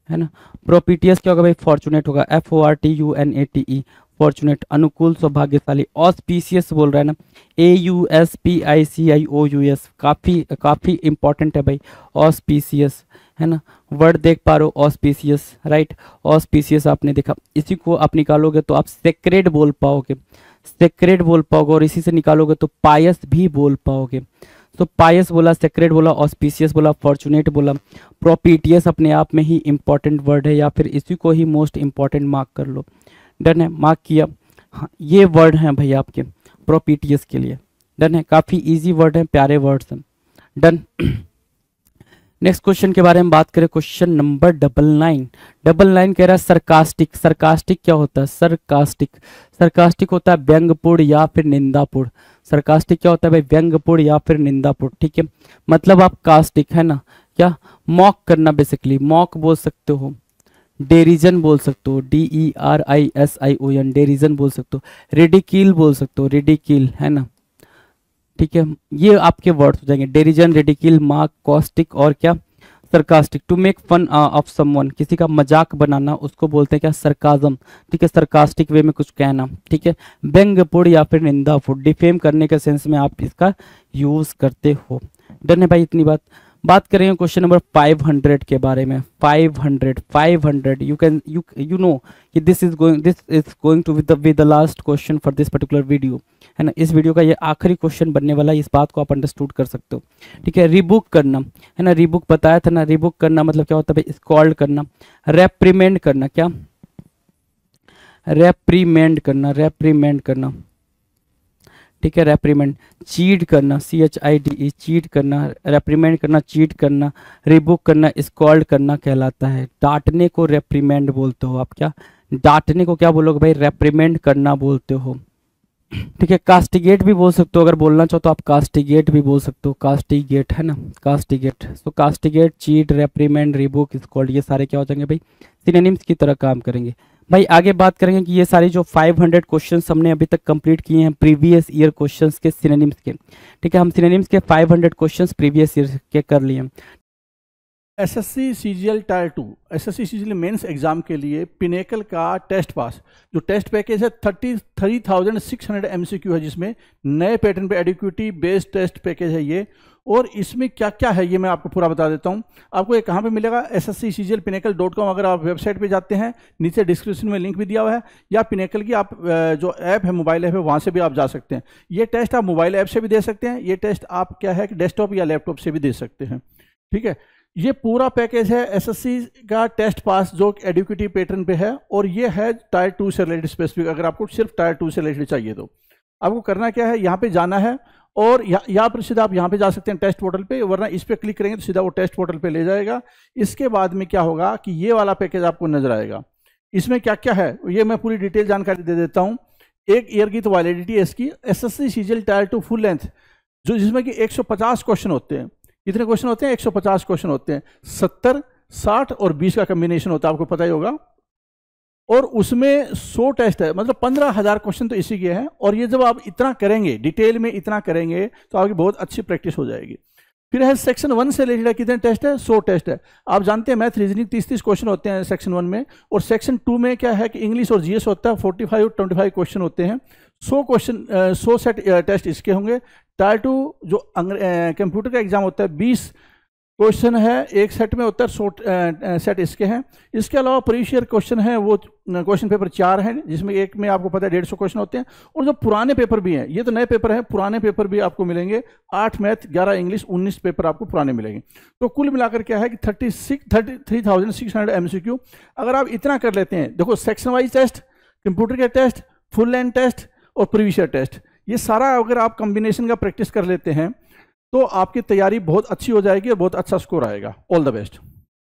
है ना। प्रोपीटियस क्या होगा भाई, फॉर्चुनेट होगा, FORTUNATE, फॉर्चुनेट, अनुकूल, सौभाग्यशाली। ऑस्पिशियस बोल रहा है ना, AUSPICIOUS, काफी काफी इंपॉर्टेंट है भाई, ऑस्पिशियस, है ना। वर्ड देख पा रहे हो, ऑस्पिशियस, राइट, ऑस्पिशियस आपने देखा। इसी को आप निकालोगे तो आप सेक्रेड बोल पाओगे, सेक्रेड बोल पाओगे, और इसी से निकालोगे तो पायस भी बोल पाओगे। तो पायस बोला, सेक्रेड बोला, ऑस्पिशियस बोला, फॉर्चुनेट बोला। प्रोपीटियस अपने आप में ही इंपॉर्टेंट वर्ड है, या फिर इसी को ही मोस्ट इंपॉर्टेंट मार्क कर लो। डन है, मार्क किया। हाँ, ये वर्ड हैं भाई आपके प्रोपीटियस के लिए। डन है, काफ़ी इजी वर्ड हैं, प्यारे वर्ड्स हैं। डन। नेक्स्ट क्वेश्चन के बारे में बात करें, क्वेश्चन नंबर 99 कह रहा है सरकास्टिक। सरकास्टिक क्या होता है, सरकास्टिक, सरकास्टिक होता है व्यंग्यपूर्ण या फिर निंदापूर्ण। सरकास्टिक क्या होता है भाई, व्यंग्यपूर्ण या फिर निंदापूर्ण, ठीक है। मतलब आप कास्टिक, है ना, क्या मॉक करना, बेसिकली मॉक बोल सकते हो, डेरिजन बोल सकते हो, DERISION, डेरिजन बोल सकते हो, रिडिकील बोल सकते हो, रिडिकील, है ना, ठीक है। ये आपके वर्ड्स हो जाएंगे, डेरिजन, रिडिकील, मार्क, कॉस्टिक और क्या sarcastic. To make fun of someone, किसी का मजाक बनाना, उसको बोलते हैं क्या, सरकाजम, ठीक है, सरकास्टिक वे में कुछ कहना, ठीक है। व्यंग्यपूर्ण या फिर निंदापूर्ण, डिफेम करने के सेंस में आप इसका यूज करते हो। डन है भाई, इतनी बात करेंगे क्वेश्चन नंबर 500 के बारे में। 500 यू नो कि this is going to with the last question for this particular video, है ना। इस वीडियो का ये आखिरी क्वेश्चन बनने वाला है, इस बात को आप अंडरस्टूड कर सकते हो, ठीक है। रिबुक करना, है ना, रिबुक बताया था ना, रिबुक करना मतलब क्या होता है भाई, स्कॉल्ड करना। रेप्रीमेंड करना, क्या रेप्रीमेंड करना, रेप्रीमेंड करना, ठीक है, रेप्रीमेंड। चीट करना, CHIDE, चीट करना, रेप्रीमेंड करना, चीट करना, रिबुक करना, स्कॉल्ड करना कहलाता है। डांटने को रेप्रीमेंड बोलते हो आप, क्या डांटने को क्या बोलोगे भाई, रेप्रीमेंड करना बोलते हो, ठीक है। कास्टिगेट भी बोल सकते हो, अगर बोलना चाहो तो आप कास्टिगेट भी बोल सकते हो, कास्टिगेट, है ना, castigate. So castigate, cheat, reprimand, rebuke, scold, ये सारे क्या हो जाएंगे भाई, सिनोनिम्स की तरह काम करेंगे। भाई आगे बात करेंगे कि ये सारी जो 500 क्वेश्चंस हमने अभी तक कंप्लीट किए हैं प्रीवियस ईयर क्वेश्चंस के सिनोनिम्स के, ठीक है, हम सिनोनिम्स के 500 क्वेश्चंस प्रीवियस ईयर के कर लिए हैं। SSC CGL tier 2 SSC CGL mains exam के लिए पिनेकल का टेस्ट पास जो टेस्ट पैकेज है 33,600 एमसीक्यू है, जिसमें नए पैटर्न पे एडिक्विटी बेस्ड टेस्ट पैकेज है ये। और इसमें क्या क्या है ये मैं आपको पूरा बता देता हूँ। आपको ये कहाँ पे मिलेगा, ssccglpinnacle.com। अगर आप वेबसाइट पे जाते हैं नीचे डिस्क्रिप्शन में लिंक भी दिया हुआ है, या पिनेकल की आप जो ऐप है मोबाइल ऐप है वहाँ से भी आप जा सकते हैं। ये टेस्ट आप मोबाइल ऐप से भी दे सकते हैं, ये टेस्ट आप क्या है कि डेस्कटॉप या लैपटॉप से भी दे सकते हैं। ठीक है, ये पूरा पैकेज है एसएससी का टेस्ट पास जो एडिक्विटी पैटर्न पे है, और ये है टायर 2 से रिलेटेड स्पेसिफिक। अगर आपको सिर्फ टायर 2 से रिलेटेड चाहिए तो आपको करना क्या है, यहाँ पे जाना है और यहाँ पर सीधा आप यहाँ पे जा सकते हैं टेस्ट पोर्टल पे, वरना इस पर क्लिक करेंगे तो सीधा वो टेस्ट पोर्टल पे ले जाएगा। इसके बाद में क्या होगा कि ये वाला पैकेज आपको नजर आएगा। इसमें क्या क्या है ये मैं पूरी डिटेल जानकारी दे देता हूँ। 1 ईयर की तो वैलिडिटी है इसकी। SSC CGL tier 2 full length जो जिसमें कि 150 क्वेश्चन होते हैं। कितने क्वेश्चन होते हैं, 150 क्वेश्चन होते हैं। 70, 60 और 20 का कॉम्बिनेशन होता है, आपको पता ही होगा। और उसमें 100 टेस्ट है, मतलब 15,000 क्वेश्चन तो इसी के हैं। और ये जब आप इतना करेंगे, डिटेल में इतना करेंगे, तो आपकी बहुत अच्छी प्रैक्टिस हो जाएगी। फिर है सेक्शन 1 से रिलेटेड कितने टेस्ट है, 100 टेस्ट है। आप जानते हैं मैथ रीजनिंग 30-30 क्वेश्चन होते हैं सेक्शन 1 में, और सेक्शन 2 में क्या है कि इंग्लिश और जीएस होता है, 45 और 25 क्वेश्चन होते हैं। 100 क्वेश्चन 100 सेट टेस्ट इसके होंगे। टायर 2 जो कंप्यूटर का एग्जाम होता है 20 क्वेश्चन है एक सेट में, होता है 100 सेट इसके हैं। इसके अलावा प्रीवियस ईयर क्वेश्चन है वो क्वेश्चन पेपर 4 हैं, जिसमें एक में आपको पता है 150 क्वेश्चन होते हैं। और जो पुराने पेपर भी हैं, ये तो नए पेपर हैं, पुराने पेपर भी आपको मिलेंगे। 8 मैथ, 11 इंग्लिश, 19 पेपर आपको पुराने मिलेंगे। तो कुल मिलाकर क्या है कि 33,600 एमसीक्यू। अगर आप इतना कर लेते हैं, देखो सेक्शन वाइज टेस्ट, कंप्यूटर के टेस्ट, फुल लेंथ टेस्ट और प्रीवियस ईयर टेस्ट, ये सारा अगर आप कॉम्बिनेशन का प्रैक्टिस कर लेते हैं तो आपकी तैयारी बहुत अच्छी हो जाएगी और बहुत अच्छा स्कोर आएगा। All the best.